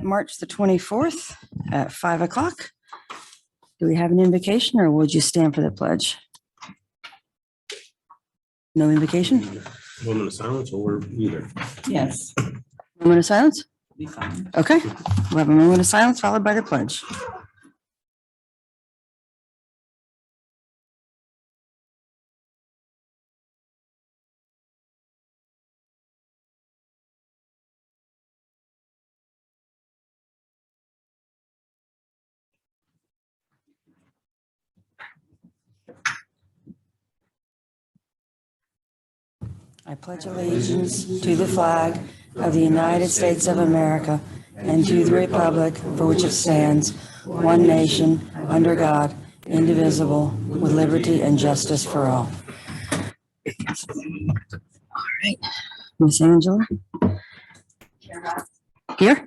March the 24th at 5 o'clock. Do we have an invocation or would you stand for the pledge? No invocation? Moment of silence or either? Yes, Moment of silence? be fine. Okay, we'll have a moment of silence followed by the pledge. I pledge allegiance to the flag of the United States of America and to the republic for which it stands, one nation, under God, indivisible, with liberty and justice for all. All right, Miss Angela? Here?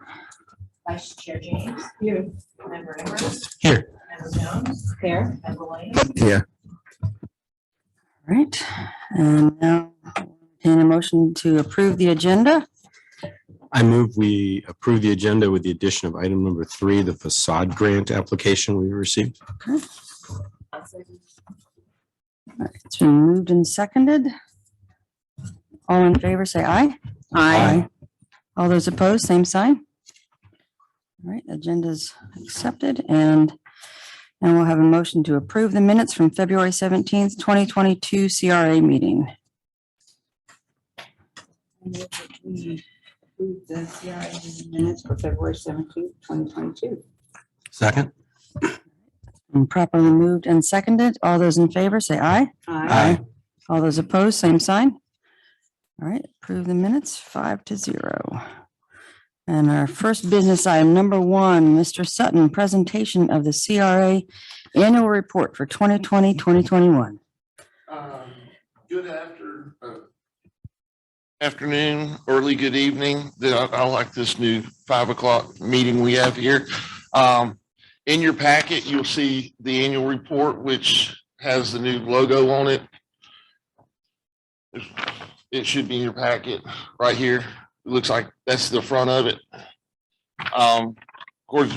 Vice Chair James. Here. Member Emmerich. Here. Member Jones. Here. Member Lane. Here. All right, and now entertain a motion to approve the agenda. I move we approve the agenda with the addition of item number 3, the facade grant application we received. Okay. All right, it's been moved and seconded. All in favor, say aye. Aye. All those opposed, same sign. All right, agenda's accepted, and we'll have a motion to approve the minutes from February 17th, 2022 CRA meeting. We approved the CRA minutes for February 17th, 2022. Second. And properly moved and seconded. All those in favor, say aye. Aye. All those opposed, same sign. All right, approve the minutes 5-0. And our first business item, number 1, Mr. Sutton, presentation of the CRA annual report for 2020-2021. Good afternoon, early good evening. I like this new 5 o'clock meeting we have here. In your packet, you'll see the annual report, which has the new logo on it. It should be in your packet right here. It looks like that's the front of it. Of course,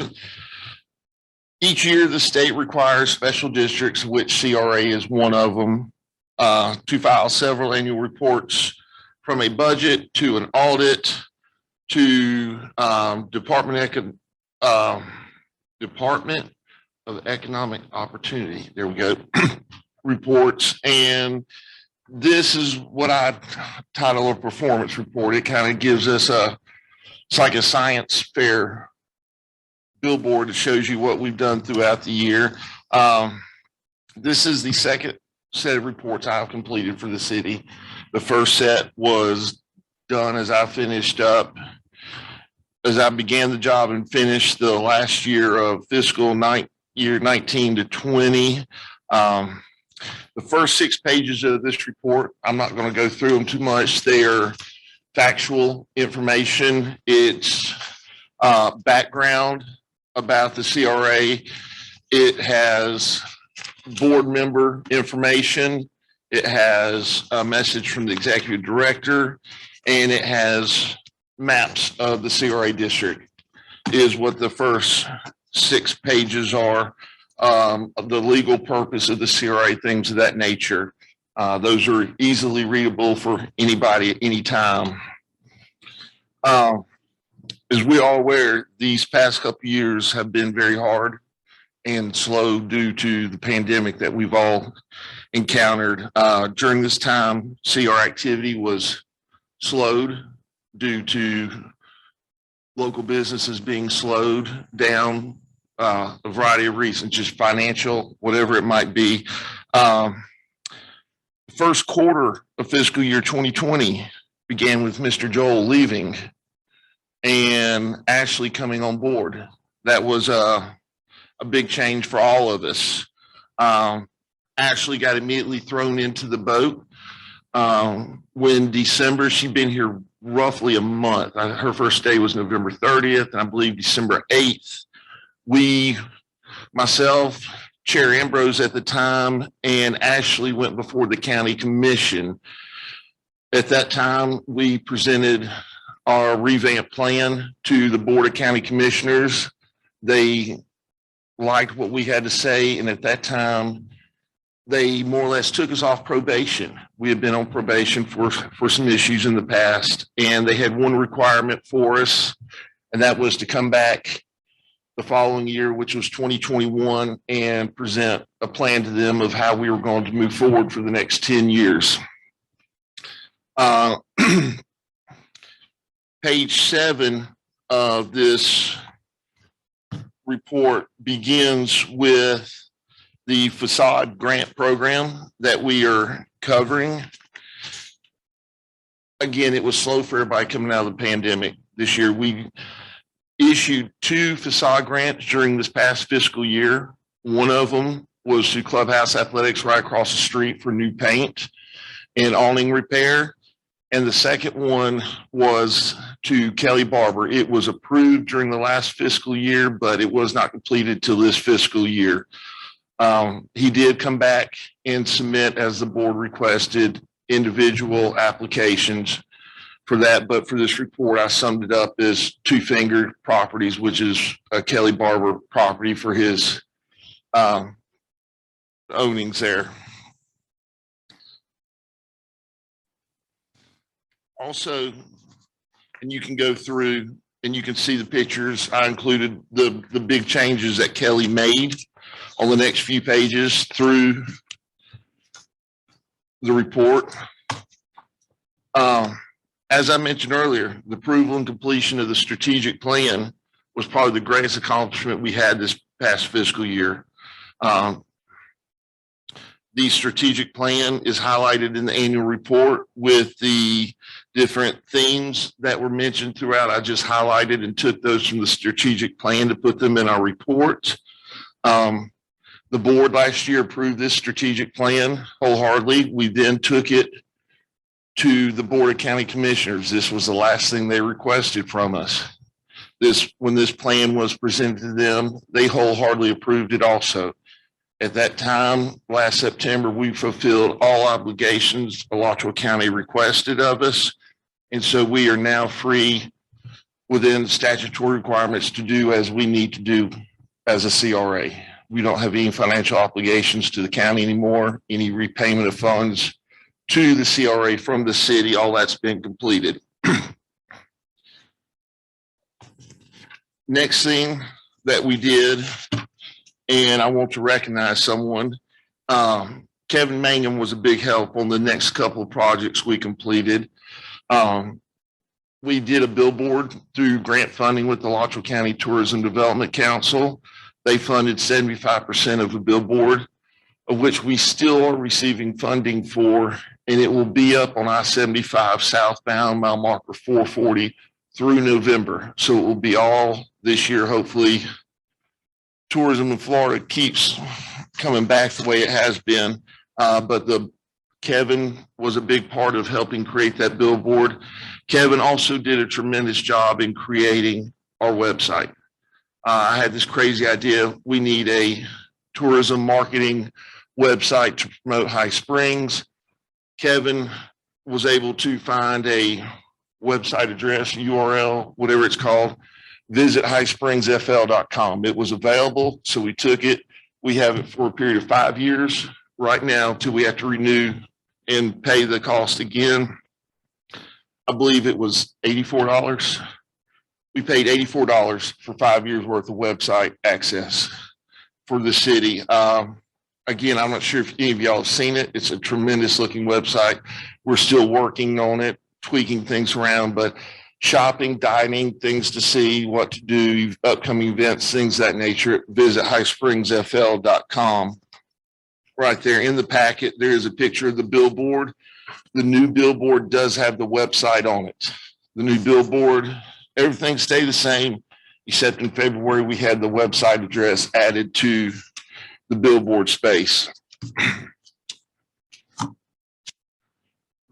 each year the state requires special districts, which CRA is one of them, to file several annual reports, from a budget to an audit to Department of Economic Opportunity. There we go. Reports. And this is what I title a performance report. It kind of gives us it's like a science fair billboard that shows you what we've done throughout the year. This is the second set of reports I've completed for the city. The first set was done as I began the job and finished the last year of fiscal year 19 to 20. The first 6 pages of this report, I'm not going to go through them too much. They are factual information. It's background about the CRA. It has board member information. It has a message from the executive director, and it has maps of the CRA district is what the first 6 pages are. The legal purpose of the CRA, things of that nature. Those are easily readable for anybody at any time. As we all aware, these past couple of years have been very hard and slow due to the pandemic that we've all encountered. During this time, CR activity was slowed due to local businesses being slowed down, a variety of reasons, just financial, whatever it might be. First quarter of fiscal year 2020 began with Mr. Joel leaving and Ashley coming on board. That was a big change for all of us. Ashley got immediately thrown into the boat. When December, she'd been here roughly a month. Her first day was November 30th, and I believe December 8th. Myself, Chair Ambrose at the time, and Ashley went before the county commission. At that time, we presented our revamped plan to the Board of County Commissioners. They liked what we had to say, and at that time, they more or less took us off probation. We had been on probation for some issues in the past, and they had one requirement for us, and that was to come back the following year, which was 2021, and present a plan to them of how we were going to move forward for the next 10 years. Page 7 of this report begins with the Facade grant program that we are covering. Again, it was slow for everybody coming out of the pandemic this year. We issued 2 Facade grants during this past fiscal year. One of them was to Clubhouse Athletics right across the street for new paint and awning repair. And the second one was to Kelly Barber. It was approved during the last fiscal year, but it was not completed till this fiscal year. He did come back and submit, as the board requested, individual applications for that. But for this report, I summed it up as Two Finger Properties, which is a Kelly Barber property for his ownings there. Also, and you can go through and you can see the pictures. I included the big changes that Kelly made on the next few pages through the report. As I mentioned earlier, the approval and completion of the strategic plan was probably the greatest accomplishment we had this past fiscal year. The strategic plan is highlighted in the annual report with the different themes that were mentioned throughout. I just highlighted and took those from the strategic plan to put them in our report. The board last year approved this strategic plan wholeheartedly. We then took it to the Board of County Commissioners. This was the last thing they requested from us. When this plan was presented to them, they wholeheartedly approved it also. At that time, last September, we fulfilled all obligations Alachua County requested of us. And so we are now free within statutory requirements to do as we need to do as a CRA. We don't have any financial obligations to the county anymore, any repayment of funds to the CRA from the city. All that's been completed. Next thing that we did, and I want to recognize someone, Kevin Mangum was a big help on the next couple of projects we completed. We did a billboard through grant funding with the Alachua County Tourism Development Council. They funded 75% of the billboard, of which we still are receiving funding for, and it will be up on I-75 southbound, mile marker 440 through November. So it will be all this year. Hopefully tourism in Florida keeps coming back the way it has been. But Kevin was a big part of helping create that billboard. Kevin also did a tremendous job in creating our website. I had this crazy idea. We need a tourism marketing website to promote High Springs. Kevin was able to find a website address, URL, whatever it's called, visit highspringsfl.com. It was available, so we took it. We have it for a period of 5 years right now till we have to renew and pay the cost again. I believe it was $84. We paid $84 for 5 years worth of website access for the city. Again, I'm not sure if any of y'all have seen it. It's a tremendous looking website. We're still working on it, tweaking things around, but shopping, dining, things to see, what to do, upcoming events, things of that nature, visit highspringsfl.com. Right there in the packet, there is a picture of the billboard. The new billboard does have the website on it. The new billboard, everything stayed the same, except in February, we had the website address added to the billboard space.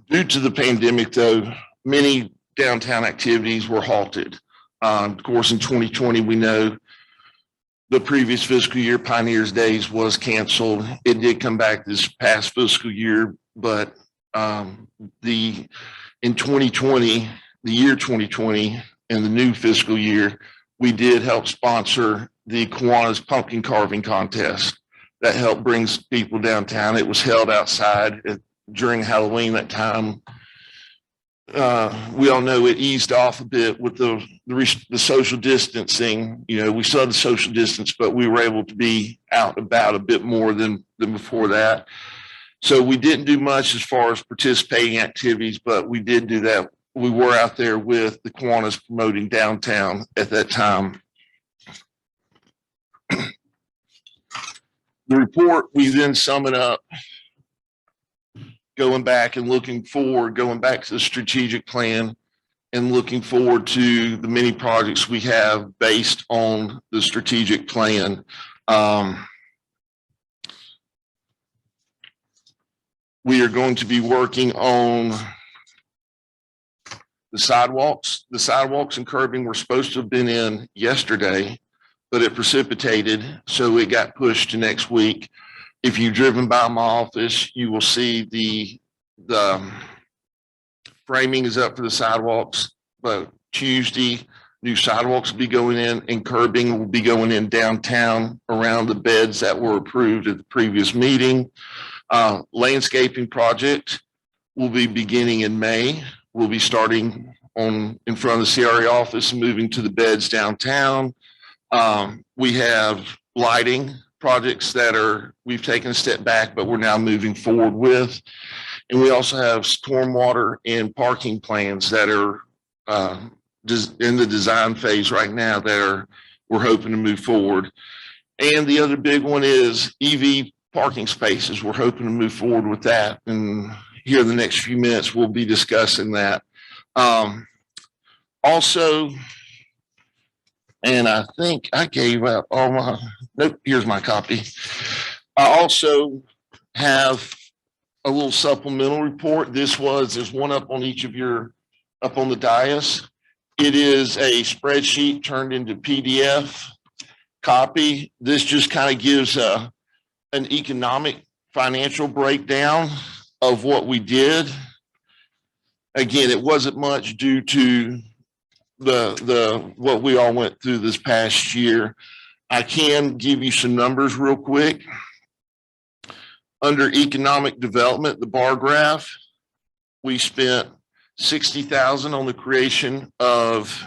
Due to the pandemic, though, many downtown activities were halted. Of course, in 2020, we know the previous fiscal year, Pioneers Days, was canceled. It did come back this past fiscal year, but in 2020, the year 2020 and the new fiscal year, we did help sponsor the Kiwanis pumpkin carving contest. That helped brings people downtown. It was held outside during Halloween that time. We all know it eased off a bit with the social distancing. You know, we saw the social distance, but we were able to be out and about a bit more than before that. So we didn't do much as far as participating activities, but we did do that. We were out there with the Kiwanis promoting downtown at that time. The report, we then sum it up, going back and looking forward, going back to the strategic plan and looking forward to the many projects we have based on the strategic plan. We are going to be working on the sidewalks. The sidewalks and curbing were supposed to have been in yesterday, but it precipitated, so it got pushed to next week. If you've driven by my office, you will see the framing is up for the sidewalks, but Tuesday, new sidewalks will be going in and curbing will be going in downtown around the beds that were approved at the previous meeting. Landscaping project will be beginning in May. We'll be starting in front of the CRA office and moving to the beds downtown. We have lighting projects that we've taken a step back, but we're now moving forward with. And we also have stormwater and parking plans that are in the design phase right now that we're hoping to move forward. And the other big one is EV parking spaces. We're hoping to move forward with that. And here in the next few minutes, we'll be discussing that. Also, and I think I gave out all my, nope, here's my copy. I also have a little supplemental report. There's one up on each of up on the dais. It is a spreadsheet turned into PDF copy. This just kind of gives an economic financial breakdown of what we did. Again, it wasn't much due to what we all went through this past year. I can give you some numbers real quick. Under economic development, the bar graph, we spent $60,000 on the creation of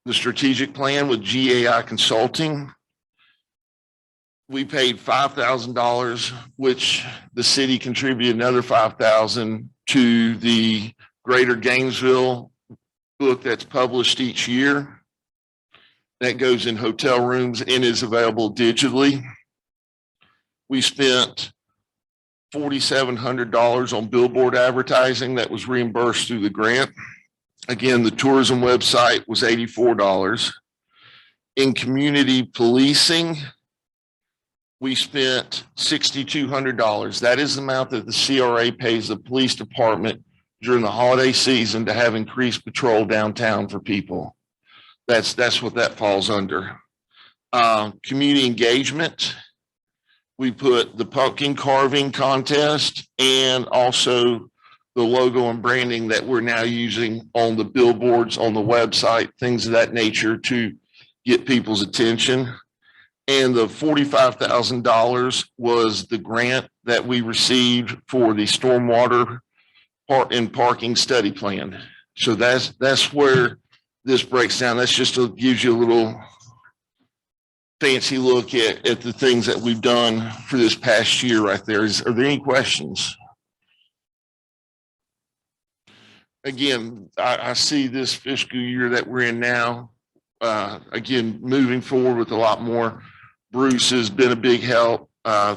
the strategic plan with GAI Consulting. We paid $5,000, which the city contributed another $5,000 to the Greater Gainesville book that's published each year. That goes in hotel rooms and is available digitally. We spent $4,700 on billboard advertising that was reimbursed through the grant. Again, the tourism website was $84. In community policing, we spent $6,200. That is the amount that the CRA pays the police department during the holiday season to have increased patrol downtown for people. That's what that falls under. Community engagement, we put the pumpkin carving contest and also the logo and branding that we're now using on the billboards, on the website, things of that nature to get people's attention. And the $45,000 was the grant that we received for the stormwater and parking study plan. So that's where this breaks down. That's just gives you a little fancy look at the things that we've done for this past year right there. Are there any questions? Again, I see this fiscal year that we're in now, again, moving forward with a lot more. Bruce has been a big help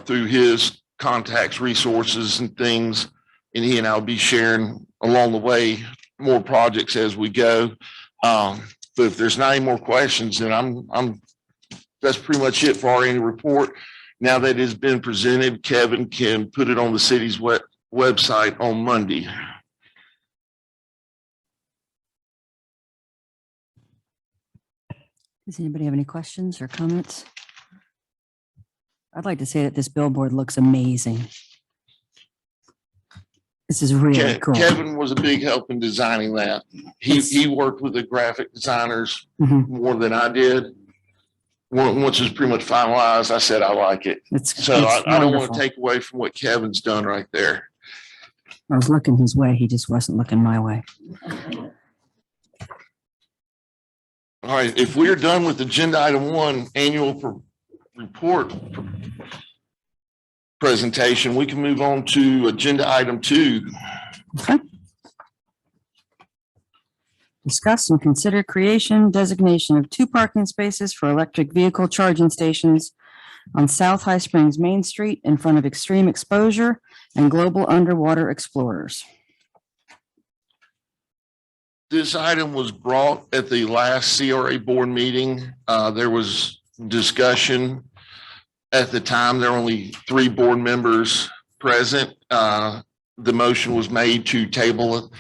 through his contacts, resources, and things. And he and I will be sharing along the way more projects as we go. But if there's not any more questions, then that's pretty much it for our annual report. Now that it's been presented, Kevin can put it on the city's website on Monday. Does anybody have any questions or comments? I'd like to say that this billboard looks amazing. This is really cool. Kevin was a big help in designing that. He worked with the graphic designers Mhm. more than I did. Once it was pretty much finalized, I said, I like it. So I don't want wonderful. to take away from what Kevin's done right there. I was looking his way. He just wasn't looking my way. All right, if we're done with agenda item 1, annual report presentation, we can move on to agenda item 2. Okay. Discuss and consider creation, designation of 2 parking spaces for electric vehicle charging stations on South High Springs Main Street in front of Extreme Exposure and Global Underwater Explorers. This item was brought at the last CRA board meeting. There was discussion. At the time, there were only 3 board members present. The motion was made to table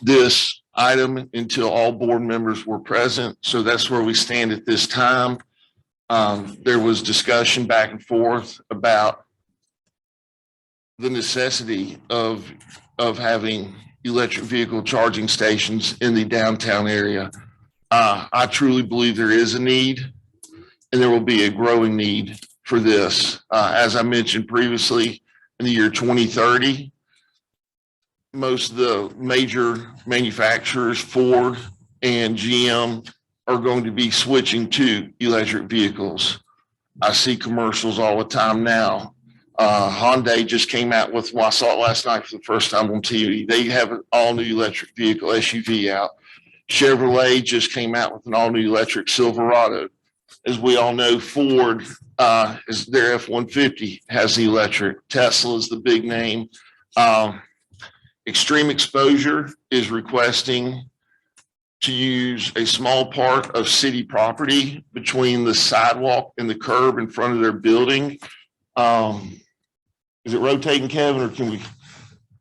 this item until all board members were present. So that's where we stand at this time. There was discussion back and forth about the necessity of having electric vehicle charging stations in the downtown area. I truly believe there is a need, and there will be a growing need for this. As I mentioned previously, in the year 2030, most of the major manufacturers, Ford and GM, are going to be switching to electric vehicles. I see commercials all the time now. Hyundai just came out with, well, I saw it last night for the first time on TV. They have an all-new electric vehicle SUV out. Chevrolet just came out with an all-new electric Silverado. As we all know, Ford is their F-150 has the electric. Tesla is the big name. Extreme Exposure is requesting to use a small part of city property between the sidewalk and the curb in front of their building. Is it rotating, Kevin, or can we?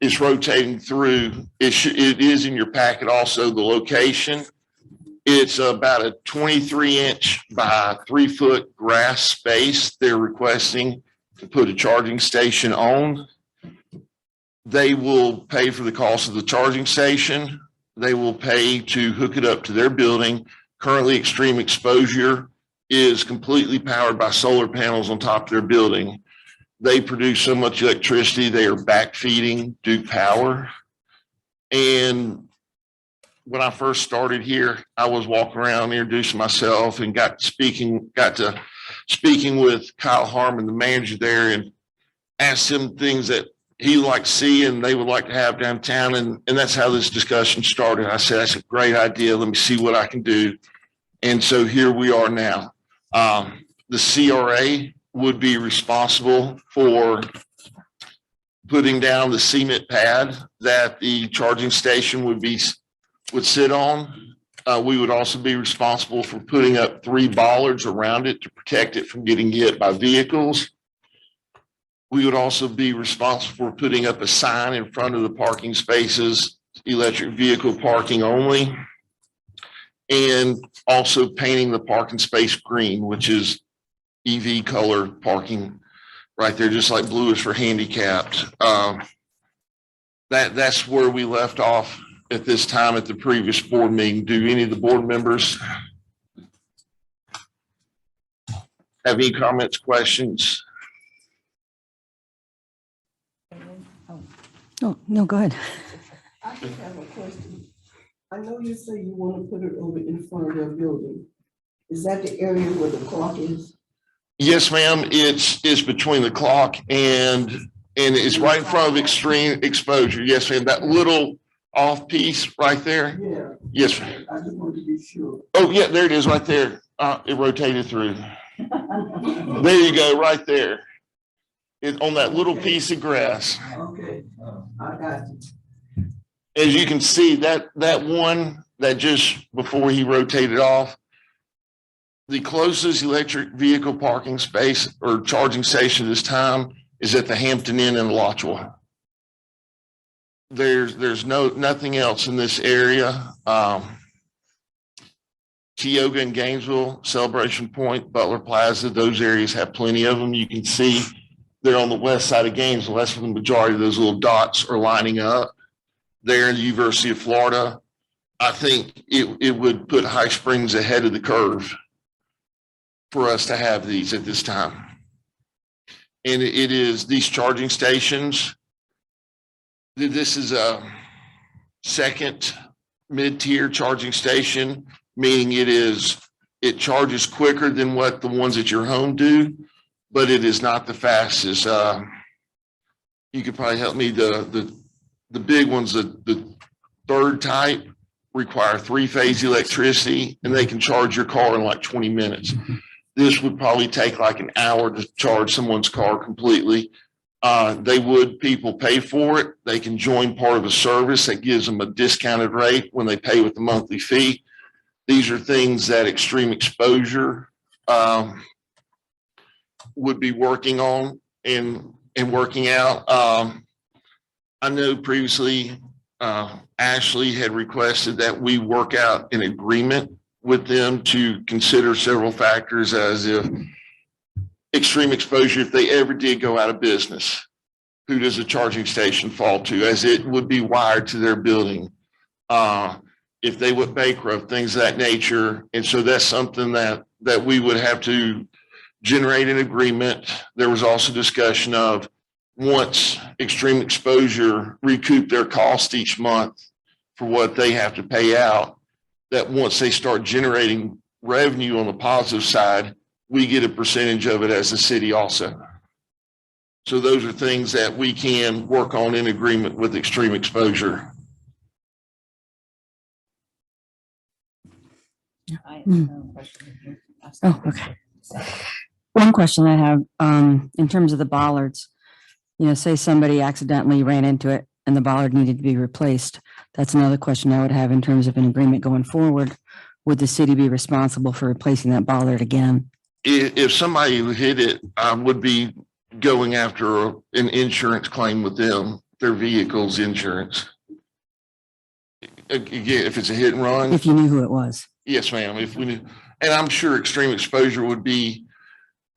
It's rotating through. It is in your packet also, the location. It's about a 23-inch by 3-foot grass space they're requesting to put a charging station on. They will pay for the cost of the charging station. They will pay to hook it up to their building. Currently, Extreme Exposure is completely powered by solar panels on top of their building. They produce so much electricity, they are backfeeding Duke Power. And when I first started here, I was walking around introducing myself and got to speaking with Kyle Harmon, the manager there, and asked him things that he would like to see and they would like to have downtown. And that's how this discussion started. I said, that's a great idea. Let me see what I can do. And so here we are now. The CRA would be responsible for putting down the cement pad that the charging station would sit on. We would also be responsible for putting up 3 bollards around it to protect it from getting hit by vehicles. We would also be responsible for putting up a sign in front of the parking spaces, electric vehicle parking only, and also painting the parking space green, which is EV color parking right there, just like blue is for handicapped. That's where we left off at this time at the previous board meeting. Do any of the board members have any comments, questions? Oh, no, go ahead. I just have a question. I know you say you want to put it over in front of their building. Is that the area where the clock is? Yes, ma'am. It's between the clock and it's right in front of Extreme Exposure. Yes, ma'am. That little off piece right there. Yeah. Yes, ma'am. I just wanted to be sure. Oh, yeah, there it is right there. It rotated through. There you go, right there. It's on that little piece of grass. Okay, I got you. As you can see, that one that just before he rotated off, the closest electric vehicle parking space or charging station this time is at the Hampton Inn in Alachua. There's nothing else in this area. Tioga and Gainesville, Celebration Point, Butler Plaza, those areas have plenty of them. You can see They're on the west side of Gainesville. That's where the majority of those little dots are lining up. There in the University of Florida, I think it would put High Springs ahead of the curve for us to have these at this time. And it is these charging stations. This is a second mid-tier charging station, meaning it charges quicker than what the ones at your home do, but it is not the fastest. You could probably help me. The big ones, the third type, require 3-phase electricity, and they can charge your car in like 20 minutes. This would probably take like an hour to charge someone's car completely. People pay for it. They can join part of a service that gives them a discounted rate when they pay with the monthly fee. These are things that Extreme Exposure would be working on and working out. I know previously Ashley had requested that we work out an agreement with them to consider several factors, as if Extreme Exposure, if they ever did go out of business, who does a charging station fall to, as it would be wired to their building. If they went bankrupt, things of that nature. And so that's something that we would have to generate an agreement. There was also discussion of, once Extreme Exposure recoup their cost each month for what they have to pay out, that once they start generating revenue on the positive side, we get a percentage of it as a city also. So those are things that we can work on in agreement with Extreme Exposure. I have no question here. Oh, okay. One question I have, in terms of the bollards, say somebody accidentally ran into it and the bollard needed to be replaced. That's another question I would have in terms of an agreement going forward. Would the city be responsible for replacing that bollard again? If somebody who hit it, I would be going after an insurance claim with them, their vehicle's insurance. Again, if it's a hit and run. If you knew who it was. Yes, ma'am. If we knew, and I'm sure Extreme Exposure would be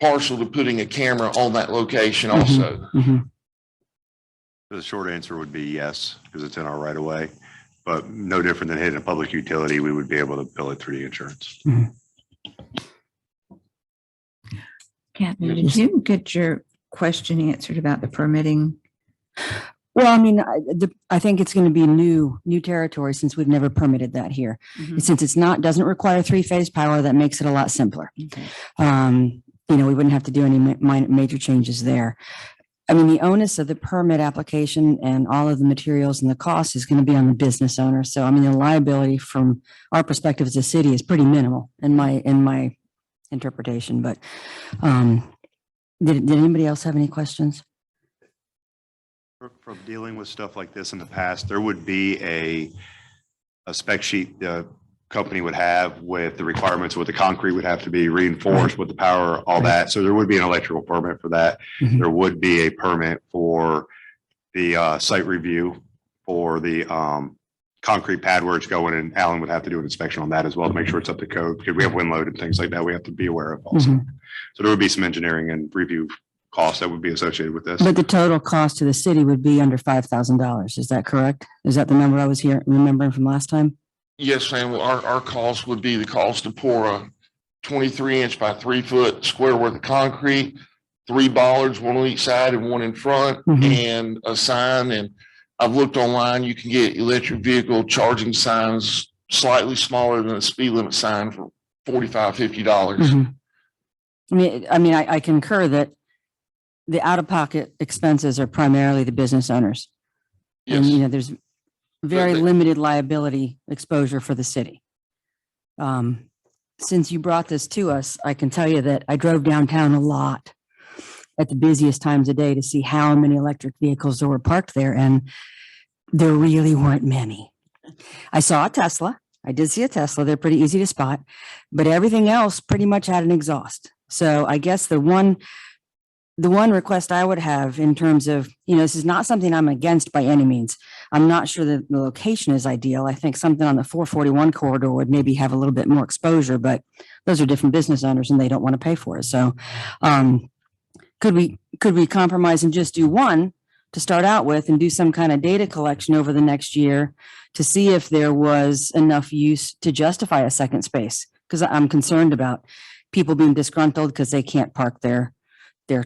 partial to putting a camera on that location also. The short answer would be yes, because it's in our right of way, but no different than hitting a public utility. We would be able to bill it through the insurance. Kathy, did you get your question answered about the permitting? Well, I mean, I think it's going to be new territory since we've never permitted that here. Since it's doesn't require 3-phase power, that makes it a lot simpler. Okay. We wouldn't have to do any major changes there. I mean, the onus of the permit application and all of the materials and the cost is going to be on the business owner. So, I mean, the liability from our perspective as a city is pretty minimal in my interpretation. But did anybody else have any questions? From dealing with stuff like this in the past, there would be a spec sheet the company would have with the requirements, what the concrete would have to be reinforced, with the power, all that. So there would be an electrical permit for that. There would be a permit for the site review for the concrete pad where it's going, and Alan would have to do an inspection on that as well to make sure it's up to code, because we have wind load and things like that we have to be aware of also. So there would be some engineering and review costs that would be associated with this. But the total cost to the city would be under $5,000. Is that correct? Is that the number I was remembering from last time? Yes, ma'am. Our cost would be the cost to pour a 23-inch by 3-foot square worth of concrete, 3 bollards, one on each side and one in front, and a sign. And I've looked online, you can get electric vehicle charging signs slightly smaller than a speed limit sign for $45, $50. I mean, I concur that the out-of-pocket expenses are primarily the business owners. Yes. And, there's very limited liability exposure for the city. Since you brought this to us, I can tell you that I drove downtown a lot at the busiest times of day to see how many electric vehicles there were parked there, and there really weren't many. I saw a Tesla. I did see a Tesla. They're pretty easy to spot, but everything else pretty much had an exhaust. So I guess the one request I would have in terms of, this is not something I'm against by any means. I'm not sure that the location is ideal. I think something on the 441 corridor would maybe have a little bit more exposure, but those are different business owners and they don't want to pay for it. So, could we compromise and just do one to start out with and do some kind of data collection over the next year to see if there was enough use to justify a second space? Because I'm concerned about people being disgruntled because they can't park their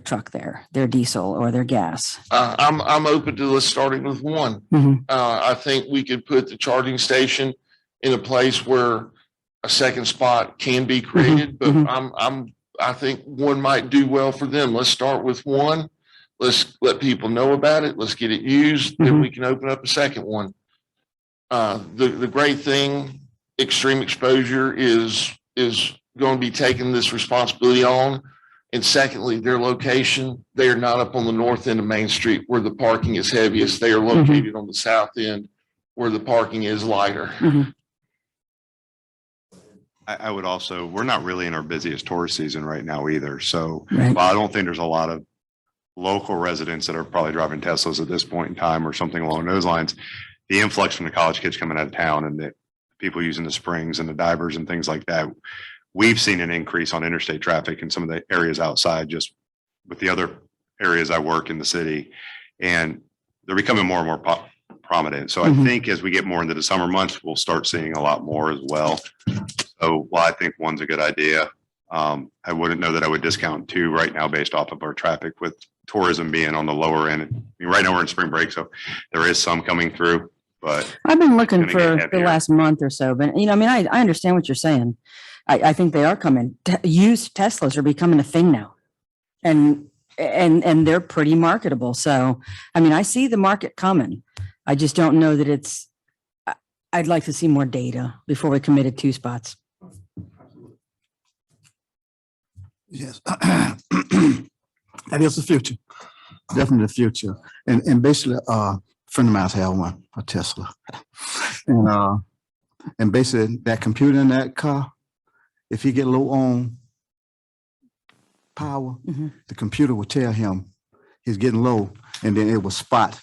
truck there, their diesel or their gas. I'm open to this starting with one. Mhm. I think we could put the charging station in a place where a second spot can be created, but I think one might do well for them. Let's start with one. Let's let people know about it. Let's get it used. Then we can open up a second one. The great thing, Extreme Exposure is going to be taking this responsibility on. And secondly, their location, they are not up on the north end of Main Street where the parking is heaviest. They are located on the south end where the parking is lighter. I would also, we're not really in our busiest tourist season right now either. So Right. while I don't think there's a lot of local residents that are probably driving Teslas at this point in time or something along those lines, the influx from the college kids coming out of town and the people using the springs and the divers and things like that, we've seen an increase on interstate traffic in some of the areas outside, just with the other areas I work in the city. And they're becoming more and more prominent. So I think as we get more into the summer months, we'll start seeing a lot more as well. So while I think one's a good idea, I wouldn't know that I would discount two right now based off of our traffic with tourism being on the lower end. I mean, right now we're in spring break, so there is some coming through, but I've been looking Gonna for get the heavier. last month or so, but I mean, I understand what you're saying. I think they are coming. Used Teslas are becoming a thing now. And they're pretty marketable. So, I mean, I see the market coming. I just don't know that I'd like to see more data before we commit to 2 spots. Yes. That is the future. Definitely the future. And basically, a friend of mine have one, a Tesla. And basically that computer in that car, if he get low on power, the computer will tell him he's getting low, and then it will spot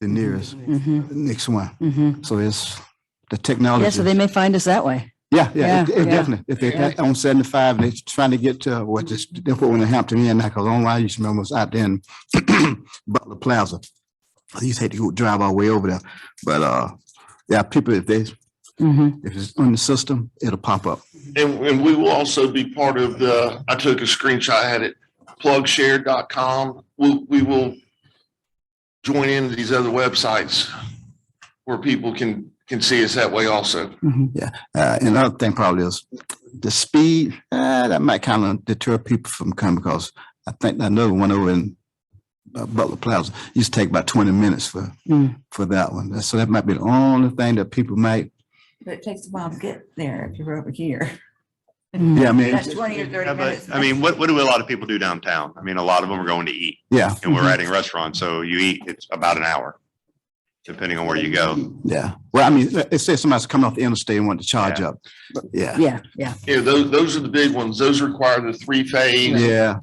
the nearest next one. So it's the technology. Yeah, so they may find us that way. Yeah, Yeah, it yeah. definitely. If they're on 75 and they're trying to get to what this, they put one in Hampton Inn now, because I used to remember was out there in Butler Plaza. I used to hate to go drive all the way over there. But yeah, people, if it's on the system, it'll pop up. And we will also be part of I took a screenshot, I had it, plugshare.com. We will join into these other websites where people can see us that way also. Yeah. And another thing probably is the speed. That might kind of deter people from coming, because I think I know one over in Butler Plaza used to take about 20 minutes for that one. So that might be the only thing that people might. But it takes a while to get there if you're over here. Yeah, I mean, That's 20 or 30 yeah, minutes. but I mean, what do a lot of people do downtown? I mean, a lot of them are going to eat, yeah, and we're adding restaurants. So you eat, it's about an hour, depending on where you go. yeah. Well, I mean, it says somebody's coming off the interstate and want to charge up. Yeah. Yeah. Yeah, those are the big ones. Those require the 3-phase. Yeah.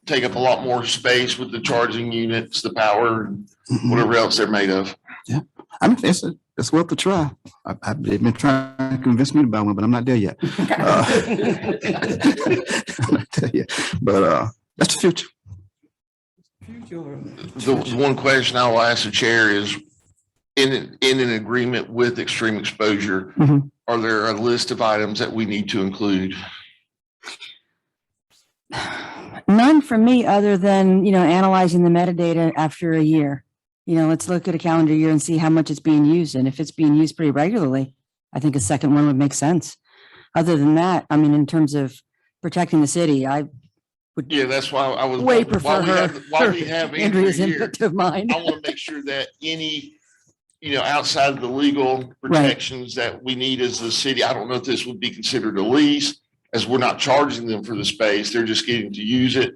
Take up a lot more space with the charging units, the power, and whatever else they're made of. Yeah. I mean, it's worth a try. They've been trying to convince me to buy one, but I'm not there yet. I'm not there yet. But that's the future. The one question I will ask the chair is, in an agreement with Extreme Exposure, are there a list of items that we need to include? None for me other than, analyzing the metadata after a year. Let's look at a calendar year and see how much it's being used. And if it's being used pretty regularly, I think a second one would make sense. Other than that, I mean, in terms of protecting the city, I would That's why I was way prefer while we have Andrea's Andrea here, input to mine. I want to make sure that any, outside of the legal protections that we need as the city, I don't know if this would be considered a lease, as we're not charging them for the space, they're just getting to use it.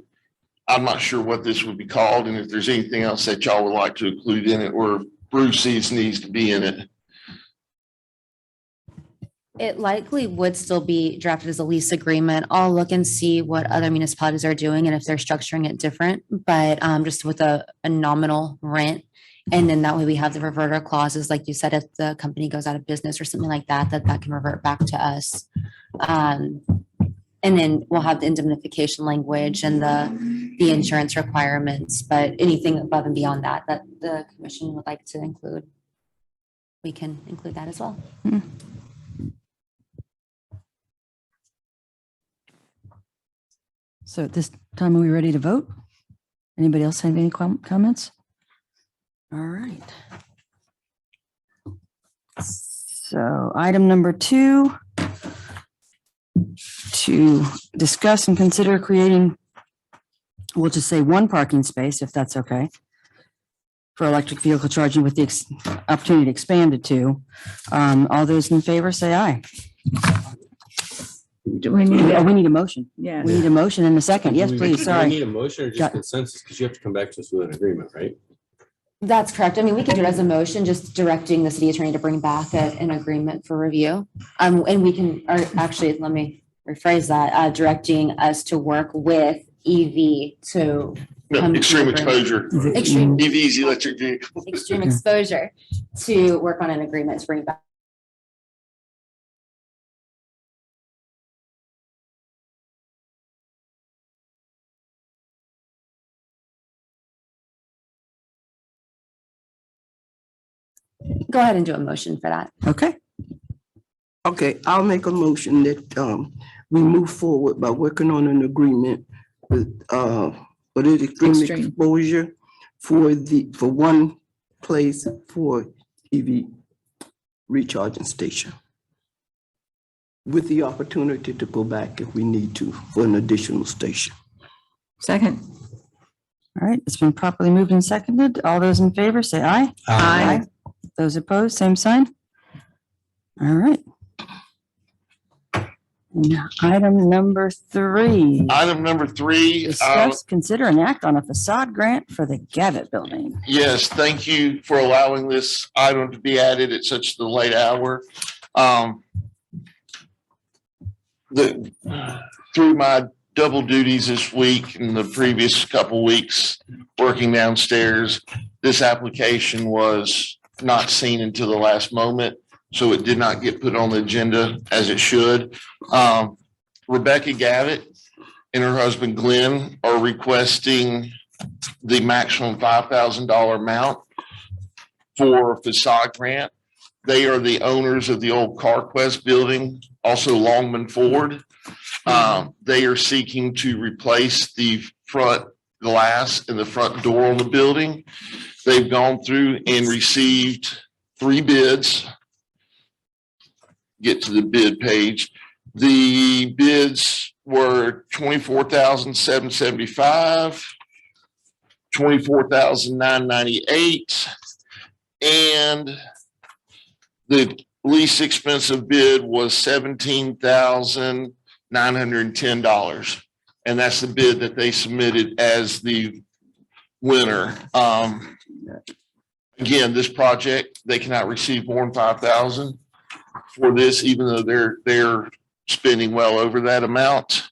I'm not sure what this would be called, and if there's anything else that y'all would like to include in it, or if Bruce sees needs to be in it. It likely would still be drafted as a lease agreement. I'll look and see what other municipalities are doing and if they're structuring it different, but just with a nominal rent. And then that way we have the reverter clauses, like you said, if the company goes out of business or something like that, that can revert back to us. And then we'll have the indemnification language and the the insurance requirements, but anything above and beyond that, that the commission would like to include, we can include that as well. So at this time, are we ready to vote? Anybody else have any comments? All right. So item number 2, to discuss and consider creating, we'll just say 1 parking space, if that's okay, for electric vehicle charging with the opportunity to expand it to. All those in favor, say aye. Do we need? Oh, we need a motion. Yeah. We need a motion and a second. Yes, please, Do sorry. we need a motion or Got- just consensus? Because you have to come back to us with an agreement, right? That's correct. I mean, we could do it as a motion, just directing the city attorney to bring back an agreement for review. And we can, or actually, let me rephrase that, directing us to work with EV to come to Extreme an agreement. exposure, Extreme, EVs, electric vehicles. extreme exposure to work on an agreement to bring back. Go ahead and do a motion for that. Okay, Okay, I'll make a motion that we move forward by working on an agreement with what is extreme Extreme. exposure for 1 place for EV recharging station. With the opportunity to go back if we need to for an additional station. Second. all right. It's been properly moved and seconded. All those in favor, say aye. Aye. Those opposed, same sign. All right. Now, item number 3. Item number 3, Discuss, consider and act on a facade grant for the Gavitt Building. yes, thank you for allowing this item to be added at such the late hour. Through my double duties this week and the previous couple weeks working downstairs, this application was not seen until the last moment, so it did not get put on the agenda as it should. Rebecca Gavitt and her husband Glenn are requesting the maximum $5,000 amount for facade grant. They are the owners of the old CarQuest building, also Longman Ford. They are seeking to replace the front glass in the front door on the building. They've gone through and received 3 bids. Get to the bid page. The bids were $24,775, $24,998, and the least expensive bid was $17,910. And that's the bid that they submitted as the winner. Again, this project, they cannot receive more than $5,000 for this, even though they're spending well over that amount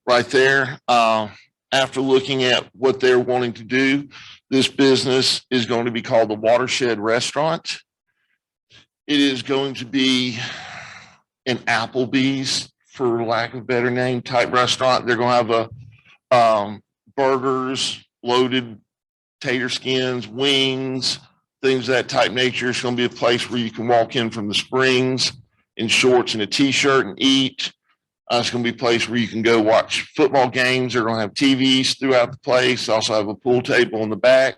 right there. After looking at what they're wanting to do, this business is going to be called the Watershed Restaurant. It is going to be an Applebee's, for lack of a better name, type restaurant. They're going to have burgers, loaded tater skins, wings, things of that type nature. It's going to be a place where you can walk in from the Springs in shorts and a t-shirt and eat. It's going to be a place where you can go watch football games. They're going to have TVs throughout the place. They also have a pool table in the back.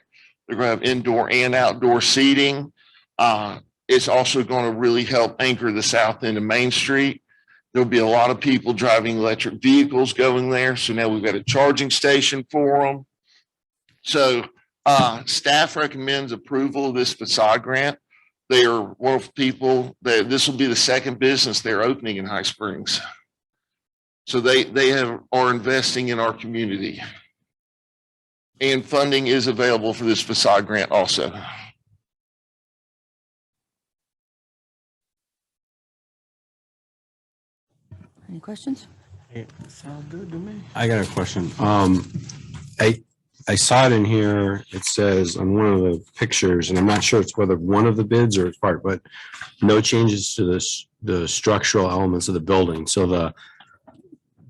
They're going to have indoor and outdoor seating. It's also going to really help anchor the south end of Main Street. There'll be a lot of people driving electric vehicles going there. So now we've got a charging station for them. So staff recommends approval of this facade grant. They are one of the people that this will be the second business they're opening in High Springs. So they are investing in our community. And funding is available for this facade grant also. Any questions? Sounds good to me. I got a question. I saw it in here. It says on one of the pictures, and I'm not sure it's whether one of the bids or it's part, but no changes to the structural elements of the building. So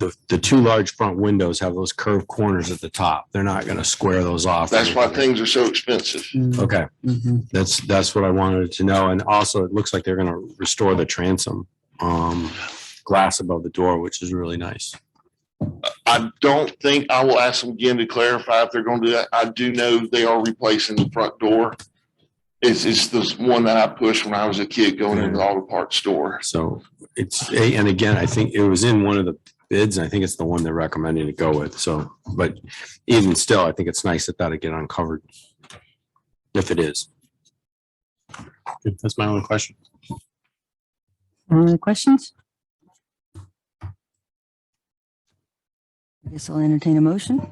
the two large front windows have those curved corners at the top. They're not going to square those off. That's why things are so expensive. Okay, that's what I wanted to know. And also, it looks like they're going to restore the transom glass above the door, which is really nice. I don't think, I will ask them again to clarify if they're going to do that. I do know they are replacing the front door. It's this one that I pushed when I was a kid going into the auto parts store. So and again, I think it was in one of the bids. And I think it's the one they're recommending to go with. So, but even still, I think it's nice that that'll get uncovered. If it is. That's my only question. Any other questions? I guess I'll entertain a motion.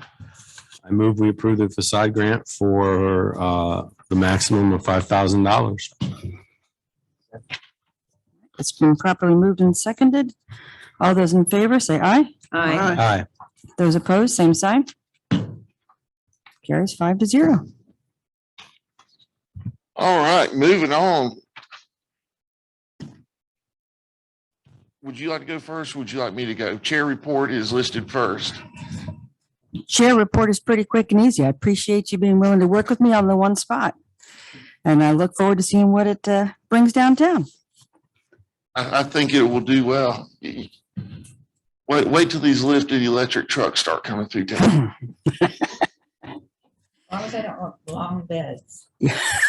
I move we approve the facade grant for the maximum of $5,000. It's been properly moved and seconded. All those in favor, say aye. Aye. Those opposed, same sign. Carries 5-0. All right, moving on. Would you like to go first? Would you like me to go? Chair report is listed first. Chair report is pretty quick and easy. I appreciate you being willing to work with me on the one spot. And I look forward to seeing what it brings downtown. I think it will do well. Wait till these lifted electric trucks start coming through town. As long as they don't want long beds. You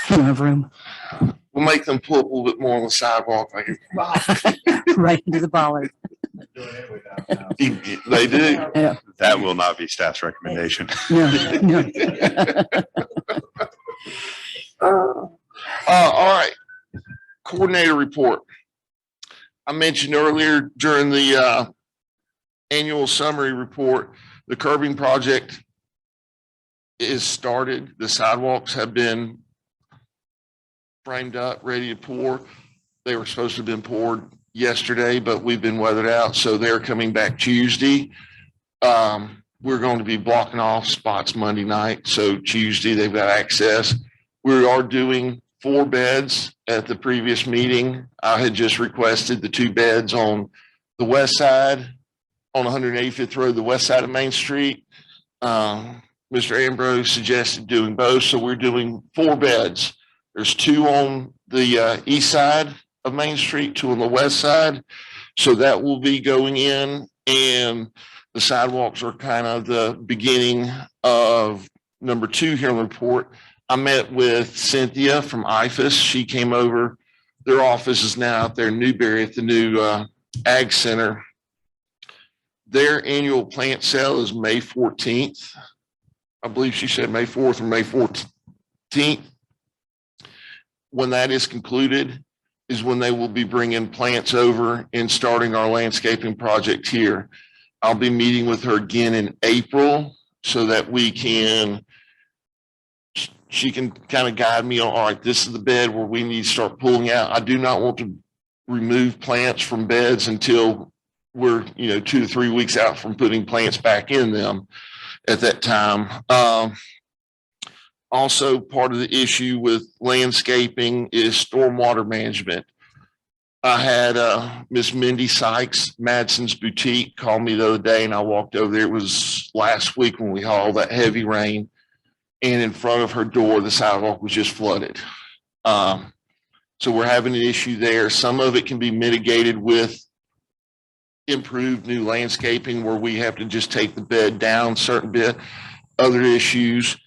don't have room. We'll make them pull up a little bit more on the sidewalk. Right into the bollard. They do. Yeah. That will not be staff's recommendation. No. All right. Coordinator report. I mentioned earlier during the annual summary report, the curbing project is started. The sidewalks have been framed up, ready to pour. They were supposed to have been poured yesterday, but we've been weathered out. So they're coming back Tuesday. We're going to be blocking off spots Monday night. So Tuesday they've got access. We are doing 4 beds at the previous meeting. I had just requested the 2 beds on the west side on 185th Road, the west side of Main Street. Mr. Ambrose suggested doing both. So we're doing 4 beds. There's 2 on the east side of Main Street, 2 on the west side. So that will be going in, and the sidewalks are kind of the beginning of number 2 here on the report. I met with Cynthia from IFAS. She came over. Their office is now out there in Newberry at the new Ag Center. Their annual plant sale is May 14th. I believe she said May 4th or May 14th. When that is concluded is when they will be bringing plants over and starting our landscaping project here. I'll be meeting with her again in April so that she can kind of guide me on, all right, this is the bed where we need to start pulling out. I do not want to remove plants from beds until we're, 2 to 3 weeks out from putting plants back in them at that time. Also, part of the issue with landscaping is stormwater management. I had Miss Mindy Sykes, Madsen's Boutique, call me the other day, and I walked over there. It was last week when we had all that heavy rain, and in front of her door, the sidewalk was just flooded. So we're having an issue there. Some of it can be mitigated with improved new landscaping where we have to just take the bed down a certain bit. Other issues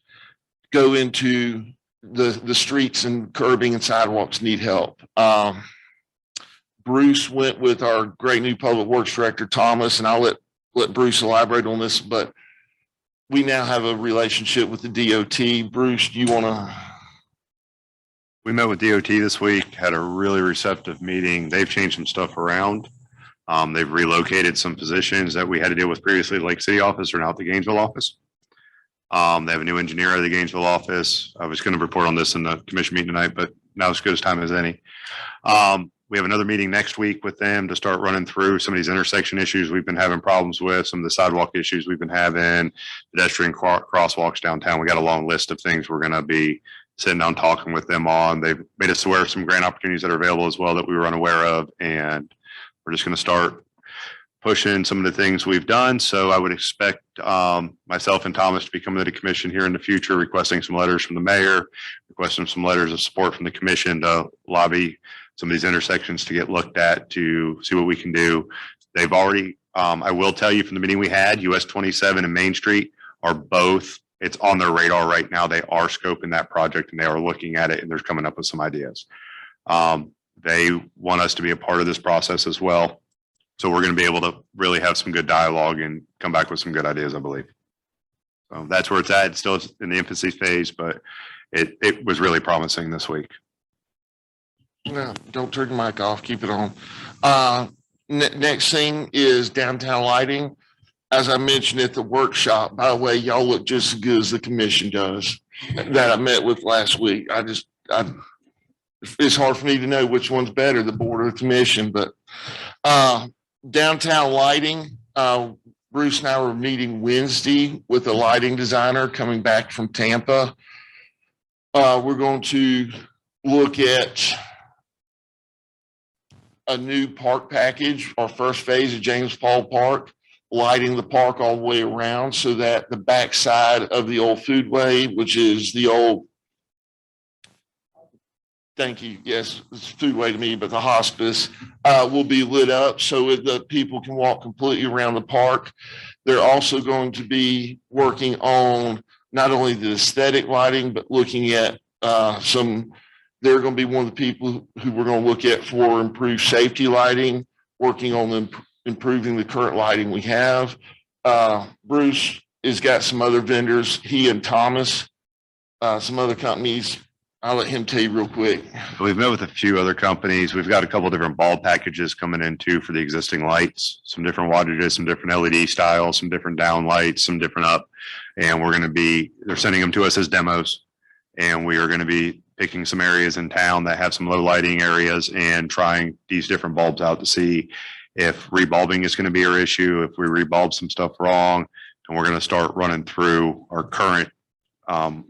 go into the streets, and curbing and sidewalks need help. Bruce went with our great new public works director, Thomas, and I'll let Bruce elaborate on this, but we now have a relationship with the DOT. Bruce, do you want to? We met with DOT this week, had a really receptive meeting. They've changed some stuff around. They've relocated some positions that we had to deal with previously. Lake City office are now at the Gainesville office. They have a new engineer at the Gainesville office. I was going to report on this in the commission meeting tonight, but now as good as time as any. We have another meeting next week with them to start running through some of these intersection issues we've been having problems with, some of the sidewalk issues we've been having, pedestrian crosswalks downtown. We got a long list of things we're going to be sitting down talking with them on. They've made us aware of some grant opportunities that are available as well that we were unaware of, and we're just going to start pushing some of the things we've done. So I would expect myself and Thomas to be coming to the commission here in the future, requesting some letters from the mayor, requesting some letters of support from the commission to lobby some of these intersections to get looked at to see what we can do. They've already, I will tell you from the meeting we had, US 27 and Main Street are both, it's on their radar right now. They are scoping that project and they are looking at it and they're coming up with some ideas. They want us to be a part of this process as well. So we're going to be able to really have some good dialogue and come back with some good ideas, I believe. So that's where it's at. It's still in the infancy phase, but it was really promising this week. No, don't turn your mic off. Keep it on. Next thing is downtown lighting. As I mentioned at the workshop, by the way, y'all look just as good as the commission does that I met with last week. It's hard for me to know which one's better, the board or the commission, but downtown lighting, Bruce and I were meeting Wednesday with a lighting designer coming back from Tampa. We're going to look at a new park package, our first phase of James Paul Park, lighting the park all the way around so that the backside of the old foodway, which is the old, thank you, yes, it's foodway to me, but the hospice will be lit up so that people can walk completely around the park. They're also going to be working on not only the aesthetic lighting, but looking at they're going to be one of the people who we're going to look at for improved safety lighting, working on improving the current lighting we have. Bruce has got some other vendors, he and Thomas, some other companies. I'll let him tell you real quick. We've met with a few other companies. We've got a couple of different bulb packages coming in too for the existing lights, some different wattages, some different LED styles, some different down lights, some different up. And they're sending them to us as demos. And we are going to be picking some areas in town that have some low lighting areas and trying these different bulbs out to see if rebulbing is going to be our issue, if we rebulb some stuff wrong. And we're going to start running through our current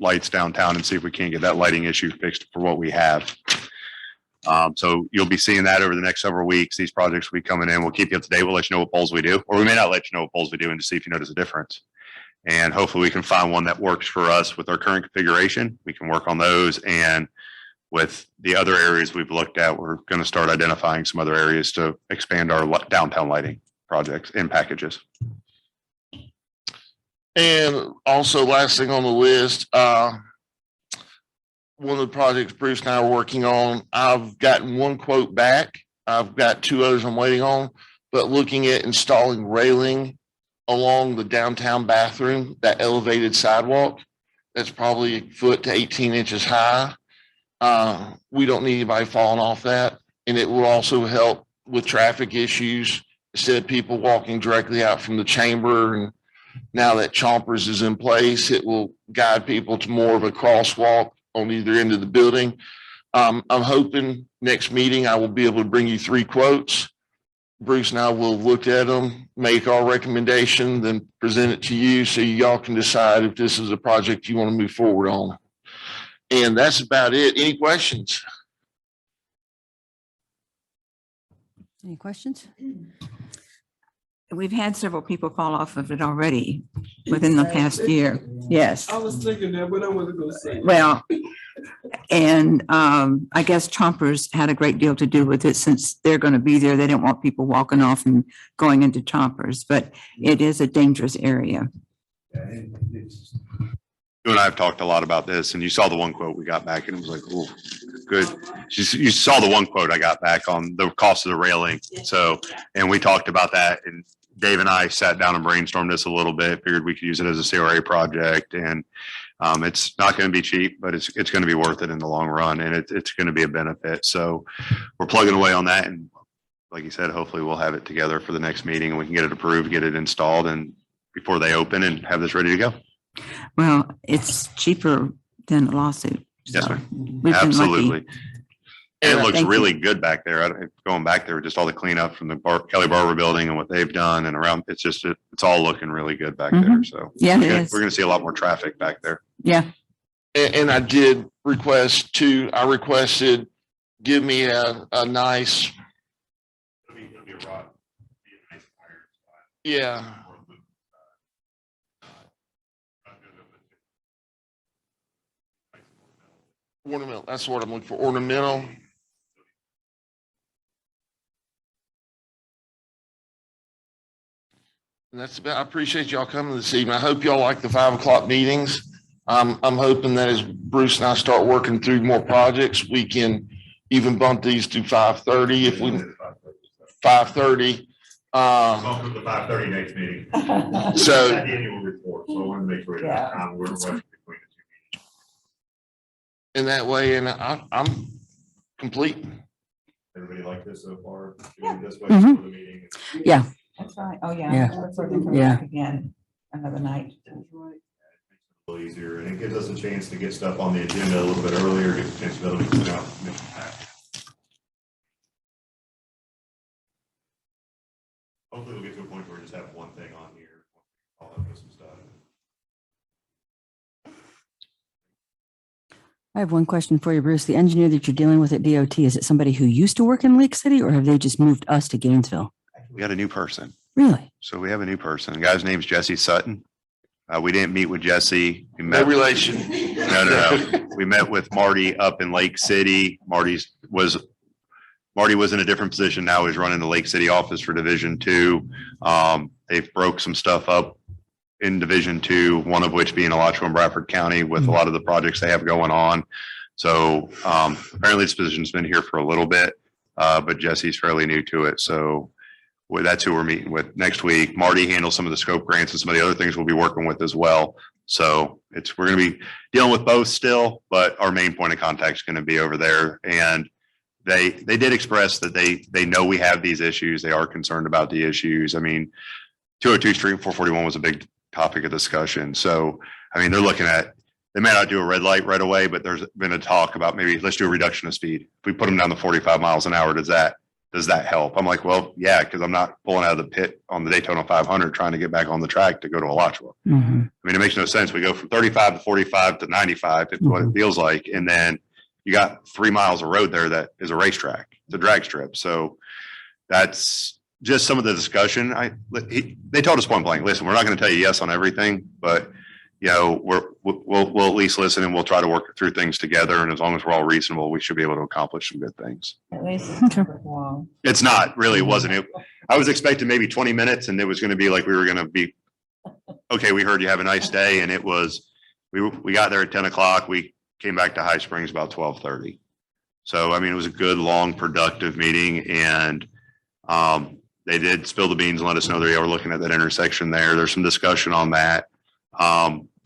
lights downtown and see if we can't get that lighting issue fixed for what we have. So you'll be seeing that over the next several weeks. These projects will be coming in. We'll keep you up to date. We'll let you know what poles we do, or we may not let you know what poles we do and to see if you notice a difference. And hopefully we can find one that works for us with our current configuration. We can work on those. And with the other areas we've looked at, we're going to start identifying some other areas to expand our downtown lighting projects and packages. And also last thing on the list, one of the projects Bruce and I are working on, I've gotten one quote back. I've got two others I'm waiting on, but looking at installing railing along the downtown bathroom, that elevated sidewalk, that's probably a foot to 18 inches high. We don't need anybody falling off that. And it will also help with traffic issues instead of people walking directly out from the chamber. And now that Chompers is in place, it will guide people to more of a crosswalk on either end of the building. I'm hoping next meeting I will be able to bring you 3 quotes. Bruce and I will look at them, make our recommendation, then present it to you so y'all can decide if this is a project you want to move forward on. And that's about it. Any questions? Any questions? We've had several people fall off of it already within the past year. Yes. I was thinking that, but I wasn't going to say it. Well, and I guess Chompers had a great deal to do with it since they're going to be there. They don't want people walking off and going into Chompers, but it is a dangerous area. You and I have talked a lot about this, and you saw the one quote we got back, and it was like, oh, good. You saw the one quote I got back on the cost of the railing. So, and we talked about that, and Dave and I sat down and brainstormed this a little bit, figured we could use it as a CRA project, and it's not going to be cheap, but it's going to be worth it in the long run, and it's going to be a benefit. So we're plugging away on that, and like you said, hopefully we'll have it together for the next meeting, and we can get it approved, get it installed, and before they open, and have this ready to go. Well, it's cheaper than a lawsuit. Yes, so ma'am. we've been lucky. Absolutely. And it looks Thank really good back there. Going back there, just all the cleanup from the Kelly Barber building and what they've done and around, it's all looking really good back there. So Yeah, it we're is. going to see a lot more traffic back there. Yeah. And I did request I requested, give me a nice, Yeah. Ornamental, that's what I'm looking for, ornamental. And that's about, I appreciate y'all coming this evening. I hope y'all like the 5 o'clock meetings. I'm hoping that as Bruce and I start working through more projects, we can even bump these to 5:30 if we, 5:30. Bump to the 5:30 next meeting. So- The annual report, so I want to make sure that we're rushing between the two meetings. In that way, and I'm complete. Everybody like this so far? Do it this way Mhm. for the meeting? Yeah. That's right. Oh, Yeah. yeah. Look for them to come Yeah. back again another night. A little easier, and it gives us a chance to get stuff on the agenda a little bit earlier, get the chance to be able to put out. Hopefully we'll get to a point where we just have one thing on here, all up with some stuff. I have one question for you, Bruce. The engineer that you're dealing with at DOT, is it somebody who used to work in Lake City or have they just moved us to Gainesville? We got a new person. Really? So we have a new person. The guy's name's Jesse Sutton. We didn't meet with Jesse. We No met, relation. no. We met with Marty up in Lake City. Marty was in a different position now. He's running the Lake City office for Division 2. They've broke some stuff up in Division 2, one of which being Alachua and Bradford County with a lot of the projects they have going on. So apparently this position's been here for a little bit, but Jesse's fairly new to it. So that's who we're meeting with next week. Marty handles some of the scope grants and some of the other things we'll be working with as well. So we're going to be dealing with both still, but our main point of contact is going to be over there. And they did express that they know we have these issues. They are concerned about the issues. I mean, 202 Street and 441 was a big topic of discussion. So, I mean, they're looking at, they may not do a red light right away, but there's been a talk about maybe let's do a reduction of speed. If we put them down to 45 miles an hour, does that help? I'm like, well, yeah, because I'm not pulling out of the pit on the Daytona 500 trying to get back on the track to go to Alachua. Mhm. I mean, it makes no sense. We go from 35 to 45 to 95, if what it feels like. And then you got 3 miles of road there that is a racetrack, it's a drag strip. So that's just some of the discussion. They told us point blank, listen, we're not going to tell you yes on everything, but you know, we'll at least listen and we'll try to work through things together. And as long as we're all reasonable, we should be able to accomplish some good things. At least. Okay. Wow. It's not really, it wasn't. I was expecting maybe 20 minutes and it was going to be like, we were going to be, okay, we heard you have a nice day. And it was, we got there at 10 o'clock. We came back to High Springs about 12:30. So, I mean, it was a good, long, productive meeting. And they did spill the beans and let us know they were looking at that intersection there. There's some discussion on that.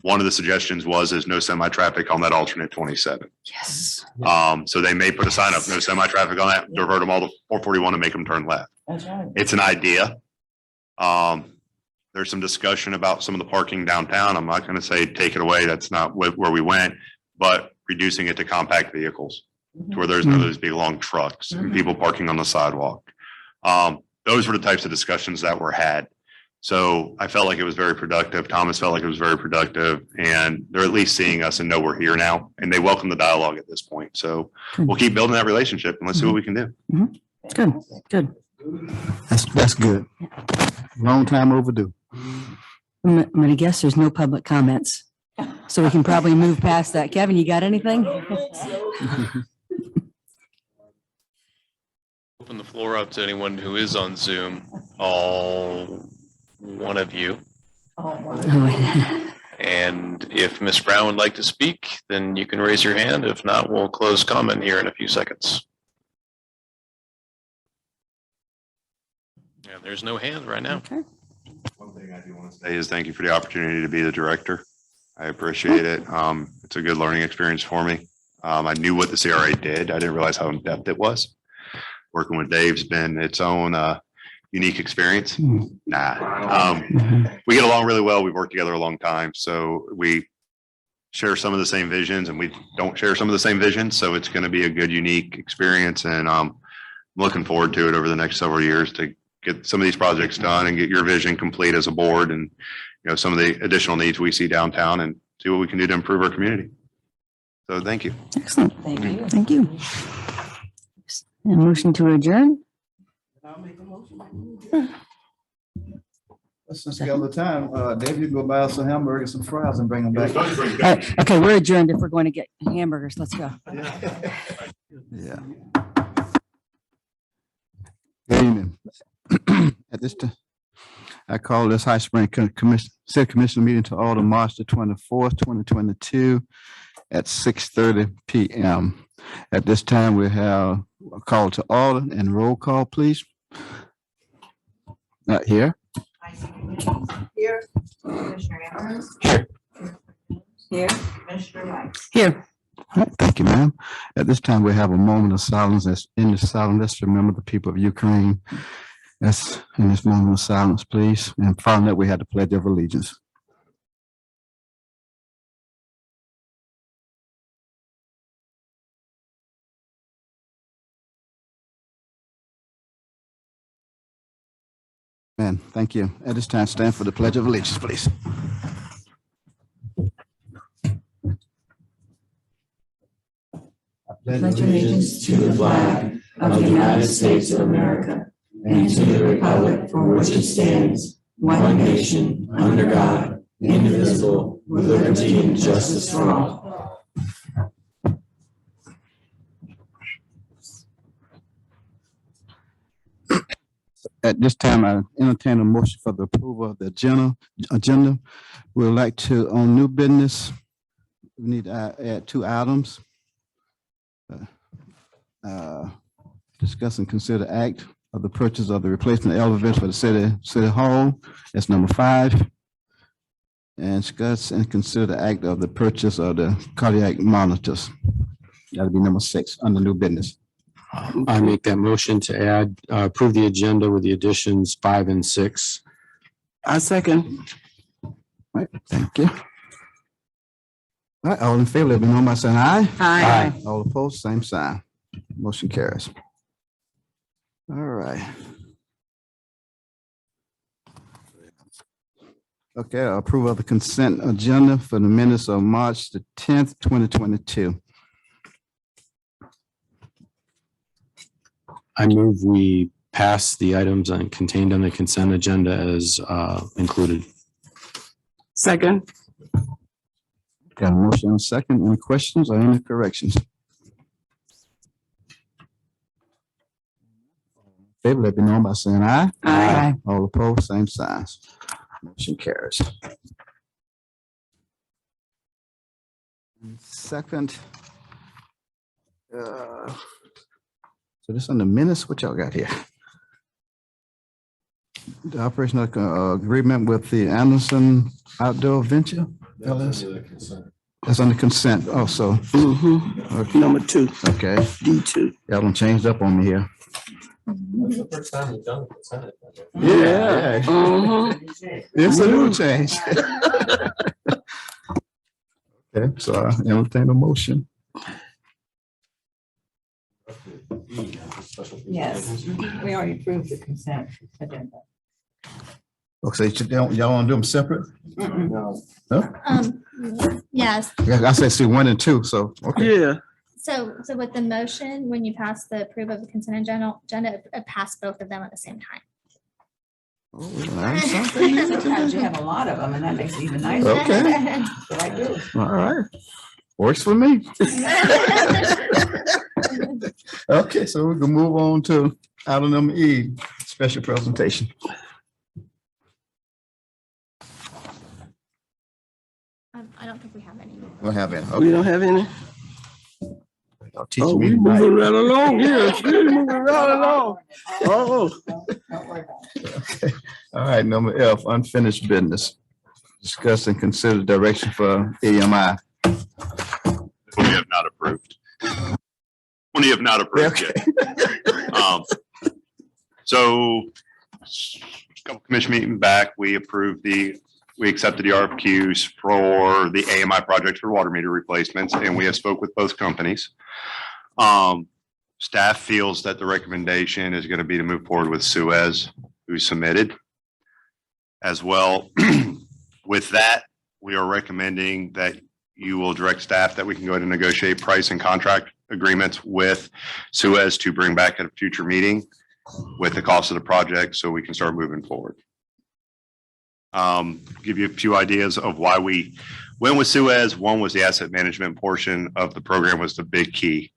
One of the suggestions is no semi-traffic on that alternate 27. Yes. So they may put a sign up, no semi-traffic on that, divert them all to 441 and make them turn left. That's right. It's an idea. There's some discussion about some of the parking downtown. I'm not going to say take it away. That's not where we went, but reducing it to compact vehicles to where there's none of those big long trucks and people parking on the sidewalk. Those were the types of discussions that were had. So I felt like it was very productive. Thomas felt like it was very productive, and they're at least seeing us and know we're here now, and they welcome the dialogue at this point. So we'll keep building that relationship and let's see what we can do. Good, good. That's good. Long time overdue. I'm going to guess there's no public comments. So we can probably move past that. Kevin, you got anything? Open the floor up to anyone who is on Zoom, all one of you. Oh, And if Ms. Brown would like to speak, then you can raise your hand. If not, we'll close comment here in a few seconds. Yeah, there's no hands right now. okay. One thing I do want to say is thank you for the opportunity to be the director. I appreciate it. It's a good learning experience for me. I knew what the CRA did. I didn't realize how in depth it was. Working with Dave's been its own unique experience. We get along really well. We've worked together a long time. So we share some of the same visions and we don't share some of the same visions. So it's going to be a good, unique experience. And I'm looking forward to it over the next several years to get some of these projects done and get your vision complete as a board and, you know, some of the additional needs we see downtown and see what we can do to improve our community. So thank you. Excellent. Thank you. Thank you. A motion to adjourn? I'll make a motion. Since we got the time, Dave, you can go buy us some hamburgers, some fries and bring them back. All right, okay, we're adjourned if we're going to get hamburgers. Let's go. Yeah. Good evening. At this time, I call this High Spring City Commission meeting to order March the 24th, 2022 at 6:30 p.m. At this time, we have a call to order and roll call, please. Here. Here. Commissioner Ambrose. Here. Commissioner Weiss. Here. All right, thank you, ma'am. At this time, we have a moment of silence. As in the silence, let's remember the people of Ukraine. That's in this moment of silence, please. And following that, we had the Pledge of Allegiance. Man, thank you. At this time, stand for the Pledge of Allegiance, please. Pledge allegiance to the flag of the United States of America and to the republic for which it stands, one nation, under God, indivisible, with liberty and justice for all. At this time, I entertain a motion for the approval of the agenda. We'd like to, on new business, we need to add 2 items. Discuss and consider act of the purchase of the replacement elevators for the city hall. That's number 5. And discuss and consider the act of the purchase of the cardiac monitors. That'll be number 6 under new business. I make that motion to add, approve the agenda with the additions 5 and 6. I second. All right, thank you. All right, all in favor, let me know by saying aye. Aye. All opposed, same sign. Motion carries. All right. Okay, approval of the consent agenda for the minutes of March the 10th, 2022. I move we pass the items contained on the consent agenda as included. Second. Got a motion and a second. Any questions or any corrections? Favor, let me know by saying aye. Aye. All opposed, same signs. Motion carries. Second. So this on the minutes, what y'all got here? The operational agreement with the Anderson Outdoor Venture? That's under consent also. Okay. Number 2, Okay, D2. y'all done changed up on me here. Yeah. It's a new change. Okay, so I entertain a motion. Yes, we already approved the consent agenda. Okay, so y'all want to do them separate? No? Yes, I said see 1 and 2, so, okay. Yeah. so with the motion, when you pass the approve of the consent agenda, it passed both of them at the same time. Oh, we learned something new Sometimes you today. have a lot of them and that makes it even nicer. Okay. But I do. All right, works for me. Okay, so we can move on to item number E, special presentation. I don't think we have any. We'll have it. We don't have any? Y'all teach Oh, me we tonight. moving right along here. We moving right along. Oh. Don't worry about it. All right, number F, unfinished business. Discuss and consider direction for AMI. We have not approved. We have not approved yet. So a couple commission meeting back, we accepted the RFQs for the AMI project for water meter replacements, and we have spoke with both companies. Staff feels that the recommendation is going to be to move forward with Suez, who submitted. As well, with that, we are recommending that you will direct staff that we can go ahead and negotiate price and contract agreements with Suez to bring back at a future meeting with the cost of the project so we can start moving forward. Give you a few ideas of why we went with Suez. One was the asset management portion of the program was the big key.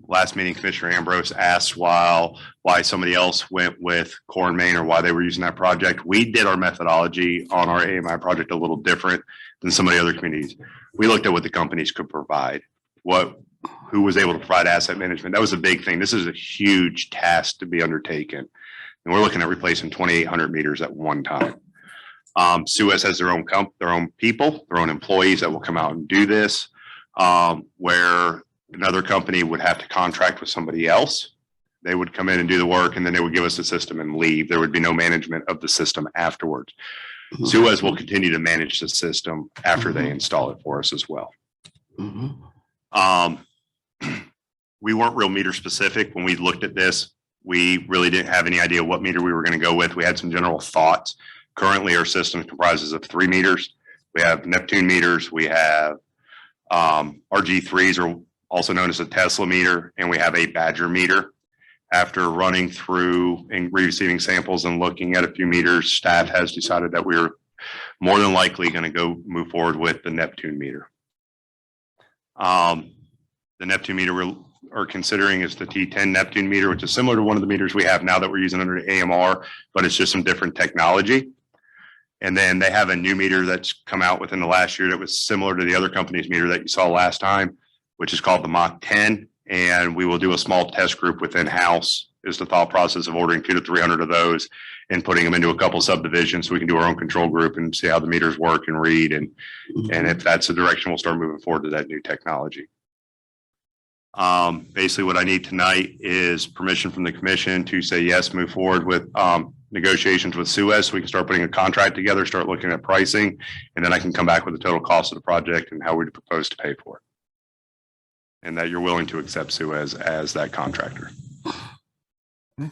Last meeting, Commissioner Ambrose asked why somebody else went with Core and Main or why they were using that project. We did our methodology on our AMI project a little different than some of the other communities. We looked at what the companies could provide, who was able to provide asset management. That was a big thing. This is a huge task to be undertaken. And we're looking at replacing 2,800 meters at one time. Suez has their own people, their own employees that will come out and do this, where another company would have to contract with somebody else. They would come in and do the work, and then they would give us the system and leave. There would be no management of the system afterwards. Suez will continue to manage the system after they install it for us as well. We weren't real meter specific when we looked at this. We really didn't have any idea what meter we were going to go with. We had some general thoughts. Currently, our system comprises of 3 meters. We have Neptune meters. We have RG3s, or also known as a Tesla meter, and we have a Badger meter. After running through and receiving samples and looking at a few meters, staff has decided that we're more than likely going to move forward with the Neptune meter. The Neptune meter we are considering is the T10 Neptune meter, which is similar to one of the meters we have now that we're using under AMR, but it's just some different technology. And then they have a new meter that's come out within the last year that was similar to the other company's meter that you saw last time, which is called the Mach 10. And we will do a small test group within house is the thought process of ordering 200 to 300 of those and putting them into a couple subdivisions so we can do our own control group and see how the meters work and read. And if that's the direction, we'll start moving forward to that new technology. Basically what I need tonight is permission from the commission to say, yes, move forward with negotiations with Suez so we can start putting a contract together, start looking at pricing, and then I can come back with the total cost of the project and how we propose to pay for it. And that you're willing to accept Suez as that contractor. Okay.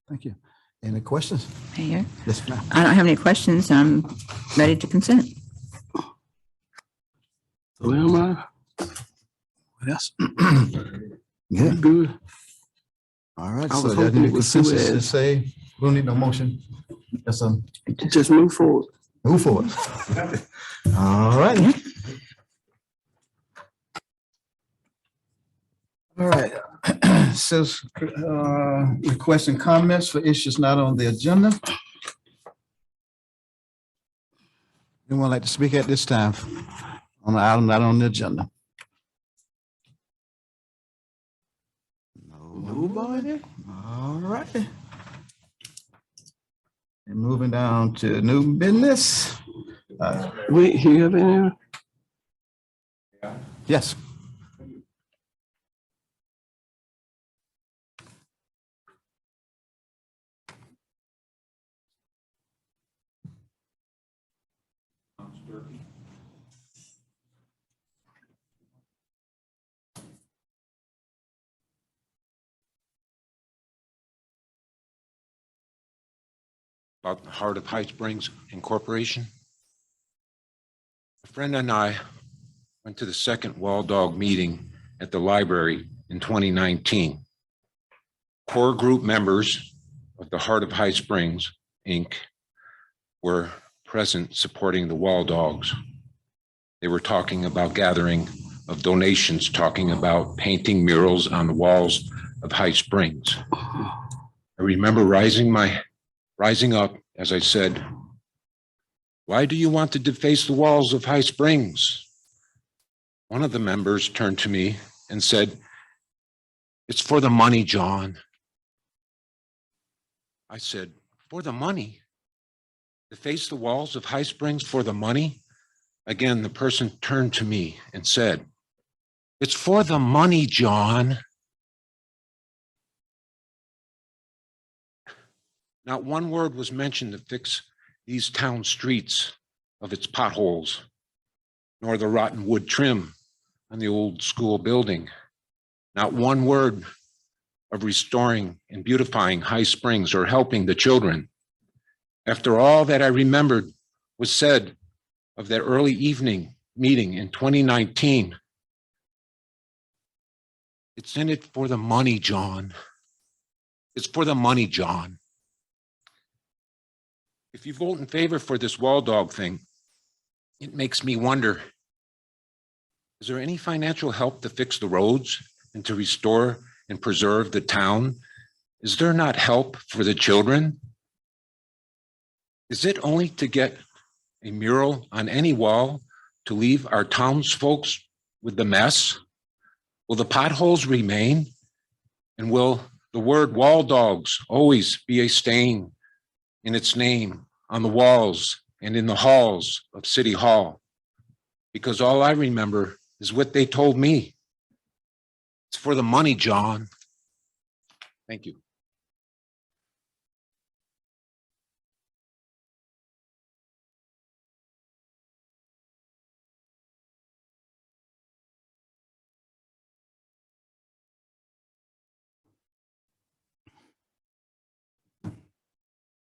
Thank you. Any questions? Mayor, Yes, ma'am. I don't have any questions. I'm ready to consent. So am I? What else? Yeah, Good. all right. I So was that hoping need it was consensus to Suez. say, we don't need no motion. Just Just move forward. move forward. All right. All right. Says, requests and comments for issues not on the agenda. Anyone like to speak at this time on the item not on the agenda? Nobody? All right. And moving down to new business. Wait, you have any? Yes. About the Heart of High Springs Incorporation. A friend and I went to the second Wall Dog meeting at the library in 2019. Core group members of the Heart of High Springs, Inc. were present supporting the Wall Dogs. They were talking about gathering of donations, talking about painting murals on the walls of High Springs. I remember rising up, as I said, "Why do you want to deface the walls of High Springs?" One of the members turned to me and said, "It's for the money, John." I said, "For the money? Deface the walls of High Springs for the money?" Again, the person turned to me and said, "It's for the money, John." Not one word was mentioned to fix these town streets of its potholes, nor the rotten wood trim on the old school building. Not one word of restoring and beautifying High Springs or helping the children. After all that I remembered was said of that early evening meeting in 2019, it's in it for the money, John. It's for the money, John. if you vote in favor for this wall dog thing, it makes me wonder, is there any financial help to fix the roads and to restore and preserve the town? Is there not help for the children? Is it only to get a mural on any wall to leave our townsfolk with the mess? Will the potholes remain? And will the word wall dogs always be a stain in its name on the walls and in the halls of City Hall? Because all I remember is what they told me. It's for the money, John. Thank you.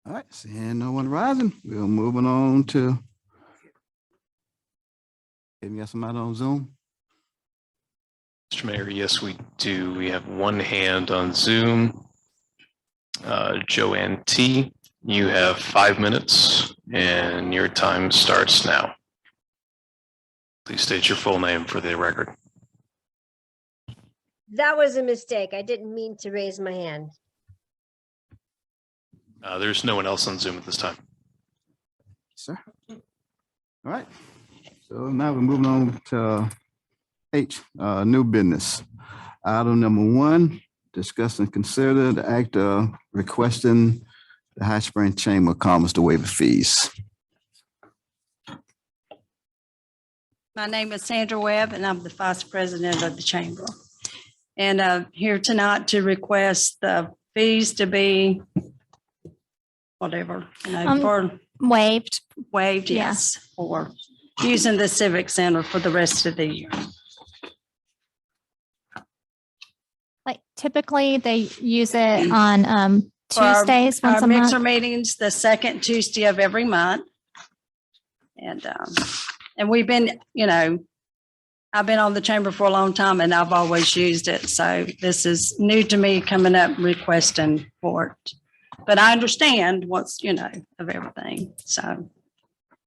All right, seeing no one rising, we're moving on to. Have you got somebody on Zoom? Mr. Mayor, yes, we do. We have one hand on Zoom. Joanne T., you have 5 minutes and your time starts now. Please state your full name for the record. That was a mistake. I didn't mean to raise my hand. There's no one else on Zoom at this time. Sir. All right. So now we're moving on to H, new business. Item number 1, discuss and consider the act of requesting the High Spring Chamber of Commerce to waive fees. My name is Sandra Webb, and I'm the Vice President of the Chamber. And here tonight to request the fees to be whatever, for Waived. waived, Yeah. yes, for using the Civic Center for the rest of the year. Like typically they use it on For our- Tuesdays once Our a mixer month. meetings, the second Tuesday of every month. And we've been, I've been on the chamber for a long time and I've always used it. So this is new to me coming up requesting for it. But I understand what's, of everything. So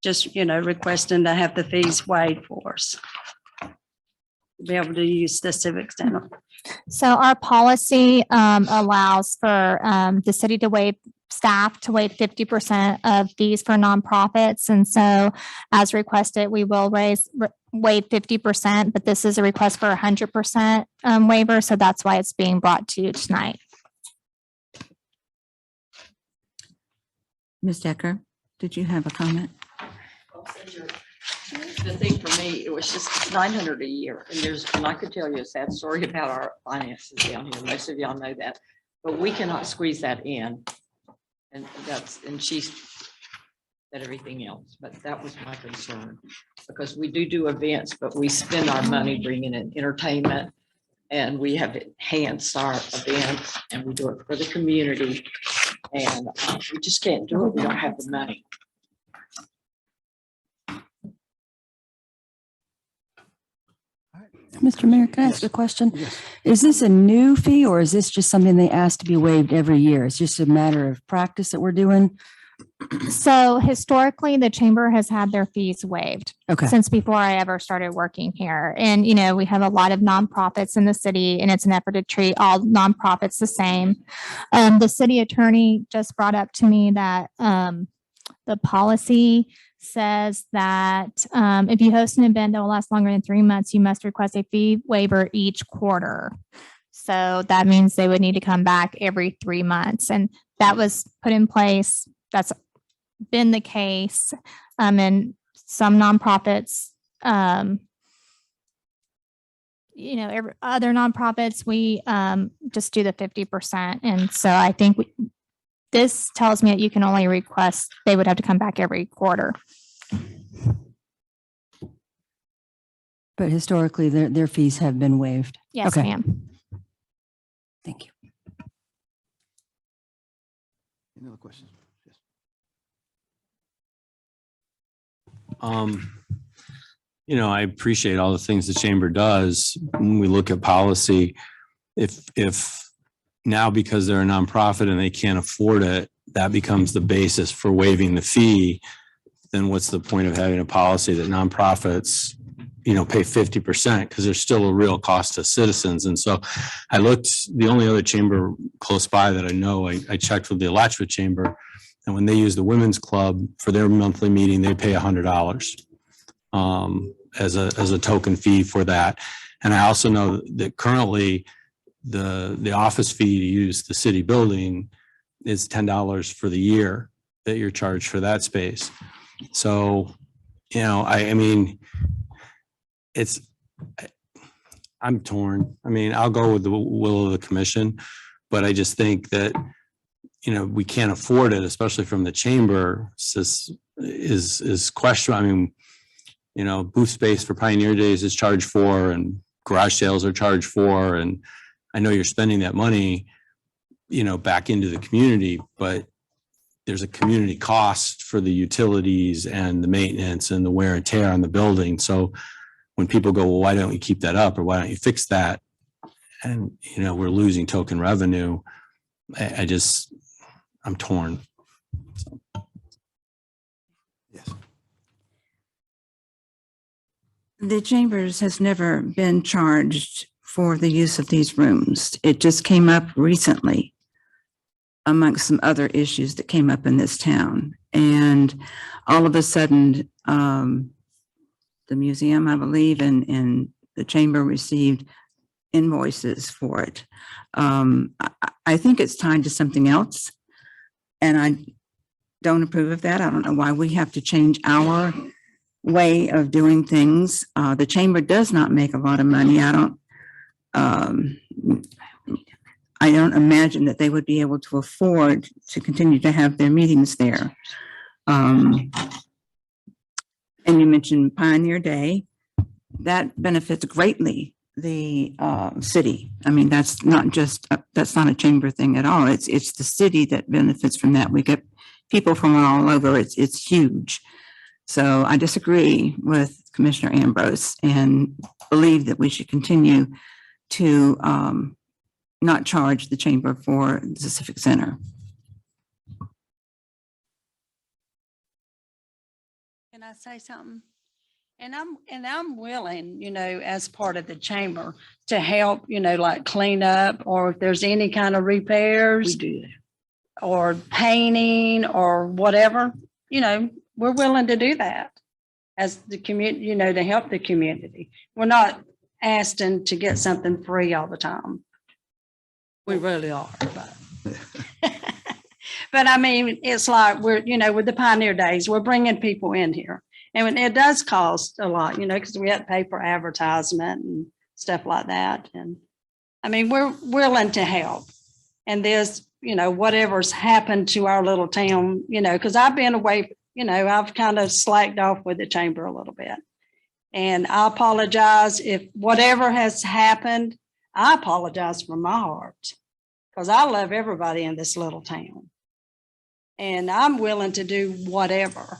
just, requesting to have the fees waived for us. Be able to use the Civic Center. So our policy allows for the city to waive staff to waive 50% of fees for nonprofits. And so as requested, we will waive 50%, but this is a request for 100% waiver. So that's why it's being brought to you tonight. Ms. Decker, did you have a comment? The thing for me, it was just $900 a year. And I could tell you a sad story about our finances down here. Most of y'all know that, but we cannot squeeze that in. And she said everything else, but that was my concern. Because we do events, but we spend our money bringing in entertainment and we have enhanced our events and we do it for the community. And we just can't do it. We don't have the money. Mr. Mayor, can I ask a question? Yes. Is this a new fee or is this just something they ask to be waived every year? It's just a matter of practice that we're doing? So historically, the chamber has had their fees waived Okay. since before I ever started working here. And, we have a lot of nonprofits in the city and it's an effort to treat all nonprofits the same. The city attorney just brought up to me that the policy says that if you host an event that will last longer than 3 months, you must request a fee waiver each quarter. So that means they would need to come back every 3 months. And that was put in place. That's been the case. And some nonprofits, other nonprofits, we just do the 50%. And so I think this tells me that you can only request, they would have to come back every quarter. But historically, their fees have been waived. Yes, Okay. ma'am. Thank you. Any other questions? Yes. I appreciate all the things the chamber does. When we look at policy, if now because they're a nonprofit and they can't afford it, that becomes the basis for waiving the fee, then what's the point of having a policy that nonprofits, pay 50%, because there's still a real cost to citizens. And so I looked, the only other chamber close by that I know, I checked with the Alachua Chamber, and when they use the Women's Club for their monthly meeting, they pay $100 as a token fee for that. And I also know that currently the office fee to use the city building is $10 for the year that you're charged for that space. So, I mean, I'm torn. I mean, I'll go with the will of the commission, but I just think that, we can't afford it, especially from the chamber is question. I mean, booth space for Pioneer Days is charged for, and garage sales are charged for. And I know you're spending that money, back into the community, but there's a community cost for the utilities and the maintenance and the wear and tear on the building. So when people go, well, why don't you keep that up, or why don't you fix that? And, we're losing token revenue. I'm torn. So. Yes. The Chambers has never been charged for the use of these rooms. It just came up recently amongst some other issues that came up in this town. And all of a sudden, the museum, I believe, and the chamber received invoices for it. I think it's tied to something else, and I don't approve of that. I don't know why we have to change our way of doing things. The chamber does not make a lot of money. I don't imagine that they would be able to afford to continue to have their meetings there. And you mentioned Pioneer Day. That benefits greatly the city. I mean, that's not a chamber thing at all. It's the city that benefits from that. We get people from all over. It's huge. So I disagree with Commissioner Ambrose and believe that we should continue to not charge the chamber for the Civic Center. Can I say something? And I'm willing, as part of the chamber to help, like clean up, or if there's any kind of repairs. We do. Or painting or whatever, we're willing to do that as the community, to help the community. We're not asking to get something free all the time. We really are, but. But I mean, it's like we're, with the Pioneer Days, we're bringing people in here. And it does cost a lot, because we have to pay for advertisement and stuff like that. And I mean, we're willing to help. And there's, whatever's happened to our little town, because I've been away, I've kind of slacked off with the chamber a little bit. And I apologize if whatever has happened, I apologize from my heart, because I love everybody in this little town. And I'm willing to do whatever,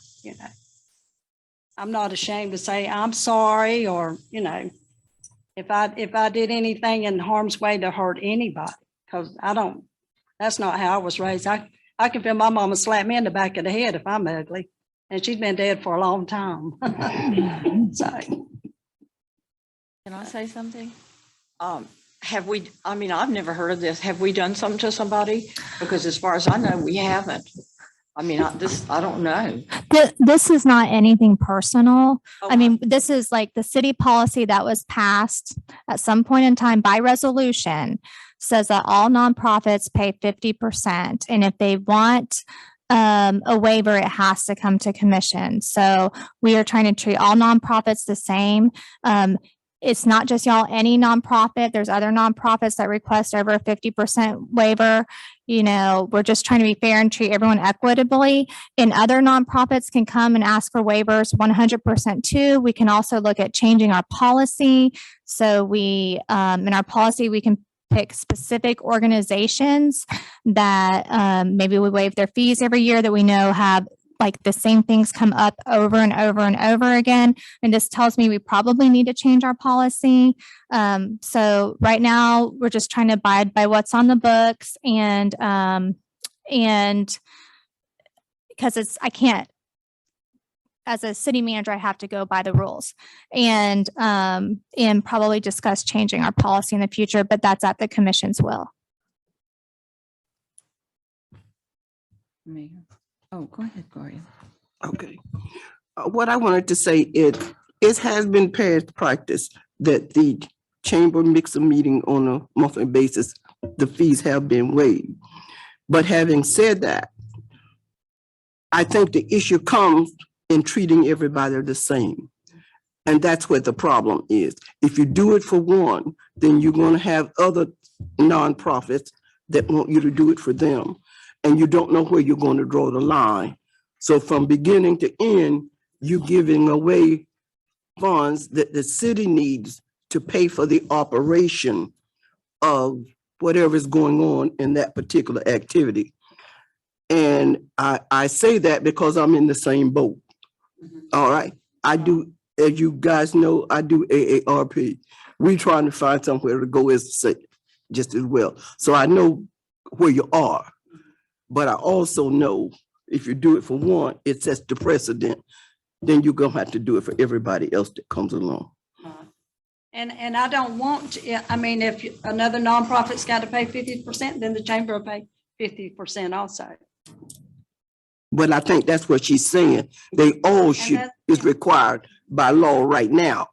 I'm not ashamed to say I'm sorry, or, if I did anything in harm's way to hurt anybody, because that's not how I was raised. I can feel my mama slap me in the back of the head if I'm ugly, and she's been dead for a long time. So. Can I say something? Have we, I've never heard of this. Have we done something to somebody? Because as far as I know, we haven't. I don't know. This is not anything personal. Oh, I mean, this is like the city policy that was passed at some point in time by resolution, says that all nonprofits pay 50%. And if they want a waiver, it has to come to commission. So we are trying to treat all nonprofits the same. It's not just y'all, any nonprofit. There's other nonprofits that request over a 50% waiver. We're just trying to be fair and treat everyone equitably. And other nonprofits can come and ask for waivers 100% too. We can also look at changing our policy. So in our policy, we can pick specific organizations that maybe we waive their fees every year that we know have like the same things come up over and over and over again. And this tells me we probably need to change our policy. So right now we're just trying to abide by what's on the books. And And because I can't, as a city manager, I have to go by the rules and probably discuss changing our policy in the future, but that's at the commission's will. Mayor. Oh, go ahead, Gloria. Okay. What I wanted to say is, it has been past practice that the chamber mix a meeting on a monthly basis, the fees have been waived. But having said that, I think the issue comes in treating everybody the same. And that's where the problem is. If you do it for one, then you're going to have other nonprofits that want you to do it for them. And you don't know where you're going to draw the line. So from beginning to end, you're giving away funds that the city needs to pay for the operation of whatever is going on in that particular activity. And I say that because I'm in the same boat. All right. I do, as you guys know, I do AARP. We're trying to find somewhere to go as a city just as well. So I know where you are. But I also know if you do it for one, it sets the precedent. Then you're gonna have to do it for everybody else that comes along. And I don't want to, I mean, if another nonprofit's got to pay 50%, then the chamber will pay 50% also. But I think that's what she's saying. They all should, is required by law right now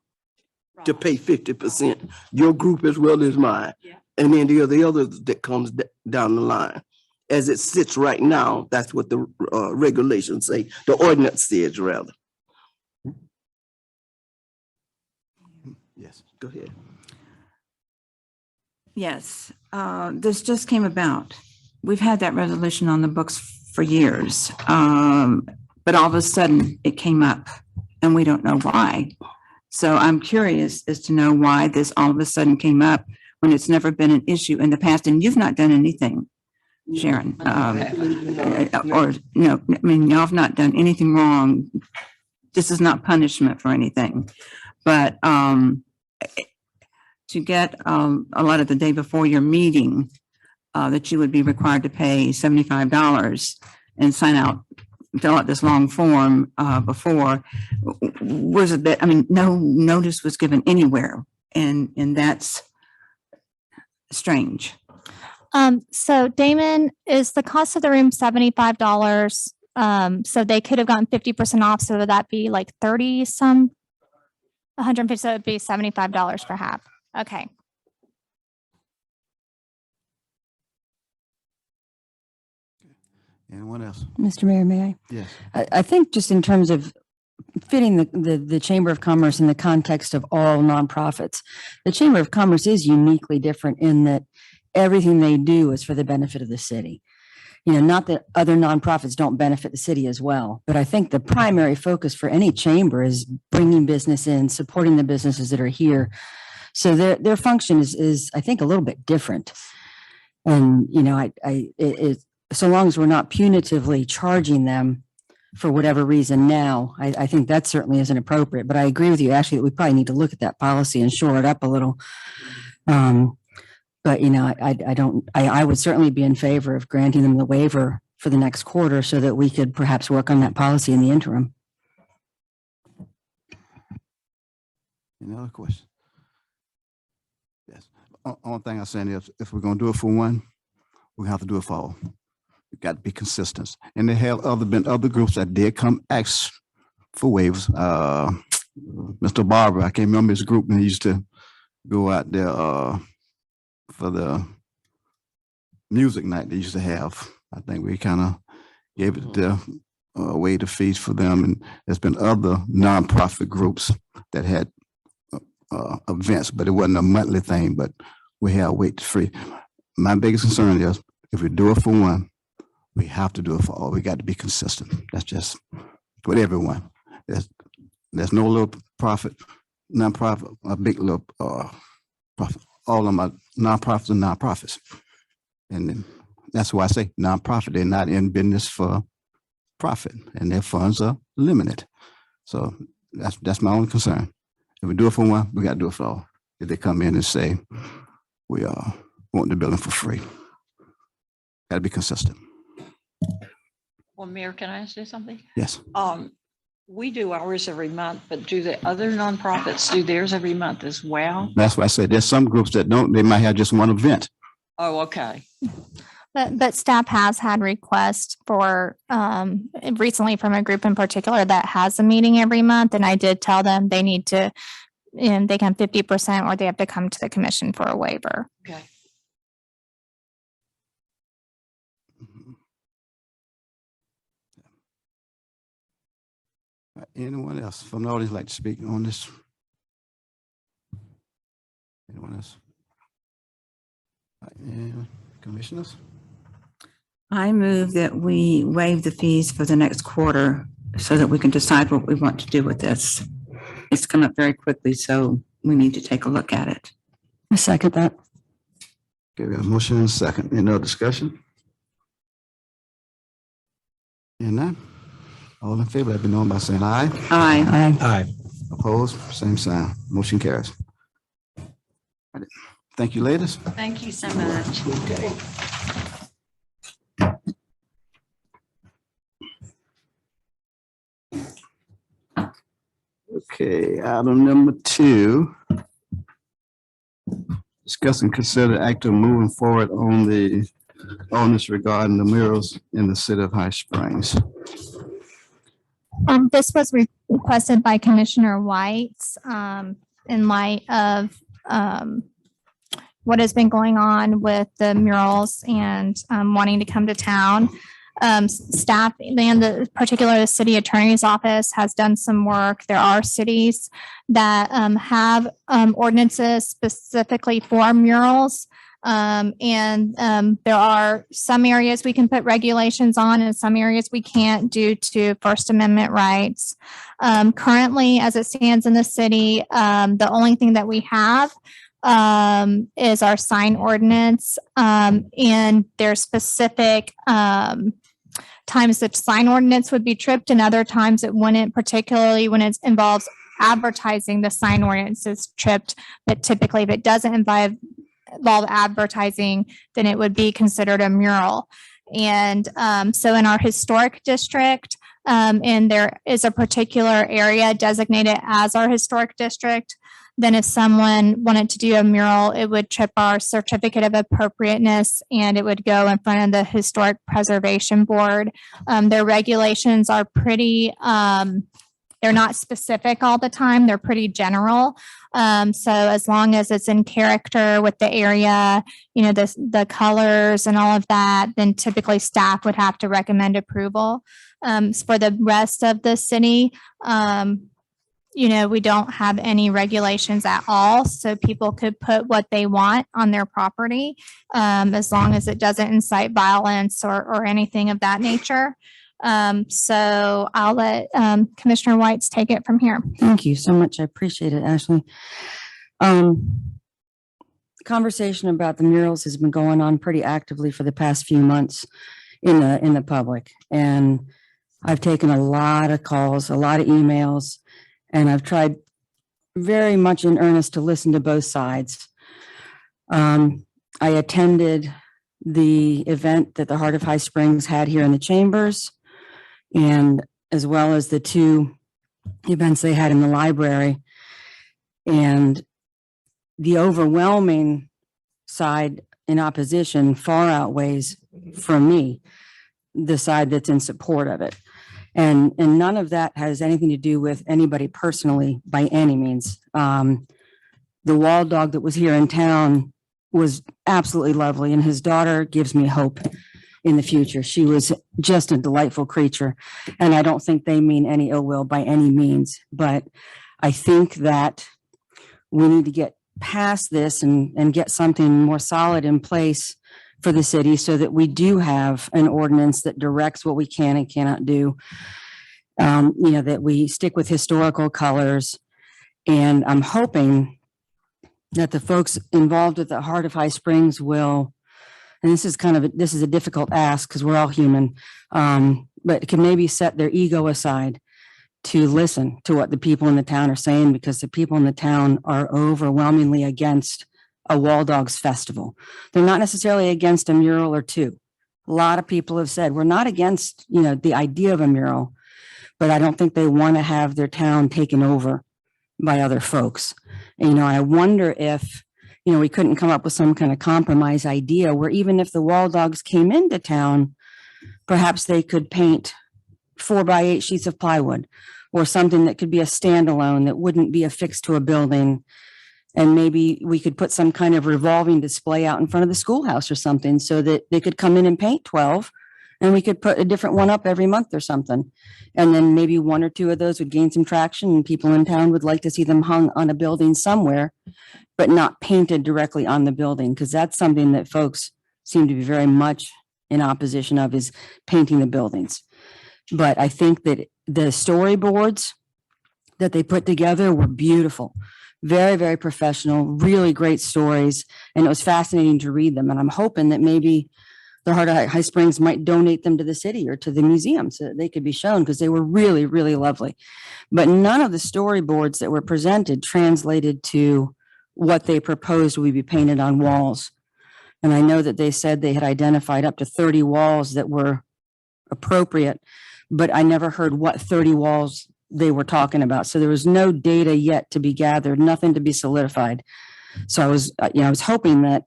to pay 50%. Your group as well as mine. Yeah. And then the others that comes down the line. As it sits right now, that's what the regulations say, the ordinance says rather. Yes. Go ahead. Yes, this just came about. We've had that resolution on the books for years. But all of a sudden it came up and we don't know why. So I'm curious as to know why this all of a sudden came up when it's never been an issue in the past and you've not done anything, Sharon. Or no, I mean, y'all have not done anything wrong. This is not punishment for anything. But to get a letter the day before your meeting that you would be required to pay $75 and fill out this long form before was a bit, I mean, no notice was given anywhere. And that's strange. So Damon, is the cost of the room $75? So they could have gotten 50% off. So would that be like 30 some? 150, so it'd be $75 for half. Okay. Anyone else? Mr. Mayor, may I? Yes. I think just in terms of fitting the Chamber of Commerce in the context of all nonprofits, the Chamber of Commerce is uniquely different in that everything they do is for the benefit of the city. You know, not that other nonprofits don't benefit the city as well, but I think the primary focus for any chamber is bringing business in, supporting the businesses that are here. So their function is I think a little bit different. And, you know, so long as we're not punitively charging them for whatever reason now, I think that certainly isn't appropriate. But I agree with you, Ashley, that we probably need to look at that policy and shore it up a little. But, you know, I would certainly be in favor of granting them the waiver for the next quarter so that we could perhaps work on that policy in the interim. Any other question? Yes. Only thing I'm saying is if we're going to do it for one, we have to do it for all. We've got to be consistent. And there have been other groups that did come ask for waivers. Mr. Barber, I can't remember his group, and he used to go out there for the music night they used to have. I think we kind of gave it the way to fees for them. And there's been other nonprofit groups that had events, but it wasn't a monthly thing, but we had wait free. My biggest concern is if we do it for one, we have to do it for all. We got to be consistent. That's just with everyone. There's no little profit, nonprofit, a big little profit. All of them are nonprofits and nonprofits. And then that's why I say nonprofit. They're not in business for profit and their funds are limited. So that's my only concern. If we do it for one, we got to do it for all. If they come in and say, we want the building for free, got to be consistent. Well, Mayor, can I ask you something? Yes. We do ours every month, but do the other nonprofits do theirs every month as well? That's why I said there's some groups that don't, they might have just one event. Oh, okay. But staff has had requests for recently from a group in particular that has a meeting every month. And I did tell them they need to, and they can 50% or they have to come to the commission for a waiver. Okay. Anyone else from the audience like to speak on this? Anyone else? Commissioners? I move that we waive the fees for the next quarter so that we can decide what we want to do with this. It's come up very quickly, so we need to take a look at it. I second that. Okay, we have a motion and a second. Any other discussion? And none? All in favor, let it be known by saying aye. Aye. Aye. Opposed, same sign. Motion carries. Thank you, ladies. Thank you so much. Okay. Okay, item number 2. Discuss and consider active moving forward on this regarding the murals in the city of High Springs. This was requested by Commissioner White in light of what has been going on with the murals and wanting to come to town. Staff and particularly the city attorney's office has done some work. There are cities that have ordinances specifically for murals. And there are some areas we can put regulations on and some areas we can't due to First Amendment rights. Currently, as it stands in the city, the only thing that we have is our sign ordinance. And there's specific times that sign ordinance would be tripped and other times it wouldn't, particularly when it involves advertising, the sign ordinance is tripped. But typically if it doesn't involve advertising, then it would be considered a mural. And so in our historic district, and there is a particular area designated as our historic district, then if someone wanted to do a mural, it would trip our certificate of appropriateness and it would go in front of the Historic Preservation Board. Their regulations are pretty, they're not specific all the time. They're pretty general. So as long as it's in character with the area, you know, the colors and all of that, then typically staff would have to recommend approval. For the rest of the city, you know, we don't have any regulations at all. So people could put what they want on their property, as long as it doesn't incite violence or anything of that nature. So I'll let Commissioner Whites take it from here. Thank you so much. I appreciate it, Ashley. Conversation about the murals has been going on pretty actively for the past few months in the public. And I've taken a lot of calls, a lot of emails, and I've tried very much in earnest to listen to both sides. I attended the event that the Heart of High Springs had here in the chambers, and as well as the 2 events they had in the library. And the overwhelming side in opposition far outweighs, for me, the side that's in support of it. And none of that has anything to do with anybody personally by any means. The wall dog that was here in town was absolutely lovely, and his daughter gives me hope in the future. She was just a delightful creature, and I don't think they mean any ill will by any means. But I think that we need to get past this and get something more solid in place for the city so that we do have an ordinance that directs what we can and cannot do. You know, that we stick with historical colors. And I'm hoping that the folks involved with the Heart of High Springs will, and this is a difficult ask because we're all human, but can maybe set their ego aside to listen to what the people in the town are saying, because the people in the town are overwhelmingly against a Wall Dogs Festival. They're not necessarily against a mural or 2. A lot of people have said, we're not against, the idea of a mural, but I don't think they want to have their town taken over by other folks. And, I wonder if, we couldn't come up with some kind of compromise idea where even if the Wall Dogs came into town, perhaps they could paint 4x8 sheets of plywood or something that could be a standalone that wouldn't be affixed to a building. And maybe we could put some kind of revolving display out in front of the schoolhouse or something so that they could come in and paint 12 and we could put a different one up every month or something. And then maybe one or two of those would gain some traction and people in town would like to see them hung on a building somewhere, but not painted directly on the building. Because that's something that folks seem to be very much in opposition of, is painting the buildings. But I think that the storyboards that they put together were beautiful. Very, very professional, really great stories. And it was fascinating to read them. And I'm hoping that maybe the Heart of High Springs might donate them to the city or to the museum so that they could be shown, because they were really, really lovely. But none of the storyboards that were presented translated to what they proposed would be painted on walls. And I know that they said they had identified up to 30 walls that were appropriate, but I never heard what 30 walls they were talking about. So there was no data yet to be gathered, nothing to be solidified. So I was hoping that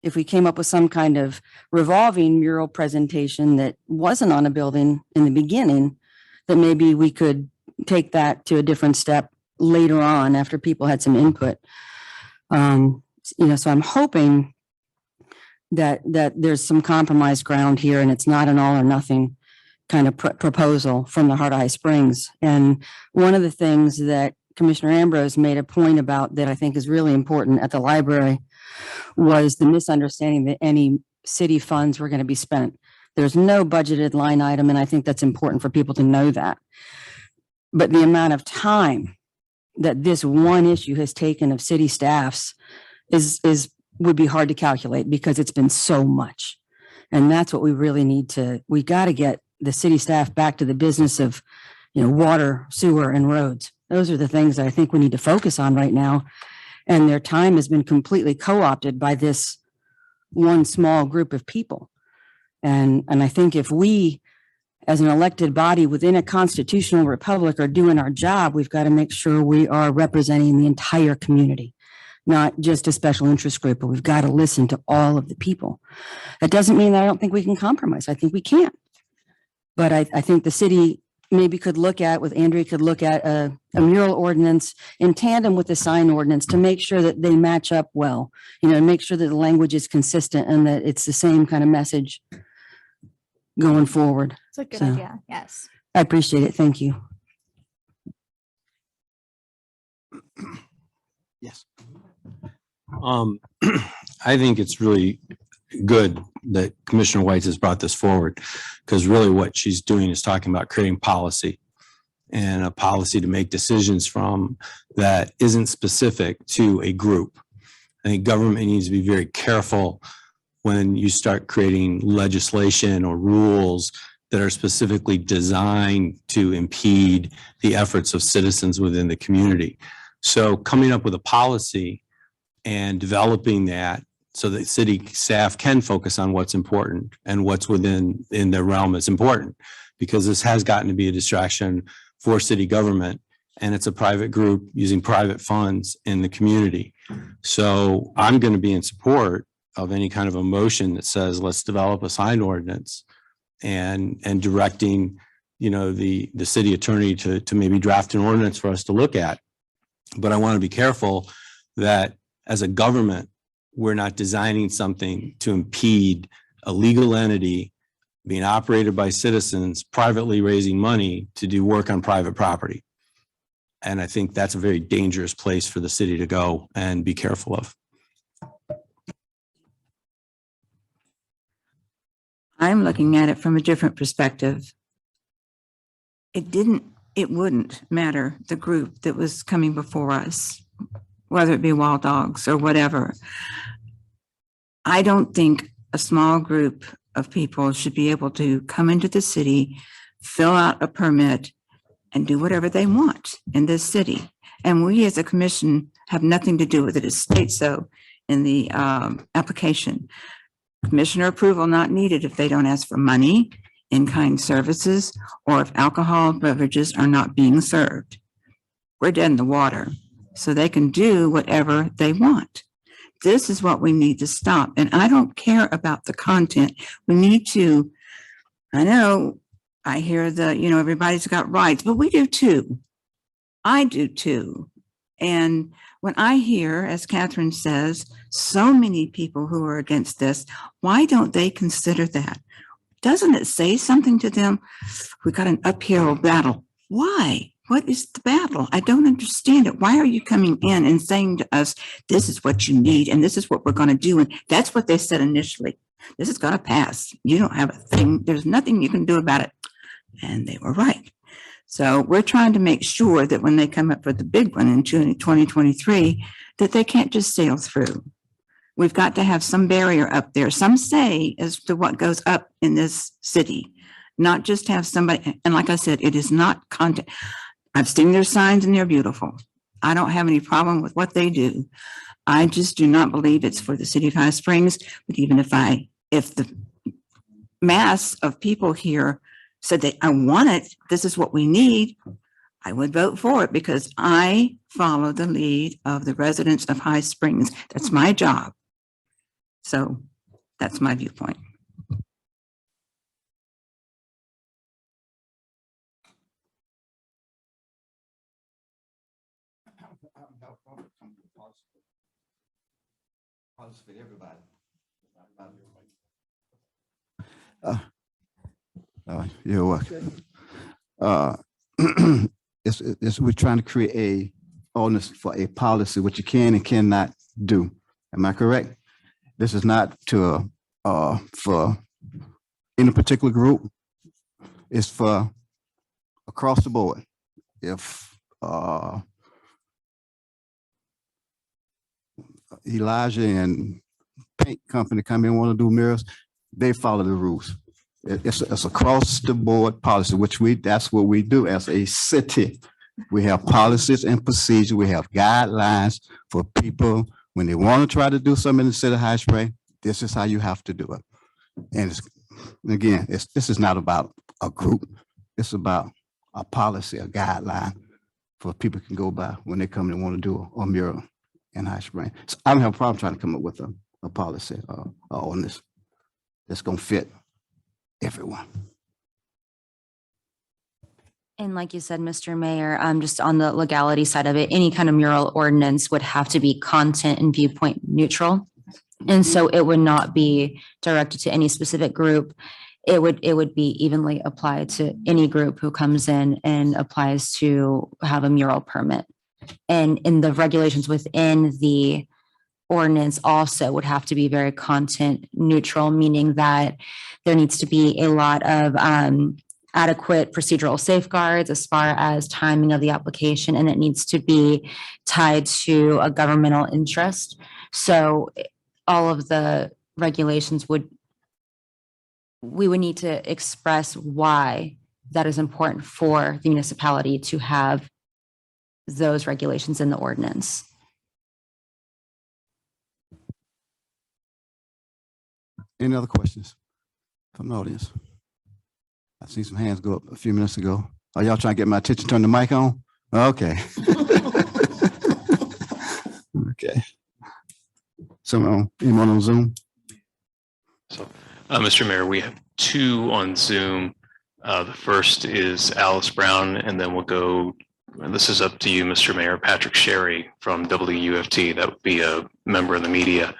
if we came up with some kind of revolving mural presentation that wasn't on a building in the beginning, that maybe we could take that to a different step later on after people had some input. So I'm hoping that there's some compromise ground here and it's not an all or nothing kind of proposal from the Heart of High Springs. And one of the things that Commissioner Ambrose made a point about that I think is really important at the library was the misunderstanding that any city funds were going to be spent. There's no budgeted line item, and I think that's important for people to know that. But the amount of time that this one issue has taken of city staffs would be hard to calculate because it's been so much. And that's what we really need to, we got to get the city staff back to the business of, water, sewer, and roads. Those are the things that I think we need to focus on right now. And their time has been completely co-opted by this one small group of people. And I think if we, as an elected body within a constitutional republic, are doing our job, we've got to make sure we are representing the entire community, not just a special interest group, but we've got to listen to all of the people. That doesn't mean that I don't think we can compromise. I think we can. But I think the city maybe could look at, with Andrea, could look at a mural ordinance in tandem with the sign ordinance to make sure that they match up well, make sure that the language is consistent and that it's the same kind of message going forward. It's a good idea. Yes. I appreciate it. Thank you. Yes. I think it's really good that Commissioner White has brought this forward, because really what she's doing is talking about creating policy, and a policy to make decisions from that isn't specific to a group. I think government needs to be very careful when you start creating legislation or rules that are specifically designed to impede the efforts of citizens within the community. So coming up with a policy and developing that so that city staff can focus on what's important and what's within their realm is important, because this has gotten to be a distraction for city government, and it's a private group using private funds in the community. So I'm going to be in support of any kind of a motion that says, let's develop a sign ordinance and directing, the city attorney to maybe draft an ordinance for us to look at. But I want to be careful that as a government, we're not designing something to impede a legal entity being operated by citizens, privately raising money to do work on private property. And I think that's a very dangerous place for the city to go and be careful of. I'm looking at it from a different perspective. It wouldn't matter the group that was coming before us, whether it be Wild Dogs or whatever. I don't think a small group of people should be able to come into the city, fill out a permit, and do whatever they want in this city. And we as a commission have nothing to do with it. It states so in the application. Commissioner approval not needed if they don't ask for money, in-kind services, or if alcohol beverages are not being served. We're dead in the water, so they can do whatever they want. This is what we need to stop. And I don't care about the content. We need to, I know, I hear everybody's got rights, but we do too. I do too. And when I hear, as Catherine says, so many people who are against this, why don't they consider that? Doesn't it say something to them? We got an uphill battle. Why? What is the battle? I don't understand it. Why are you coming in and saying to us, this is what you need and this is what we're going to do? And that's what they said initially. This is going to pass. You don't have a thing. There's nothing you can do about it. And they were right. So we're trying to make sure that when they come up for the big one in 2023, that they can't just sail through. We've got to have some barrier up there, some say as to what goes up in this city, not just have somebody. And like I said, it is not content. I've seen their signs and they're beautiful. I don't have any problem with what they do. I just do not believe it's for the city of High Springs. But even if the mass of people here said that I want it, this is what we need, I would vote for it because I follow the lead of the residents of High Springs. That's my job. So that's my viewpoint. You're welcome. We're trying to create a ordinance for a policy, which you can and cannot do. Am I correct? This is not to for any particular group. It's for across the board. If Elijah and paint company come in, want to do mirrors, they follow the rules. It's across the board policy, which that's what we do as a city. We have policies and procedures. We have guidelines for people when they want to try to do something in the city of High Springs. This is how you have to do it. And this is not about a group. It's about a policy, a guideline for people can go by when they come and want to do a mural in High Springs. So I don't have a problem trying to come up with a policy on this that's going to fit everyone. And like you said, Mr. Mayor, just on the legality side of it, any kind of mural ordinance would have to be content and viewpoint neutral. And so it would not be directed to any specific group. It would be evenly applied to any group who comes in and applies to have a mural permit. And in the regulations within the ordinance also would have to be very content neutral, meaning that there needs to be a lot of adequate procedural safeguards as far as timing of the application, and it needs to be tied to a governmental interest. So all of the regulations we would need to express why that is important for the municipality to have those regulations in the ordinance. Any other questions from the audience? I seen some hands go up a few minutes ago. Are y'all trying to get my attention? Turn the mic on? Okay. Okay. Anyone on Zoom? So, Mr. Mayor, we have two on Zoom. The first is Alice Brown, and then we'll go, this is up to you, Mr. Mayor, Patrick Sherry from WUFT. That would be a member of the media,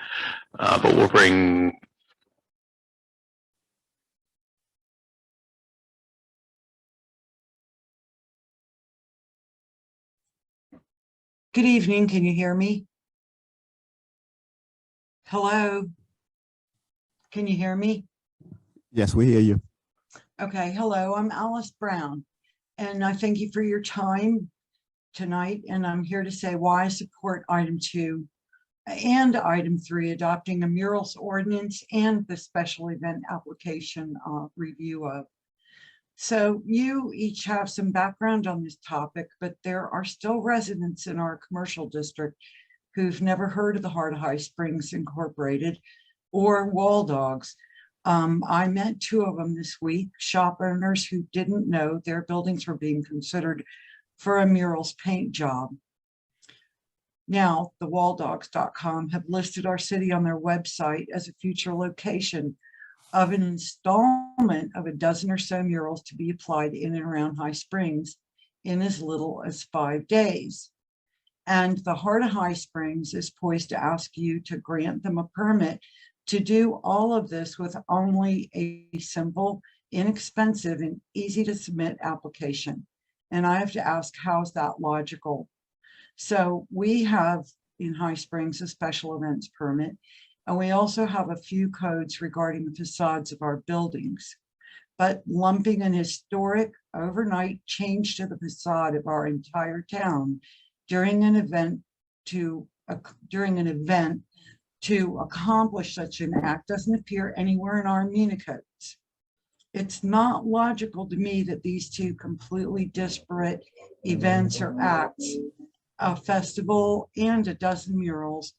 but we'll bring. Good evening. Can you hear me? Hello? Can you hear me? Yes, we hear you. Okay. Hello, I'm Alice Brown, and I thank you for your time tonight. And I'm here to say why I support item 2 and item 3, adopting a murals ordinance and the special event application review of. So you each have some background on this topic, but there are still residents in our commercial district who've never heard of the Heart of High Springs Incorporated or wall dogs. I met two of them this week, shop owners who didn't know their buildings were being considered for a murals paint job. Now, the walldogs.com have listed our city on their website as a future location of an installment of a dozen or so murals to be applied in and around High Springs in as little as 5 days. And the Heart of High Springs is poised to ask you to grant them a permit to do all of this with only a simple, inexpensive, and easy to submit application. And I have to ask, how is that logical? So we have in High Springs a special events permit, and we also have a few codes regarding the facades of our buildings. But lumping an historic overnight change to the facade of our entire town during an event to accomplish such an act doesn't appear anywhere in our MENA codes. It's not logical to me that these two completely disparate events or acts, a festival and a dozen murals,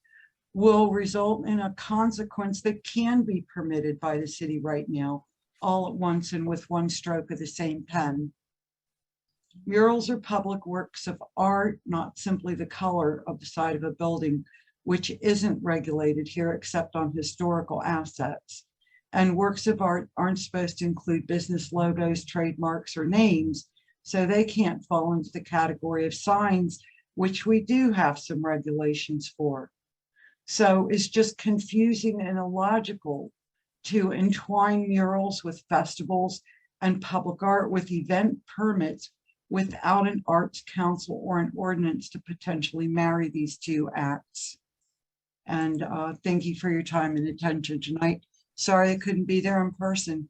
will result in a consequence that can be permitted by the city right now, all at once and with one stroke of the same pen. Murals are public works of art, not simply the color of the side of a building, which isn't regulated here except on historical assets. And works of art aren't supposed to include business logos, trademarks, or names, so they can't fall into the category of signs, which we do have some regulations for. So it's just confusing and illogical to entwine murals with festivals and public art with event permits without an arts council or an ordinance to potentially marry these two acts. And thank you for your time and attention tonight. Sorry I couldn't be there in person.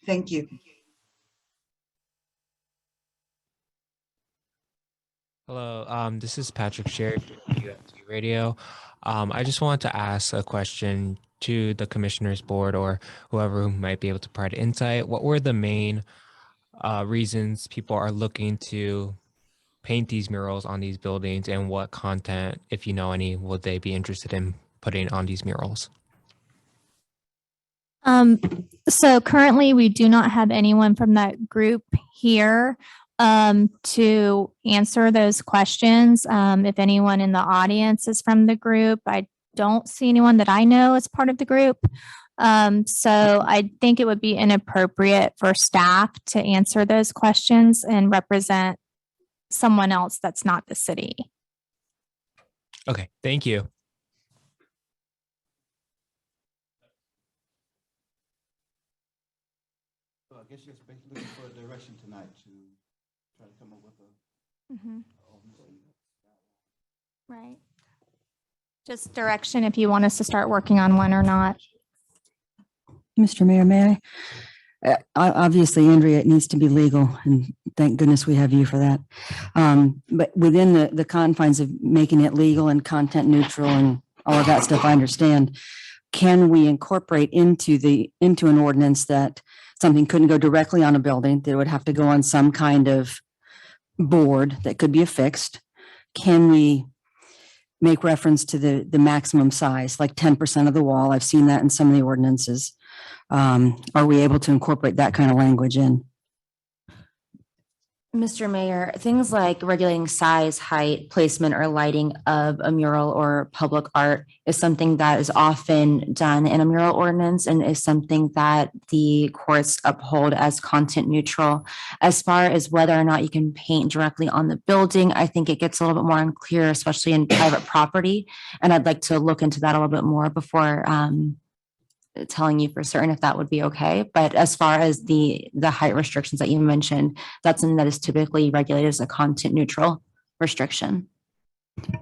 Thank you. Hello, this is Patrick Sherry from UFT Radio. I just wanted to ask a question to the Commissioners Board or whoever who might be able to provide insight. What were the main reasons people are looking to paint these murals on these buildings, and what content, if you know any, would they be interested in putting on these murals? So currently we do not have anyone from that group here to answer those questions. If anyone in the audience is from the group, I don't see anyone that I know as part of the group. So I think it would be inappropriate for staff to answer those questions and represent someone else that's not the city. Okay, thank you. So I guess you're basically looking for a direction tonight to try to come up with a. Right. Just direction if you want us to start working on one or not. Mr. Mayor, may I? Obviously, Andrea, it needs to be legal, and thank goodness we have you for that. But within the confines of making it legal and content neutral and all of that stuff, I understand. Can we incorporate into an ordinance that something couldn't go directly on a building, that it would have to go on some kind of board that could be affixed? Can we make reference to the maximum size, like 10% of the wall? I've seen that in some of the ordinances. Are we able to incorporate that kind of language in? Mr. Mayor, things like regulating size, height, placement, or lighting of a mural or public art is something that is often done in a mural ordinance and is something that the courts uphold as content neutral. As far as whether or not you can paint directly on the building, I think it gets a little bit more unclear, especially in private property. And I'd like to look into that a little bit more before telling you for certain if that would be okay. But as far as the height restrictions that you mentioned, that's something that is typically regulated as a content neutral restriction.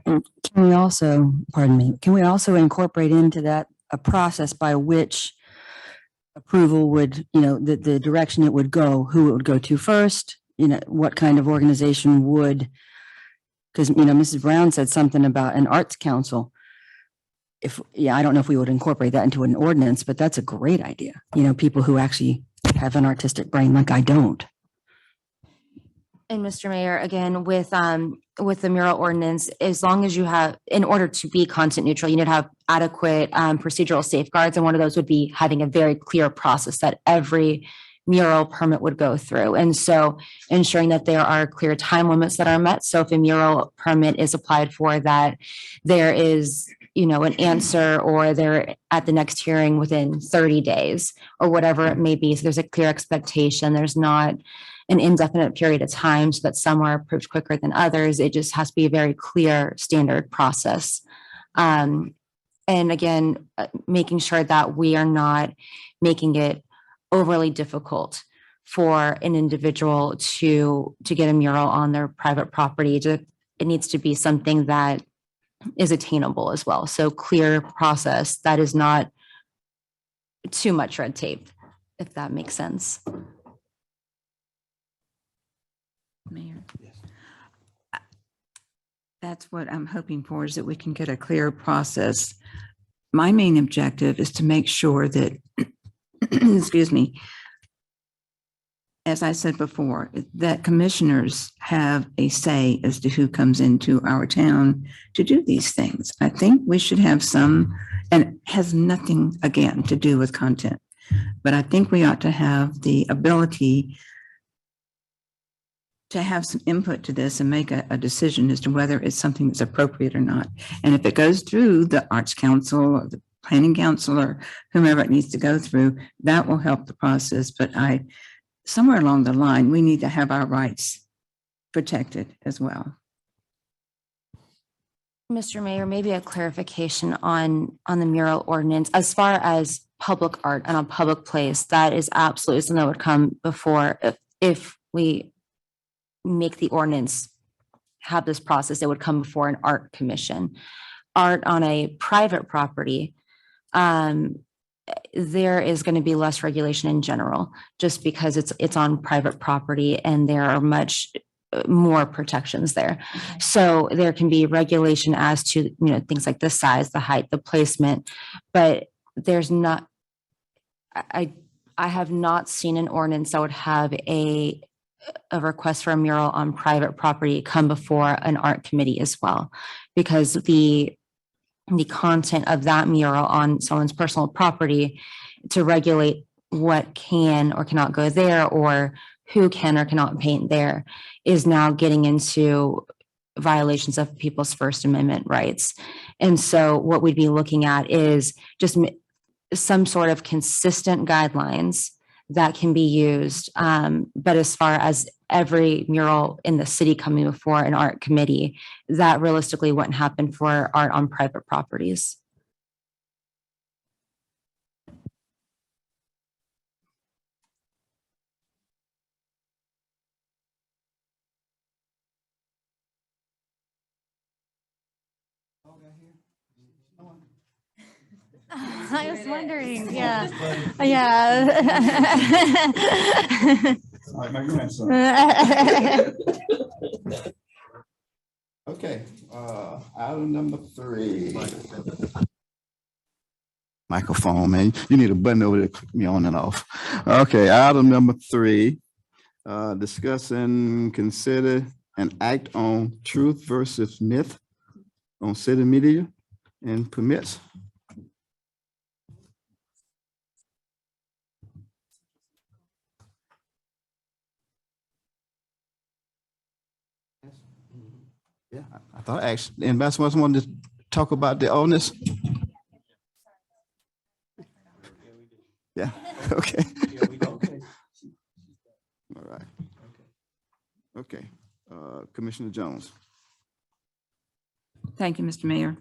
And can we also, pardon me, can we also incorporate into that a process by which approval would, the direction it would go, who it would go to first, what kind of organization would, because, Mrs. Brown said something about an arts council. I don't know if we would incorporate that into an ordinance, but that's a great idea. People who actually have an artistic brain like I don't. And Mr. Mayor, again, with the mural ordinance, as long as you have, in order to be content neutral, you need to have adequate procedural safeguards. And one of those would be having a very clear process that every mural permit would go through. And so ensuring that there are clear time limits that are met. So if a mural permit is applied for, that there is, an answer, or they're at the next hearing within 30 days or whatever it may be. So there's a clear expectation. There's not an indefinite period of time so that some are approved quicker than others. It just has to be a very clear standard process. And again, making sure that we are not making it overly difficult for an individual to get a mural on their private property. It needs to be something that is attainable as well. So clear process that is not too much red tape, if that makes sense. Mayor. That's what I'm hoping for, is that we can get a clear process. My main objective is to make sure that, excuse me, as I said before, that commissioners have a say as to who comes into our town to do these things. I think we should have some, and it has nothing, again, to do with content, but I think we ought to have the ability to have some input to this and make a decision as to whether it's something that's appropriate or not. And if it goes through the Arts Council or the Planning Council or whomever it needs to go through, that will help the process. But somewhere along the line, we need to have our rights protected as well. Mr. Mayor, maybe a clarification on the mural ordinance. As far as public art and a public place, that is absolutely something that would come before if we make the ordinance have this process, it would come before an art commission. Art on a private property, there is going to be less regulation in general, just because it's on private property and there are much more protections there. Okay. So there can be regulation as to, things like the size, the height, the placement, but there's not, I have not seen an ordinance that would have a request for a mural on private property come before an art committee as well, because the content of that mural on someone's personal property to regulate what can or cannot go there or who can or cannot paint there is now getting into violations of people's First Amendment rights. And so what we'd be looking at is just some sort of consistent guidelines that can be used. But as far as every mural in the city coming before an art committee, that realistically wouldn't happen for art on private properties. I was wondering, yeah. Like my grandson. Okay, item number 3. Microphone, man. You need a button over there to click me on and off. Okay, item number 3. Discuss and consider and act on truth versus myth on city media and permits. Yeah, I thought actually, anybody else wanted to talk about the ordinance? Yeah, okay. All right. Okay, Commissioner Jones. Thank you, Mr. Mayor.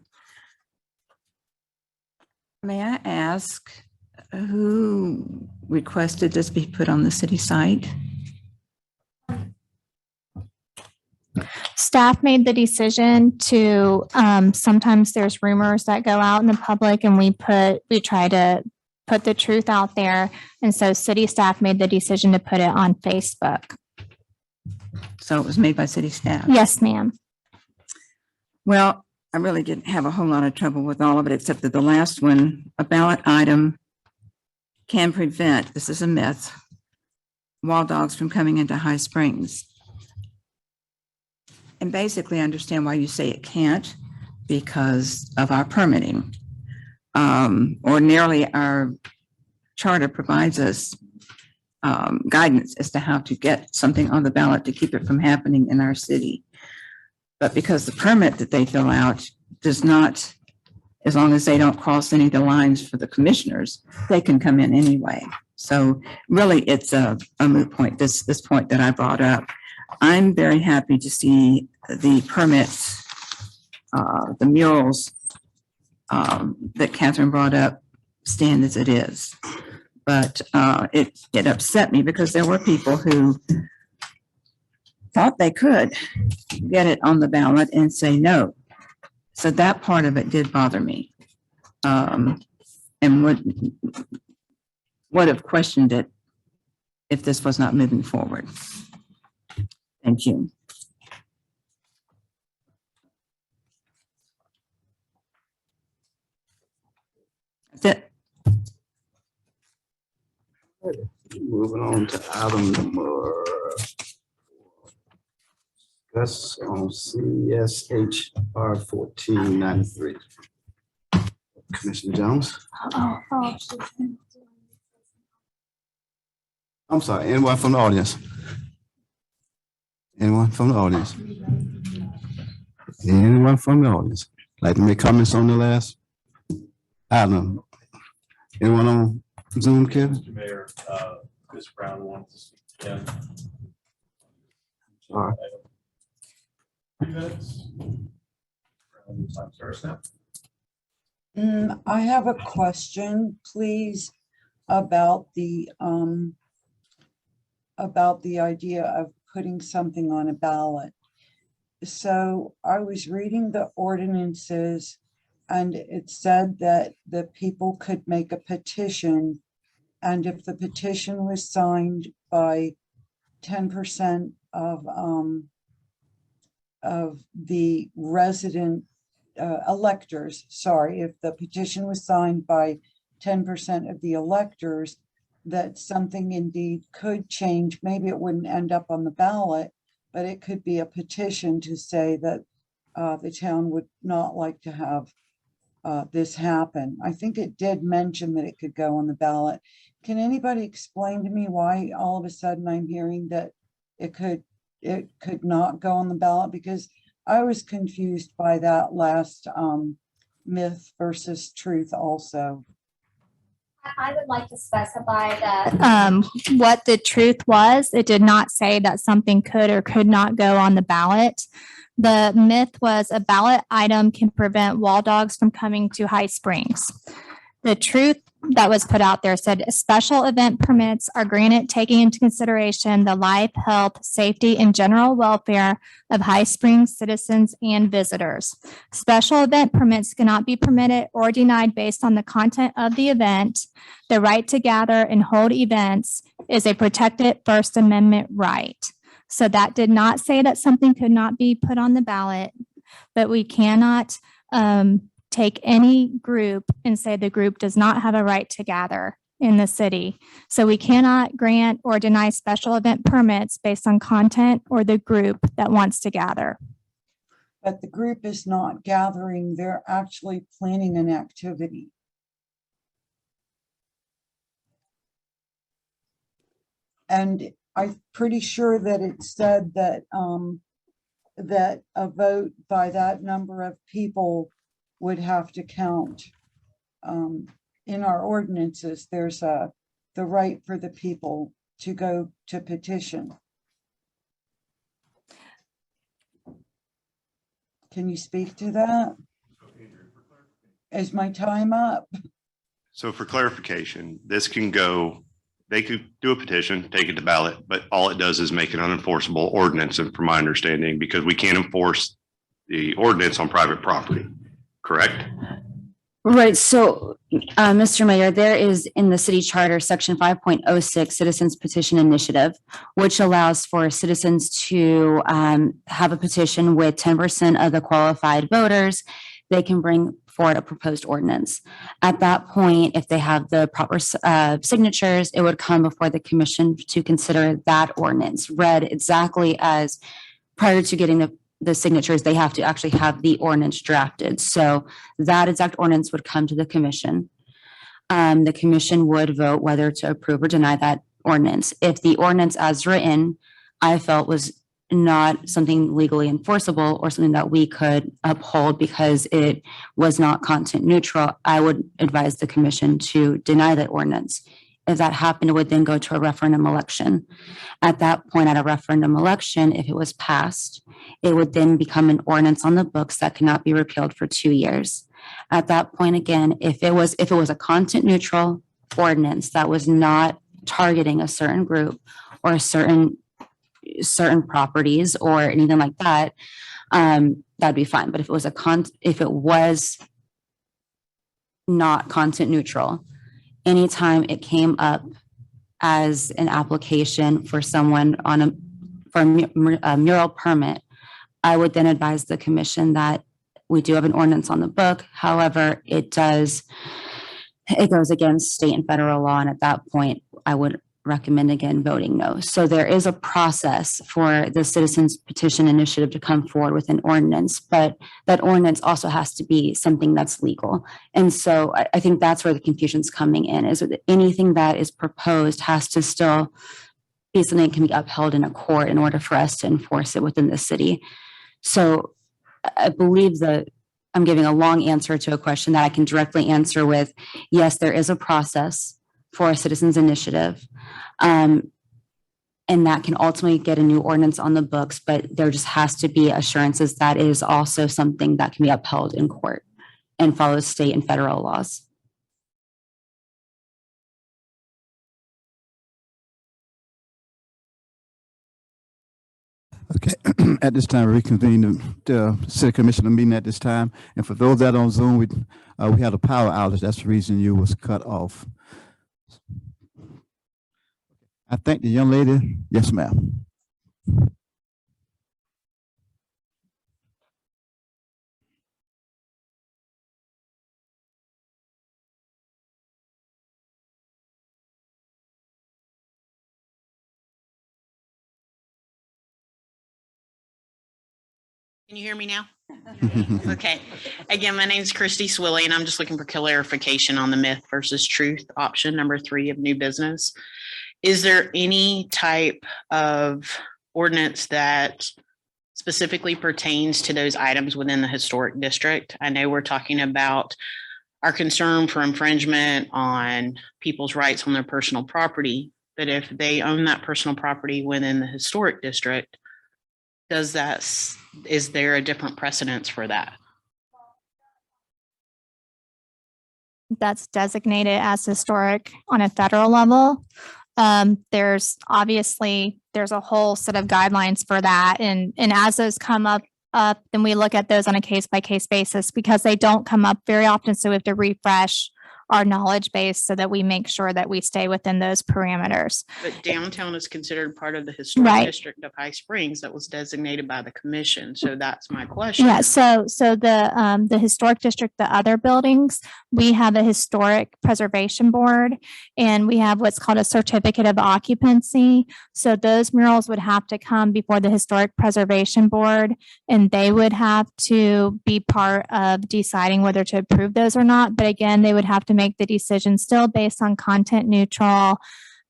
May I ask who requested this be put on the city site? Staff made the decision to, sometimes there's rumors that go out in the public and we try to put the truth out there. And so city staff made the decision to put it on Facebook. So it was made by city staff? Yes, ma'am. Well, I really didn't have a whole lot of trouble with all of it, except that the last one, a ballot item can prevent, this is a myth, wild dogs from coming into High Springs. And basically I understand why you say it can't, because of our permitting. Ordinarily, our charter provides us guidance as to how to get something on the ballot to keep it from happening in our city. But because the permit that they fill out does not, as long as they don't cross any of the lines for the commissioners, they can come in anyway. So really, it's a moot point, this point that I brought up. I'm very happy to see the permits, the murals that Catherine brought up stand as it is. But it upset me because there were people who thought they could get it on the ballot and say no. So that part of it did bother me. And would have questioned it if this was not moving forward. Thank you. That's it. Moving on to item number. That's on CSHR 1493. Commissioner Jones. I'm sorry, anyone from the audience? Anyone from the audience? Anyone from the audience? Like to make comments on the last item? Anyone on Zoom, Kevin? Mr. Mayor, Chris Brown wants to speak again. All right. 3 minutes. Time starts now. I have a question, please, about the idea of putting something on a ballot. So I was reading the ordinances and it said that the people could make a petition, and if the petition was signed by 10% of the resident electors, sorry, if the petition was signed by 10% of the electors, that something indeed could change. Maybe it wouldn't end up on the ballot, but it could be a petition to say that the town would not like to have this happen. I think it did mention that it could go on the ballot. Can anybody explain to me why all of a sudden I'm hearing that it could not go on the ballot? Because I was confused by that last myth versus truth also. I would like to specify that what the truth was. It did not say that something could or could not go on the ballot. The myth was a ballot item can prevent wall dogs from coming to High Springs. The truth that was put out there said special event permits are granted taking into consideration the life, health, safety, and general welfare of High Springs citizens and visitors. Special event permits cannot be permitted or denied based on the content of the event. The right to gather and hold events is a protected First Amendment right. So that did not say that something could not be put on the ballot, but we cannot take any group and say the group does not have a right to gather in the city. So we cannot grant or deny special event permits based on content or the group that wants to gather. But the group is not gathering, they're actually planning an activity. And I'm pretty sure that it said that that a vote by that number of people would have to count. In our ordinances, there's the right for the people to go to petition. Can you speak to that? Is my time up? So for clarification, this can go, they could do a petition, take it to ballot, but all it does is make an unenforceable ordinance. And from my understanding, because we can't enforce the ordinance on private property, correct? Right, so, Mr. Mayor, there is in the city charter, section 5.06, Citizens Petition Initiative, which allows for citizens to have a petition with 10% of the qualified voters. They can bring forward a proposed ordinance. At that point, if they have the proper signatures, it would come before the commission to consider that ordinance read exactly as prior to getting the signatures, they have to actually have the ordinance drafted. So that exact ordinance would come to the commission. The commission would vote whether to approve or deny that ordinance. If the ordinance as written, I felt was not something legally enforceable or something that we could uphold because it was not content neutral, I would advise the commission to deny that ordinance. If that happened, it would then go to a referendum election. At that point, at a referendum election, if it was passed, it would then become an ordinance on the books that cannot be repealed for 2 years. At that point, again, if it was a content neutral ordinance that was not targeting a certain group or a certain properties or anything like that, that'd be fine. But if it was not content neutral, anytime it came up as an application for someone for a mural permit, I would then advise the commission that we do have an ordinance on the book. However, it goes against state and federal law. And at that point, I would recommend again voting no. So there is a process for the Citizens Petition Initiative to come forward with an ordinance, but that ordinance also has to be something that's legal. And so I think that's where the confusion's coming in, is that anything that is proposed has to still be something that can be upheld in a court in order for us to enforce it within the city. So I believe that I'm giving a long answer to a question that I can directly answer with, yes, there is a process for a citizens initiative. And that can ultimately get a new ordinance on the books, but there just has to be assurances that is also something that can be upheld in court and follows state and federal laws. Okay, at this time, reconvene the city commissioner meeting at this time. And for those that are on Zoom, we had a power outage. That's the reason you was cut off. I thank the young lady. Yes, ma'am. Can you hear me now? Okay. Again, my name is Christy Swilly, and I'm just looking for clarification on the myth versus truth option number 3 of new business. Is there any type of ordinance that specifically pertains to those items within the historic district? I know we're talking about our concern for infringement on people's rights on their personal property, but if they own that personal property within the historic district, is there a different precedence for that? That's designated as historic on a federal level. There's a whole set of guidelines for that. And as those come up, then we look at those on a case by case basis because they don't come up very often. So we have to refresh our knowledge base so that we make sure that we stay within those parameters. But downtown is considered part of the historic Right. district of High Springs that was designated by the commission. So that's my question. Yeah, so the historic district, the other buildings, we have a historic preservation board and we have what's called a certificate of occupancy. So those murals would have to come before the historic preservation board and they would have to be part of deciding whether to approve those or not. But again, they would have to make the decision still based on content neutral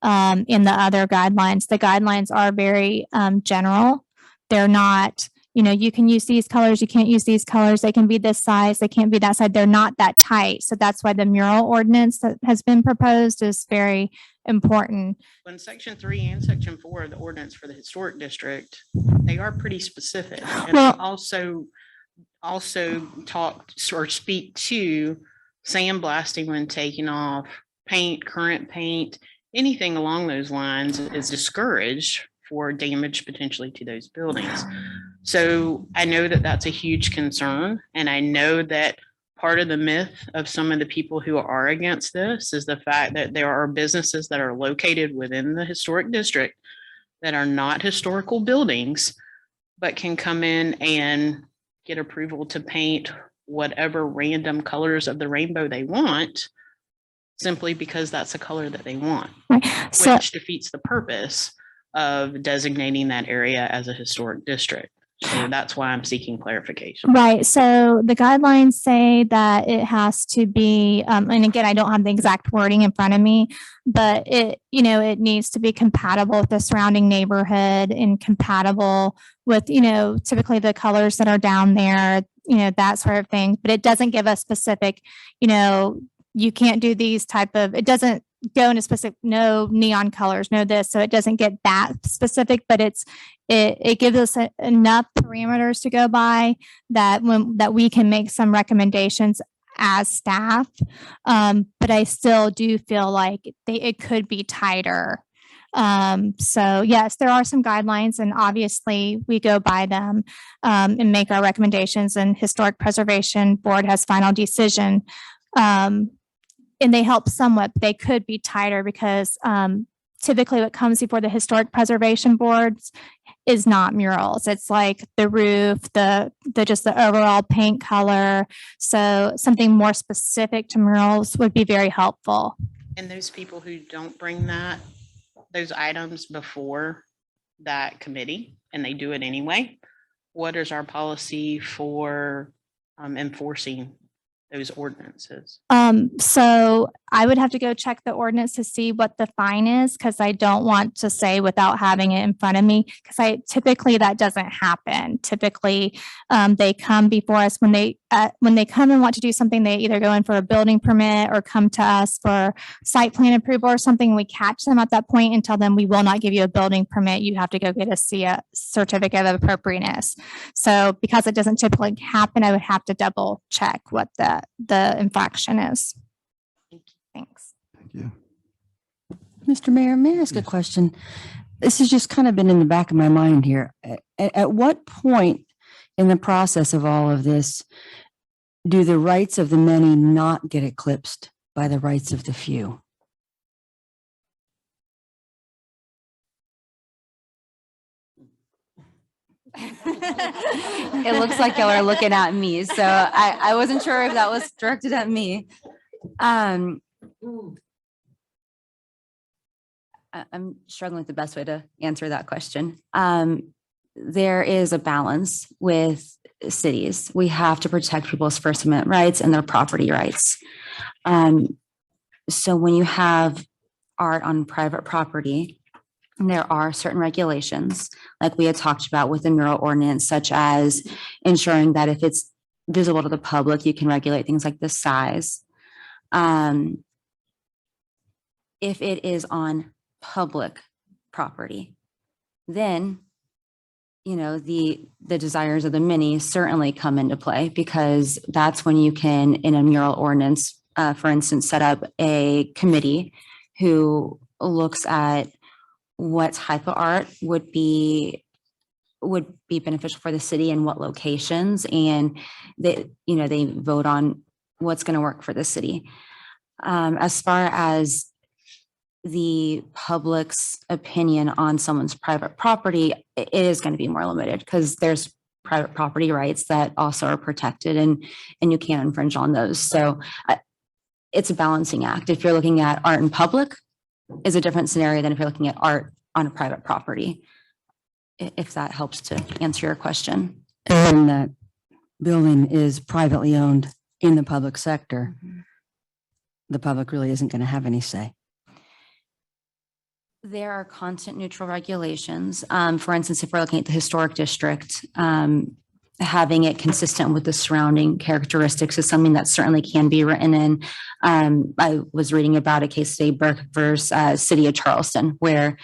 in the other guidelines. The guidelines are very general. They're not, you can use these colors, you can't use these colors. They can be this size, they can't be that size. They're not that tight. So that's why the mural ordinance that has been proposed is very important. In section 3 and section 4 of the ordinance for the historic district, they are pretty specific. And Well- they also talk or speak to sandblasting when taking off paint, current paint, anything along those lines is discouraged for damage potentially to those buildings. So I know that that's a huge concern. And I know that part of the myth of some of the people who are against this is the fact that there are businesses that are located within the historic district that are not historical buildings, but can come in and get approval to paint whatever random colors of the rainbow they want, simply because that's the color that they want, So- which defeats the purpose of designating that area as a historic district. So that's why I'm seeking clarification. Right. So the guidelines say that it has to be, and again, I don't have the exact wording in front of me, but it needs to be compatible with the surrounding neighborhood and compatible with, typically the colors that are down there, that sort of thing. But it doesn't give a specific, you can't do these type of, it doesn't go into specific, no neon colors, no this. So it doesn't get that specific, but it gives us enough parameters to go by that we can make some recommendations as staff. But I still do feel like it could be tighter. So yes, there are some guidelines and obviously we go by them and make our recommendations, and Historic Preservation Board has final decision. And they help somewhat, but they could be tighter because typically what comes before the Historic Preservation Boards is not murals. It's like the roof, just the overall paint color. So something more specific to murals would be very helpful. And those people who don't bring those items before that committee, and they do it anyway, what is our policy for enforcing those ordinances? So I would have to go check the ordinance to see what the fine is, because I don't want to say without having it in front of me, because typically that doesn't happen. Typically, they come before us when they come and want to do something, they either go in for a building permit or come to us for site plan approval or something. We catch them at that point and tell them we will not give you a building permit. You have to go get a certificate of appropriateness. So because it doesn't typically happen, I would have to double check what the infraction is. Thanks. Thank you. Mr. Mayor, may I ask a question? This has just kind of been in the back of my mind here. At what point in the process of all of this do the rights of the many not get eclipsed by the rights of the few? It looks like y'all are looking at me, so I wasn't sure if that was directed at me. I'm struggling with the best way to answer that question. There is a balance with cities. We have to protect people's First Amendment rights and their property rights. So when you have art on private property, there are certain regulations, like we had talked about with the mural ordinance, such as ensuring that if it's visible to the public, you can regulate things like the size. If it is on public property, then the desires of the many certainly come into play, because that's when you can, in a mural ordinance, for instance, set up a committee who looks at what type of art would be beneficial for the city and what locations, and they vote on what's going to work for the city. As far as the public's opinion on someone's private property, it is going to be more limited because there's private property rights that also are protected, and you can't infringe on those. So it's a balancing act. If you're looking at art in public, is a different scenario than if you're looking at art on a private property, if that helps to answer your question. And that building is privately owned in the public sector. The public really isn't going to have any say. There are content neutral regulations. For instance, if we're looking at the historic district, having it consistent with the surrounding characteristics is something that certainly can be written in. I was reading about a case today, Burke versus City of Charleston, where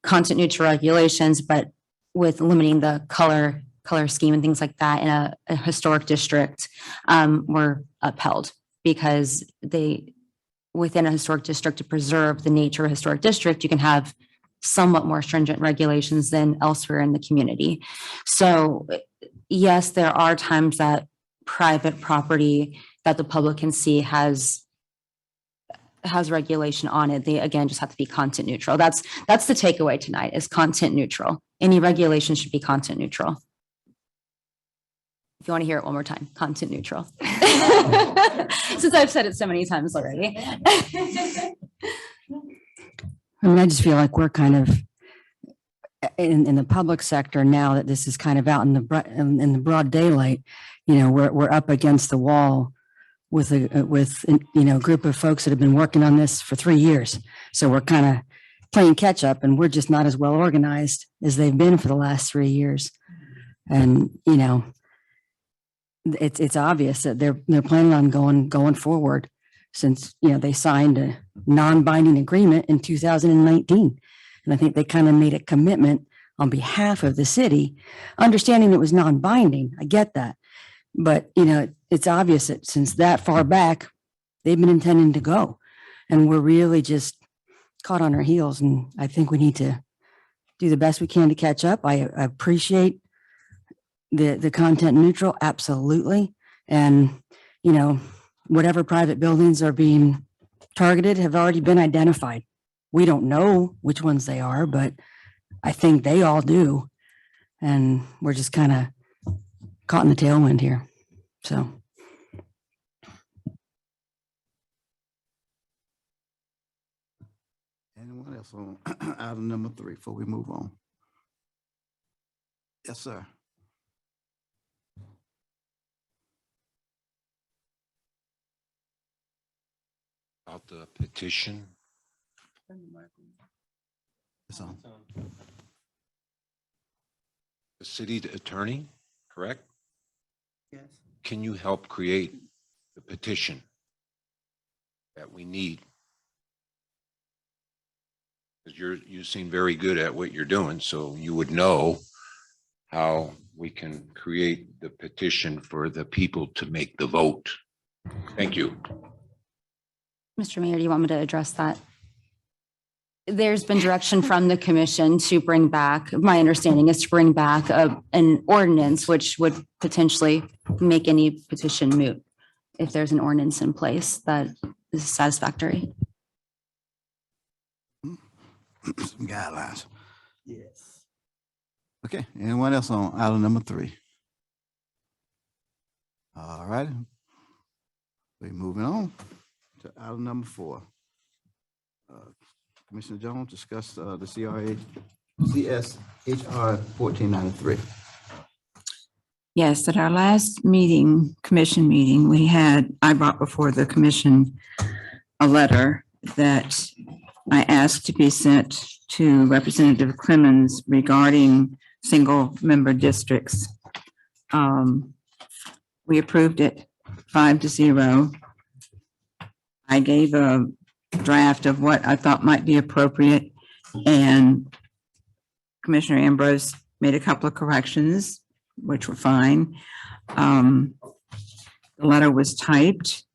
content neutral regulations, but with limiting the color scheme and things like that in a historic district, were upheld, because within a historic district, to preserve the nature of a historic district, you can have somewhat more stringent regulations than elsewhere in the community. So yes, there are times that private property that the public can see has regulation on it. They, again, just have to be content neutral. That's the takeaway tonight, is content neutral. Any regulation should be content neutral. If you want to hear it one more time, content neutral. Since I've said it so many times already. I mean, I just feel like we're kind of in the public sector now that this is kind of out in the broad daylight. You know, we're up against the wall with a group of folks that have been working on this for 3 years. So we're kind of playing catch up, and we're just not as well organized as they've been for the last 3 years. And, you know, it's obvious that they're planning on going forward, since, you know, they signed a non-binding agreement in 2019. And I think they kind of made a commitment on behalf of the city, understanding it was non-binding. I get that. But, you know, it's obvious that since that far back, they've been intending to go. And we're really just caught on our heels. And I think we need to do the best we can to catch up. I appreciate the content neutral, absolutely. And, you know, whatever private buildings are being targeted have already been identified. We don't know which ones they are, but I think they all do. And we're just kind of caught in the tailwind here. So. Anyone else on item number 3 before we move on? Yes, sir. About the petition. It's on. The city attorney, correct? Yes. Can you help create the petition that we need? Because you seem very good at what you're doing, so you would know how we can create the petition for the people to make the vote. Thank you. Mr. Mayor, do you want me to address that? There's been direction from the commission to bring back, my understanding is to bring back an ordinance which would potentially make any petition moot if there's an ordinance in place that is satisfactory. Some guidelines. Yes. Okay, anyone else on item number 3? All right. We're moving on to item number 4. Commissioner Jones, discuss the CRA, CSHR 1493. Yes, at our last meeting, commission meeting, I brought before the commission a letter that I asked to be sent to Representative Clemens regarding single member districts. We approved it 5-0. I gave a draft of what I thought might be appropriate, and Commissioner Ambrose made a couple of corrections, which were fine. The letter was typed,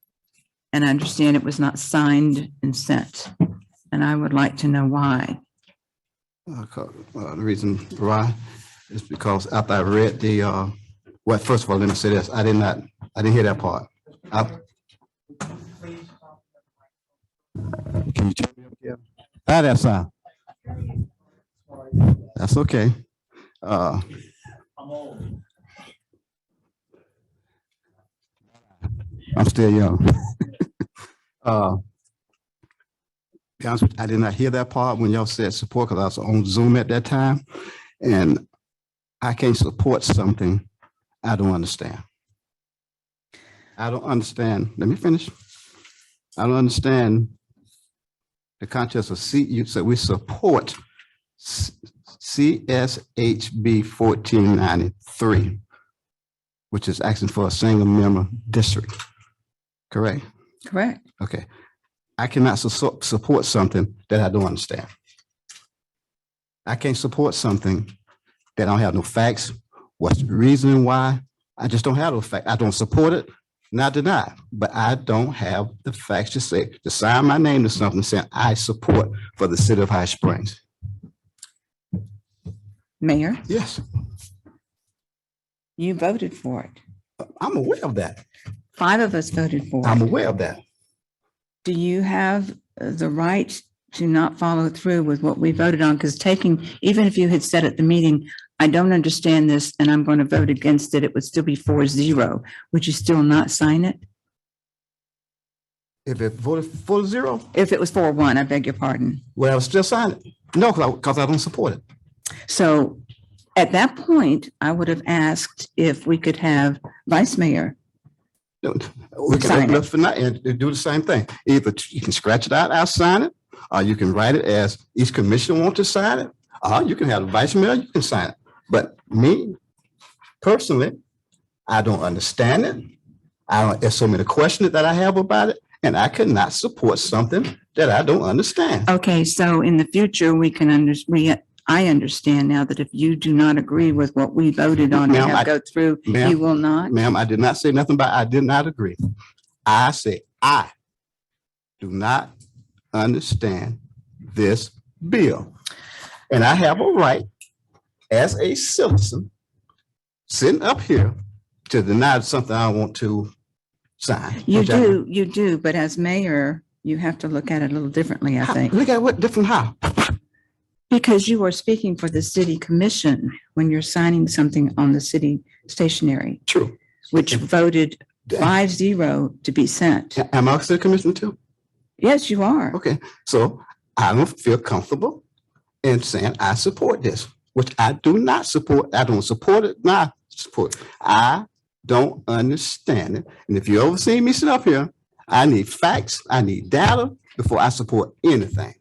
and I understand it was not signed and sent, and I would like to know why. The reason why is because after I read the, well, first of all, let me say this. I didn't hear that part. Can you turn me up here? That sound. That's okay. I'm still young. Be honest with you, I did not hear that part when y'all said support, because I was on Zoom at that time, and I can't support something I don't understand. I don't understand. Let me finish. I don't understand the context of you said we support CSHB 1493, which is asking for a single member district. Correct? Correct. Okay. I cannot support something that I don't understand. I can't support something that I don't have no facts. What's the reason why? I just don't have those facts. I don't support it, not deny, but I don't have the facts to sign my name to something saying I support for the city of High Springs. Mayor? Yes. You voted for it. I'm aware of that. 5 of us voted for I'm it. aware of that. Do you have the right to not follow through with what we voted on? Because even if you had said at the meeting, I don't understand this and I'm going to vote against it, it would still be 4-0. Would you still not sign it? If it voted 4-0, If it was 4-1, I beg your pardon. well, I would still sign it. No, because I don't support it. So at that point, I would have asked if we could have vice mayor. We Sign can it. look for that and do the same thing. Either you can scratch it out, I'll sign it, or you can write it as each commissioner wants to sign it, or you can have the vice mayor, you can sign it. But me, personally, I don't understand it. There's so many questions that I have about it, and I cannot support something that I don't understand. Okay, so in the future, I understand now that if you do not agree with what we voted on to Ma'am, have go through, ma'am, you will not? Ma'am, I did not say nothing about, I did not agree. I say I do not understand this bill. And I have a right as a citizen sitting up here to deny something I want to sign. You do, but as mayor, you have to look at it a little differently, I think. Look at what different how? Because you are speaking for the city commission when you're signing something on the city stationery. True. Which voted 5-0 to be sent. Am I a city commissioner too? Yes, you are. Okay, so I don't feel comfortable in saying I support this, which I do not support. I don't support it, not support. I don't understand it. And if you ever see me sit up here, I need facts, I need data before I support anything.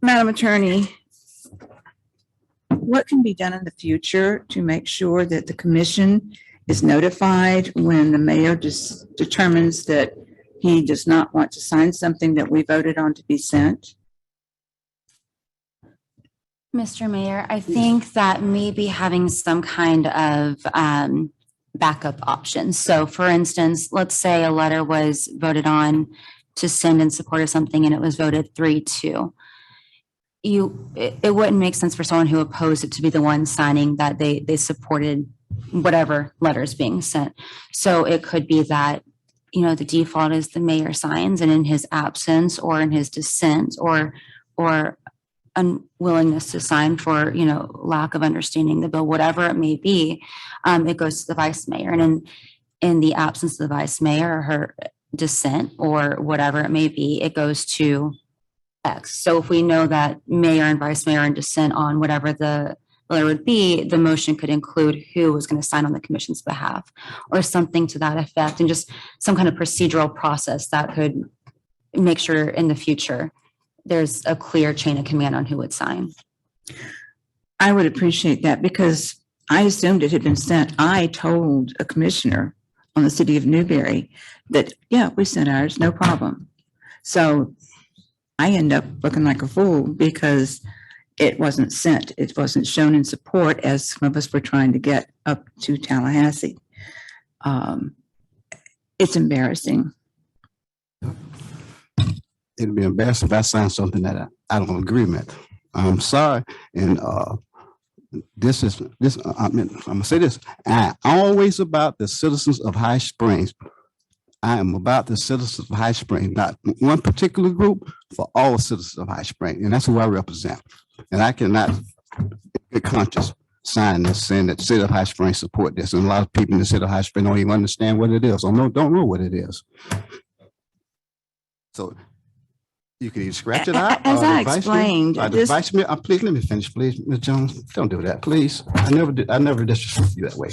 Madam Attorney, what can be done in the future to make sure that the commission is notified when the mayor just determines that he does not want to sign something that we voted on to be sent? Mr. Mayor, I think that maybe having some kind of backup options. So for instance, let's say a letter was voted on to send in support of something and it was voted 3-2. It wouldn't make sense for someone who opposed it to be the one signing that they supported whatever letters being sent. So it could be that, the default is the mayor signs, and in his absence or in his dissent or unwillingness to sign for, lack of understanding the bill, whatever it may be, it goes to the vice mayor. And in the absence of the vice mayor or her dissent or whatever it may be, it goes to X. So if we know that mayor and vice mayor are in dissent on whatever the letter would be, the motion could include who was going to sign on the commission's behalf or something to that effect, and just some kind of procedural process that could make sure in the future there's a clear chain of command on who would sign. I would appreciate that because I assumed it had been sent. I told a commissioner on the city of Newberry that, yeah, we sent ours, no problem. So I end up looking like a fool because it wasn't sent. It wasn't shown in support as some of us were trying to get up to Tallahassee. It's embarrassing. It'd be embarrassing if I signed something that I don't agree with. I'm sorry. And I'm gonna say this. I'm always about the citizens of High Springs. I am about the citizens of High Springs, not one particular group, for all citizens of High Springs. And that's who I represent. And I cannot get conscious sign this saying that the city of High Springs support this. And a lot of people in the city of High Springs don't even understand what it is or don't know what it is. So you can either scratch it out. As I explained, the vice mayor, please let me finish, please, Ms. Jones. Don't do that, please. I never disrespect you that way.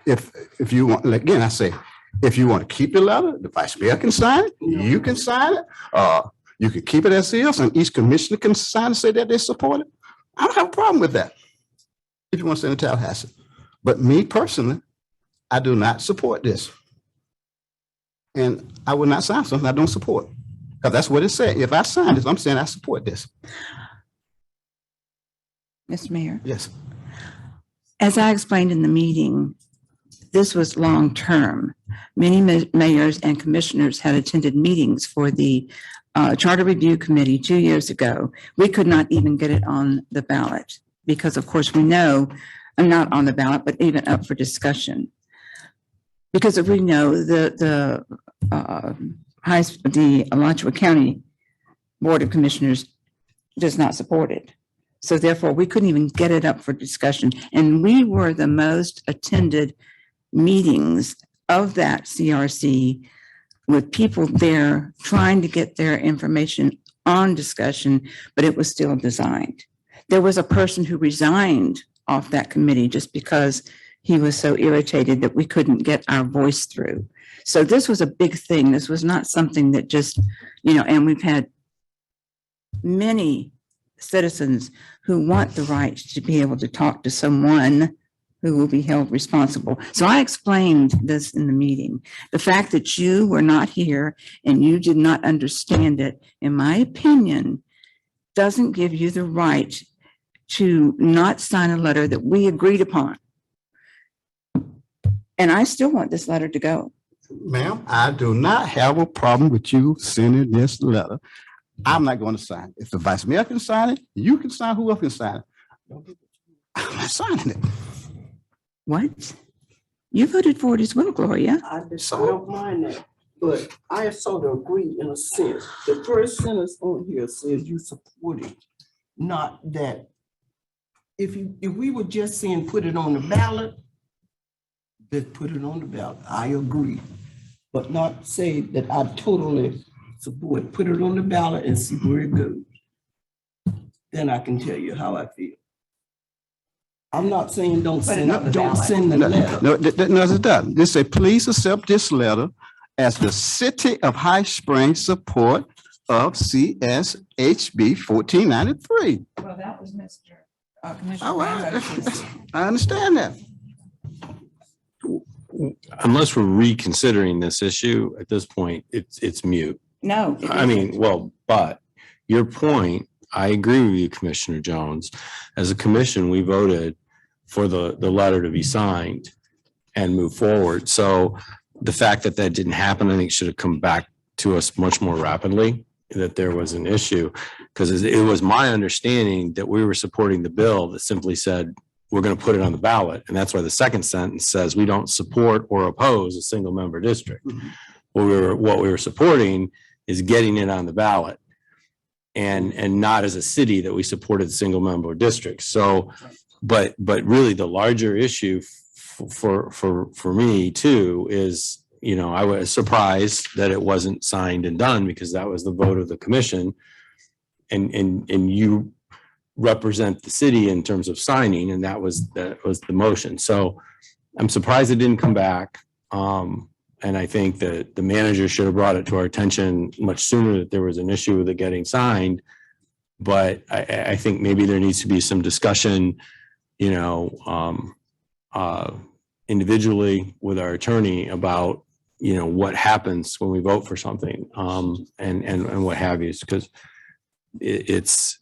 If you want, again, I say, if you want to keep the letter, the vice mayor can sign it. You can sign it. You can keep it as is, and each commissioner can sign and say that they support it. I don't have a problem with that. If you want to send it to Tallahassee, but me personally, I do not support this, and I will not sign something I don't support. Because that's what it said. If I sign this, I'm saying I support this. Mr. Mayor. Yes. As I explained in the meeting, this was long-term. Many mayors and commissioners had attended meetings for the Charter Review Committee 2 years ago. We could not even get it on the ballot because, of course, we know, not on the ballot, but even up for discussion. Because if we know the Alachua County Board of Commissioners does not support it. So therefore, we couldn't even get it up for discussion. And we were the most attended meetings of that CRC with people there trying to get their information on discussion, but it was still designed. There was a person who resigned off that committee just because he was so irritated that we couldn't get our voice through. So this was a big thing. This was not something that just, and we've had many citizens who want the right to be able to talk to someone who will be held responsible. So I explained this in the meeting. The fact that you were not here and you did not understand it, in my opinion, doesn't give you the right to not sign a letter that we agreed upon. And I still want this letter to go. Ma'am, I do not have a problem with you sending this letter. I'm not going to sign it. If the vice mayor can sign it, you can sign, whoever can sign it. I'm not signing it. What? You voted for it as well, Gloria. I don't mind that, but I sort of agree in a sense. The first sentence on here says you support it, not that. If we were just saying put it on the ballot, then put it on the ballot. I agree, but not say that I totally support. Put it on the ballot and see where it goes. Then I can tell you how I feel. I'm not saying don't send the letter. No, it doesn't. They say, please accept this letter as the City of High Springs support of CSHB 1493. Well, that was Mr. Commissioner. All right. I understand that. Unless we're reconsidering this issue at this point, it's mute. No. I mean, well, but your point, I agree with you, Commissioner Jones. As a commission, we voted for the letter to be signed and move forward. So the fact that that didn't happen, I think should have come back to us much more rapidly, that there was an issue. Because it was my understanding that we were supporting the bill that simply said, we're going to put it on the ballot. And that's why the second sentence says we don't support or oppose a single member district. Mm-hmm. What we were supporting is getting it on the ballot, and not as a city that we supported single member districts. So, but really the larger issue for me too is, I was surprised that it wasn't signed and done, because that was the vote of the commission, and you represent the city in terms of signing, and that was the motion. So I'm surprised it didn't come back. And I think that the manager should have brought it to our attention much sooner that there was an issue with it getting signed. But I think maybe there needs to be some discussion, individually with our attorney about, what happens when we vote for something, and what have you, because it's,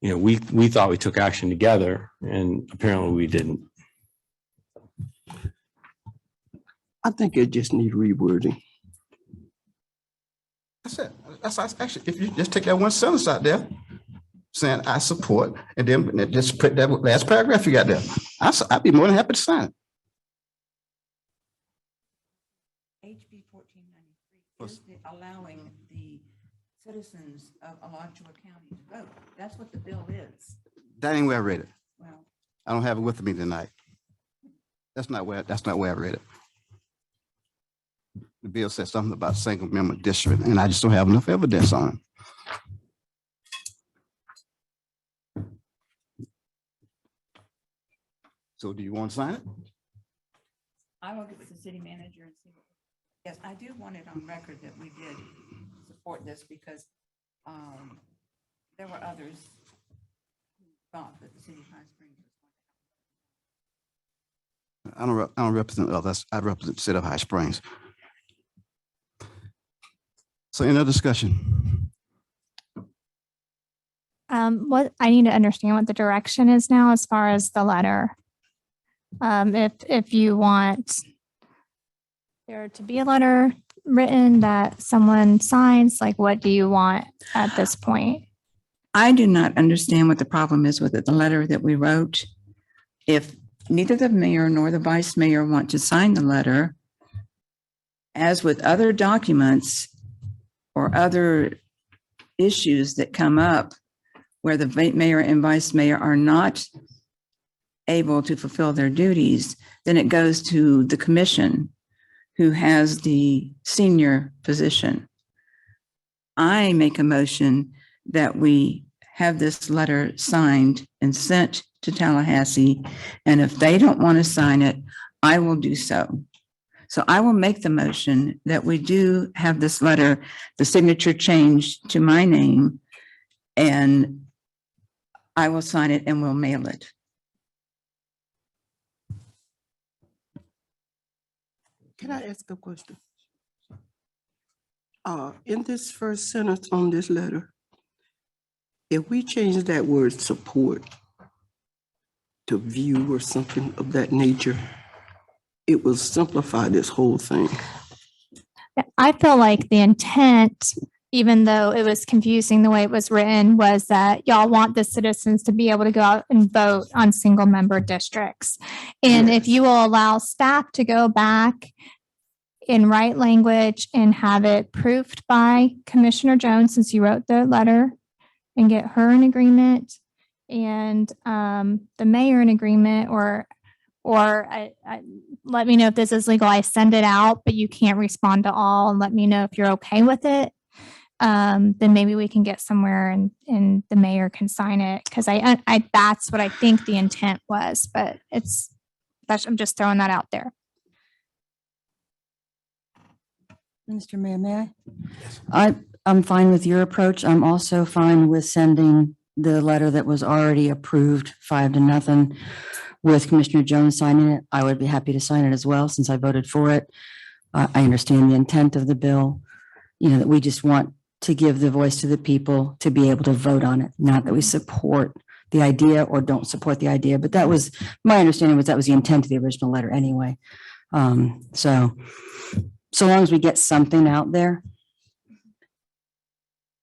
we thought we took action together, and apparently we didn't. I think it just need rewording. That's it. That's actually, if you just take that one sentence out there, saying I support, and then just put that last paragraph you got there, I'd be more than happy to sign it. HB 1493 is allowing the citizens of Alachua County to vote. That's what the bill is. That ain't where I read it. Well, I don't have it with me tonight. That's not where I read it. The bill said something about single member district, and I just don't have enough evidence on it. So do you want to sign it? I will get with the city manager and see. Yes, I do want it on record that we did support this, because there were others who thought that the city of High Springs was I don't represent others. I represent the city of High Springs. So any other discussion? What I need to understand what the direction is now as far as the letter. If you want there to be a letter written that someone signs, like what do you want at this point? I do not understand what the problem is with it, the letter that we wrote. If neither the mayor nor the vice mayor want to sign the letter, as with other documents or other issues that come up where the mayor and vice mayor are not able to fulfill their duties, then it goes to the commission who has the senior position. I make a motion that we have this letter signed and sent to Tallahassee. And if they don't want to sign it, I will do so. So I will make the motion that we do have this letter, the signature changed to my name, and I will sign it and we'll mail it. Can I ask a question? In this first sentence on this letter, if we change that word support to view or something of that nature, it will simplify this whole thing. I feel like the intent, even though it was confusing the way it was written, was that y'all want the citizens to be able to go out and vote on single member districts. And if you will allow staff to go back in right language and have it proofed by Commissioner Jones, since you wrote the letter, and get her in agreement and the mayor in agreement, or let me know if this is legal. I send it out, but you can't respond to all, and let me know if you're okay with it. Then maybe we can get somewhere and the mayor can sign it. Cause I that's what I think the intent was, but I'm just throwing that out there. Mr. Mayor, may I'm fine with your approach. I'm also fine with sending the letter that was already approved 5-0 with Commissioner Jones signing it. I would be happy to sign it as well, since I voted for it. I understand the intent of the bill, that we just want to give the voice to the people to be able to vote on it, not that we support the idea or don't support the idea, but that was my understanding, was that was the intent of the original letter anyway. So long as we get something out there,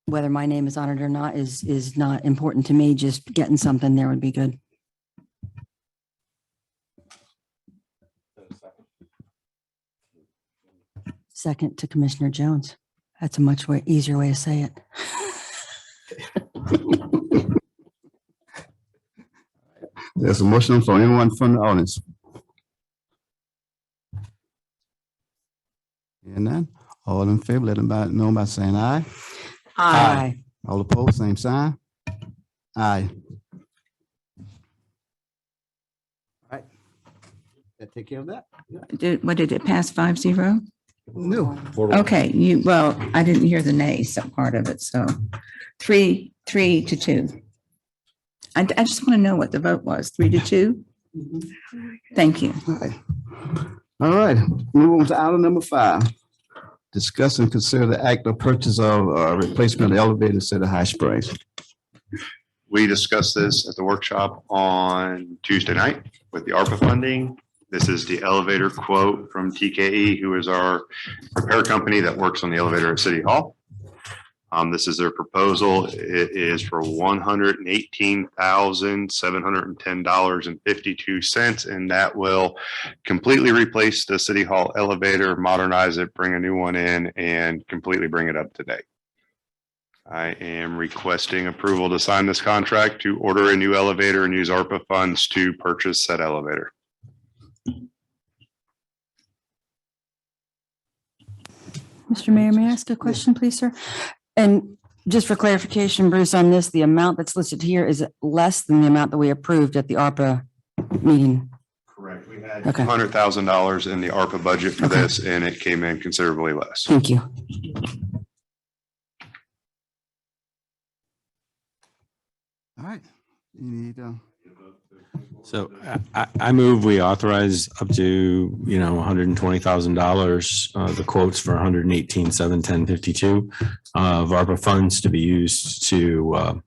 whether my name is on it or not is not important to me. Just getting something there would be good. Second to Commissioner Jones. That's a much easier way to say it. There's a motion from anyone from the audience. Hearing none, all in favor, let them know by saying aye. Aye. All opposed, same sign. Aye. All right. That take care of that? What did it pass 5-0? No. Okay, I didn't hear the nay part of it, so 3-2. I just want to know what the vote was, 3-2? Thank you. All right, move on to item number 5. Discuss and consider the act of purchase of replacement of elevators at the High Springs. We discussed this at the workshop on Tuesday night with the ARPA funding. This is the elevator quote from TKE, who is our repair company that works on the elevator at City Hall. This is their proposal. It is for $118,710.52, and that will completely replace the City Hall elevator, modernize it, bring a new one in, and completely bring it up to date. I am requesting approval to sign this contract to order a new elevator and use ARPA funds to purchase said elevator. Mr. Mayor, may I ask a question, please, sir? And just for clarification, Bruce, on this, the amount that's listed here is less than the amount that we approved at the ARPA meeting. Correct. We had Okay. $200,000 in the ARPA budget for this, and it came in considerably less. Thank you. All right. You need, So I move we authorize up to, $120,000, the quotes for $118,710.52 of ARPA funds to be used to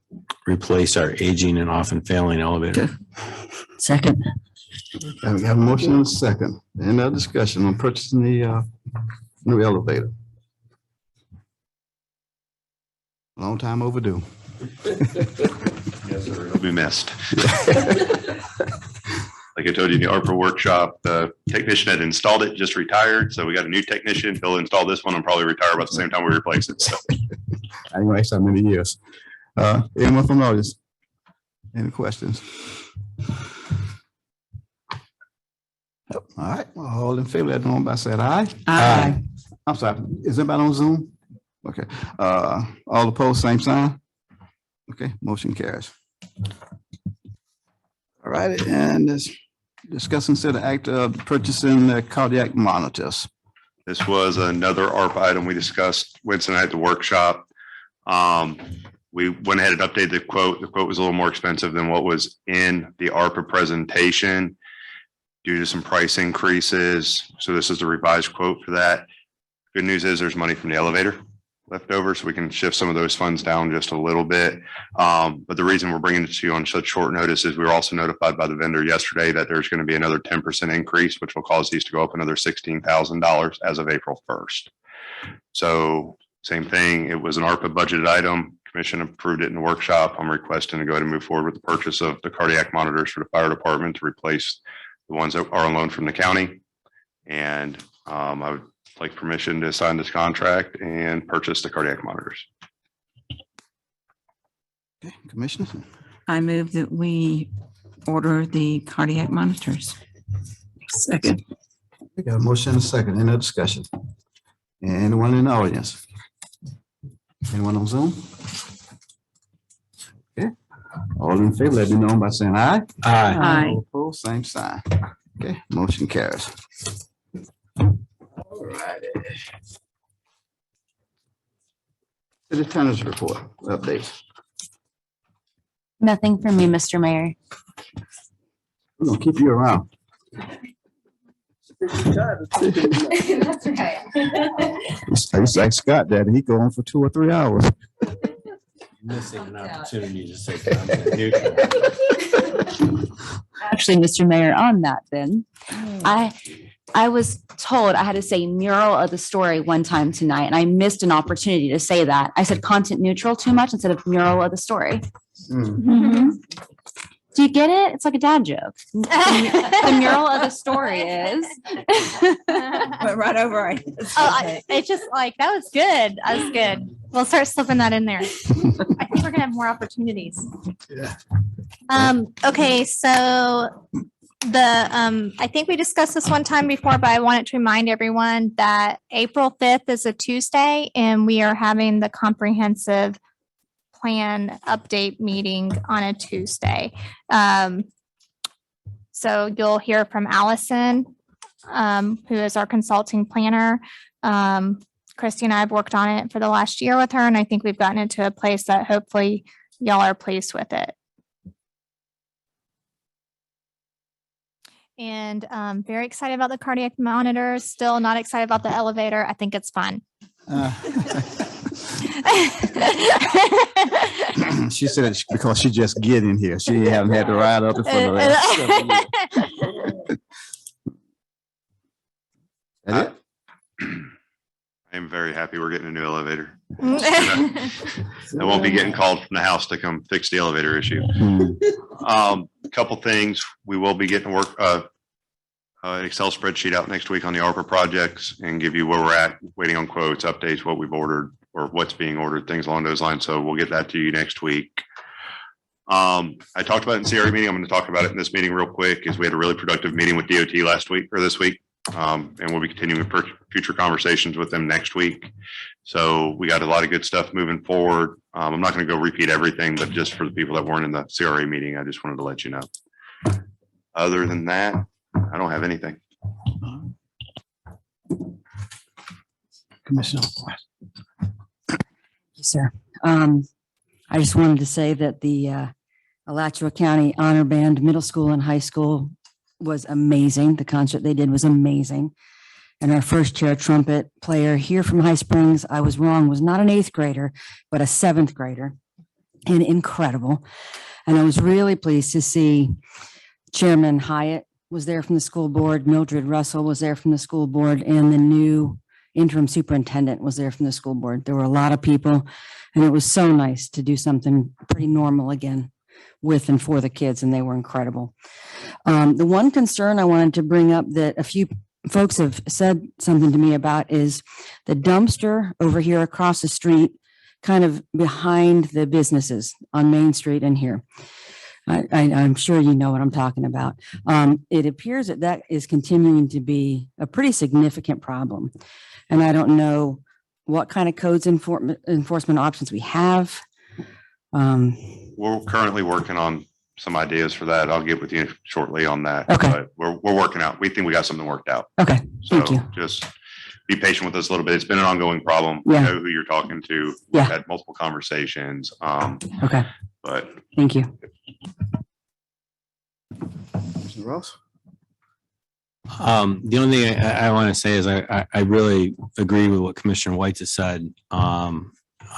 replace our aging and often failing elevator. Second. we have a motion and a second. Any other discussion on purchasing the new elevator? Long time overdue. Yes, sir. It'll be missed. Like I told you in the ARPA workshop, the technician had installed it, just retired. So we got a new technician. He'll install this one and probably retire about the same time we replace it. So I ain't gonna ask how many years. Anyone from the audience? Any questions? All right, all in favor, let know by saying aye. Aye. I'm sorry, is anybody on Zoom? Okay, all opposed, same sign? Okay, motion carries. All right, and this discuss and consider act of purchasing the cardiac monitors. this was another ARPA item we discussed Wednesday night at the workshop. We went ahead and updated the quote. The quote was a little more expensive than what was in the ARPA presentation due to some price increases. So this is the revised quote for that. Good news is there's money from the elevator left over, so we can shift some of those funds down just a little bit. But the reason we're bringing it to you on such short notice is we were also notified by the vendor yesterday that there's going to be another 10% increase, which will cause these to go up another $16,000 as of April 1st. So same thing, it was an ARPA budgeted item. Commission approved it in the workshop. I'm requesting to go ahead and move forward with the purchase of the cardiac monitors for the fire department to replace the ones that are on loan from the county. And I would like permission to sign this contract and purchase the cardiac monitors. Okay, Commissioner. I move that we order the cardiac monitors. Second. We got a motion and a second. Any other discussion? Anyone in the audience? Anyone on Zoom? Okay, all in favor, let me know by saying aye. Aye. Aye. All opposed, same sign. Okay, motion carries. All righty. City Attorney's report, updates. Nothing from me, Mr. Mayor. We're gonna keep you around. That's right. I used to ask Scott that, and he go on for 2 or 3 hours. Missing an opportunity to say content neutral. Actually, Mr. Mayor, on that then, I was told I had to say mural of the story one time tonight, and I missed an opportunity to say that. I said content neutral too much instead of mural of the story. Mhm. Do you get it? It's like a dad joke. The mural of the story is. Went right over our heads. It's just like, that was good. That was good. We'll start slipping that in there. I think we're gonna have more opportunities. Yeah. Okay, so I think we discussed this one time before, but I wanted to remind everyone that April 5th is a Tuesday and we are having the comprehensive plan update meeting on a Tuesday. So you'll hear from Allison, who is our consulting planner. Christy and I have worked on it for the last year with her, and I think we've gotten it to a place that hopefully y'all are pleased with it. And very excited about the cardiac monitors, still not excited about the elevator. I think it's fun. She said it's because she just get in here. She haven't had to ride up it for the last 7 years. That it? I am very happy we're getting a new elevator. I won't be getting called from the house to come fix the elevator issue. A couple things, we will be getting an Excel spreadsheet out next week on the ARPA projects and give you where we're at, waiting on quotes, updates, what we've ordered or what's being ordered, things along those lines. So we'll get that to you next week. I talked about it in CRA meeting. I'm going to talk about it in this meeting real quick. Is we had a really productive meeting with DOT last week or this week. And we'll be continuing future conversations with them next week. So we got a lot of good stuff moving forward. I'm not going to go repeat everything, but just for the people that weren't in the CRA meeting, I just wanted to let you know. Other than that, I don't have anything. Commissioner. Yes, sir. I just wanted to say that the Alachua County Honor Band Middle School and High School was amazing. The concert they did was amazing. And our first chair trumpet player here from High Springs, I was wrong, was not an 8th grader, but a 7th grader. And incredible. And I was really pleased to see Chairman Hyatt was there from the school board, Mildred Russell was there from the school board, and the new interim superintendent was there from the school board. There were a lot of people, and it was so nice to do something pretty normal again. with and for the kids, and they were incredible. The one concern I wanted to bring up that a few folks have said something to me about is the dumpster over here across the street, kind of behind the businesses on Main Street in here. I'm sure you know what I'm talking about. It appears that that is continuing to be a pretty significant problem. And I don't know what kind of codes enforcement options we have. We're currently working on some ideas for that. I'll get with you shortly on that. Okay. But we're working out. We think we got something worked out. Okay, So thank you. just be patient with us a little bit. It's been an ongoing problem. We Yeah. know who you're talking to. We've Yeah. had multiple conversations. Okay, But thank you. Mr. Ross? The only thing I want to say is I really agree with what Commissioner White has said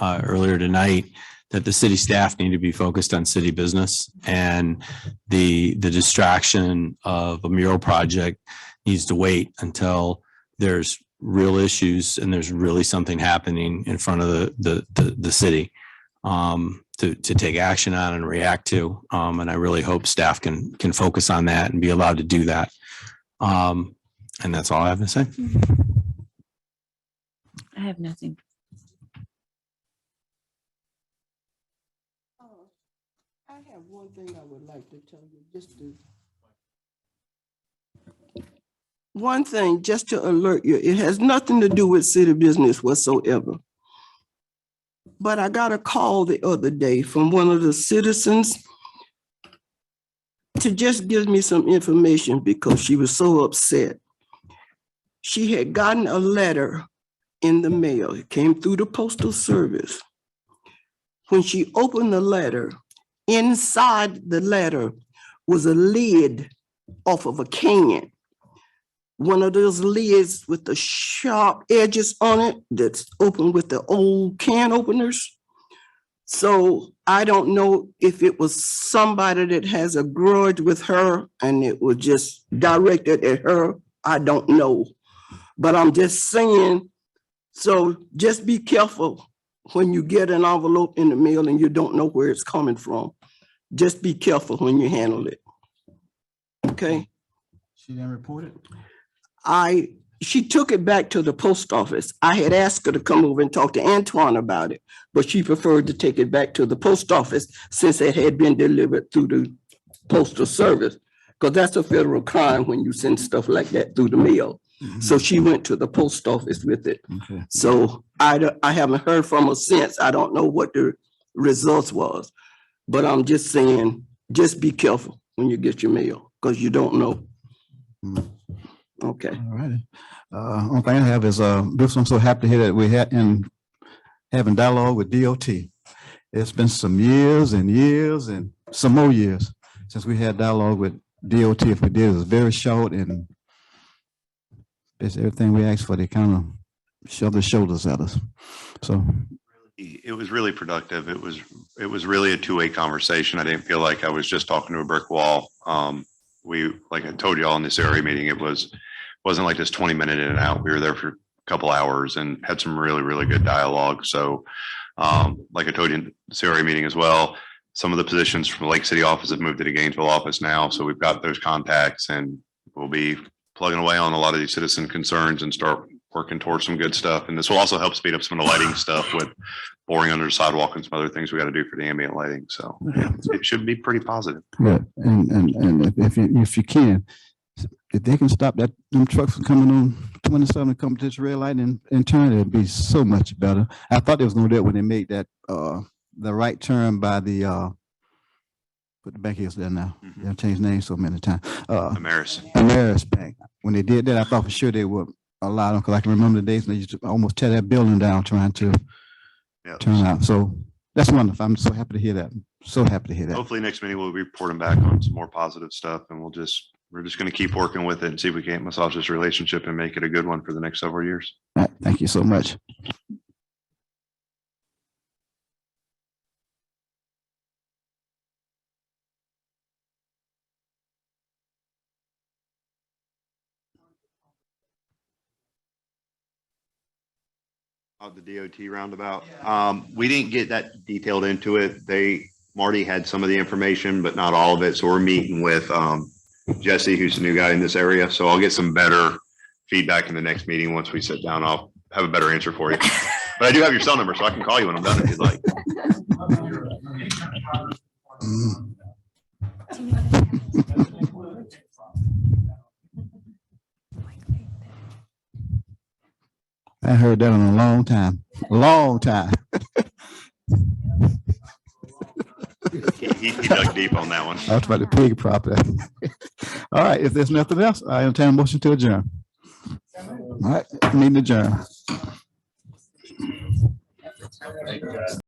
earlier tonight, that the city staff need to be focused on city business, and the distraction of a mural project needs to wait until there's real issues and there's really something happening in front of the city to take action on and react to. And I really hope staff can focus on that and be allowed to do that. And that's all I have to say. I have nothing. I have one thing I would like to tell you, one thing, just to alert you. It has nothing to do with city business whatsoever. But I got a call the other day from one of the citizens to just give me some information because she was so upset. She had gotten a letter in the mail. It came through the postal service. When she opened the letter, inside the letter was a lid off of a can. One of those lids with the sharp edges on it that's open with the old can openers. So I don't know if it was somebody that has a grudge with her and it was just directed at her. I don't know. But I'm just saying, so just be careful when you get an envelope in the mail and you don't know where it's coming from. Just be careful when you handle it. Okay? She didn't report it? She took it back to the post office. I had asked her to come over and talk to Antoine about it, but she preferred to take it back to the post office since it had been delivered through the postal service, because that's a federal crime when you send stuff like that through the mail. So she went to the post office with it. Okay. So I haven't heard from her since. I don't know what the results was, but I'm just saying, just be careful when you get your mail because you don't know. Okay. All righty. One thing I have is, Bruce, I'm so happy to hear that we had having dialogue with DOT. It's been some years and years and some more years since we had dialogue with DOT. If we did, it was very short, and it's everything we asked for. They kind of shoved their shoulders at us. So it was really productive. It was really a two-way conversation. I didn't feel like I was just talking to a brick wall. Like I told you all in this CRA meeting, wasn't like this 20-minute in and out. We were there for a couple hours and had some really, really good dialogue. So like I told you in the CRA meeting as well, some of the positions from the Lake City office have moved to the Gainesville office now. So we've got those contacts and we'll be plugging away on a lot of these citizen concerns and start working towards some good stuff. And this will also help speed up some of the lighting stuff with boring under the sidewalk and some other things we got to do for the ambient lighting. So it should be pretty positive. yeah, and if you can, if they can stop them trucks from coming on 27 and come to this red light and turn, it'd be so much better. I thought they was gonna do it when they made that the right turn by the put the back hills there now. They've changed names so many times. Amaris Bank. When they did that, I thought for sure they would allow them, because I can remember the days when they used to almost tear that building down trying to turn out. So that's wonderful. I'm so happy to hear that. So happy to hear that. Hopefully next meeting we'll be reporting back on some more positive stuff, and we're just going to keep working with it and see if we can't massage this relationship and make it a good one for the next several years. All right, thank you so much. Of the DOT roundabout. We didn't get that detailed into it. They Marty had some of the information, but not all of it. So we're meeting with Jesse, who's the new guy in this area. So I'll get some better feedback in the next meeting. Once we sit down, I'll have a better answer for you. But I do have your cell number, so I can call you when I'm done if you'd like. I heard that in a long time, He dug deep on that one. I was about the pig property. All right, if there's nothing else, I entertain a motion to adjourn. All right, meeting adjourned.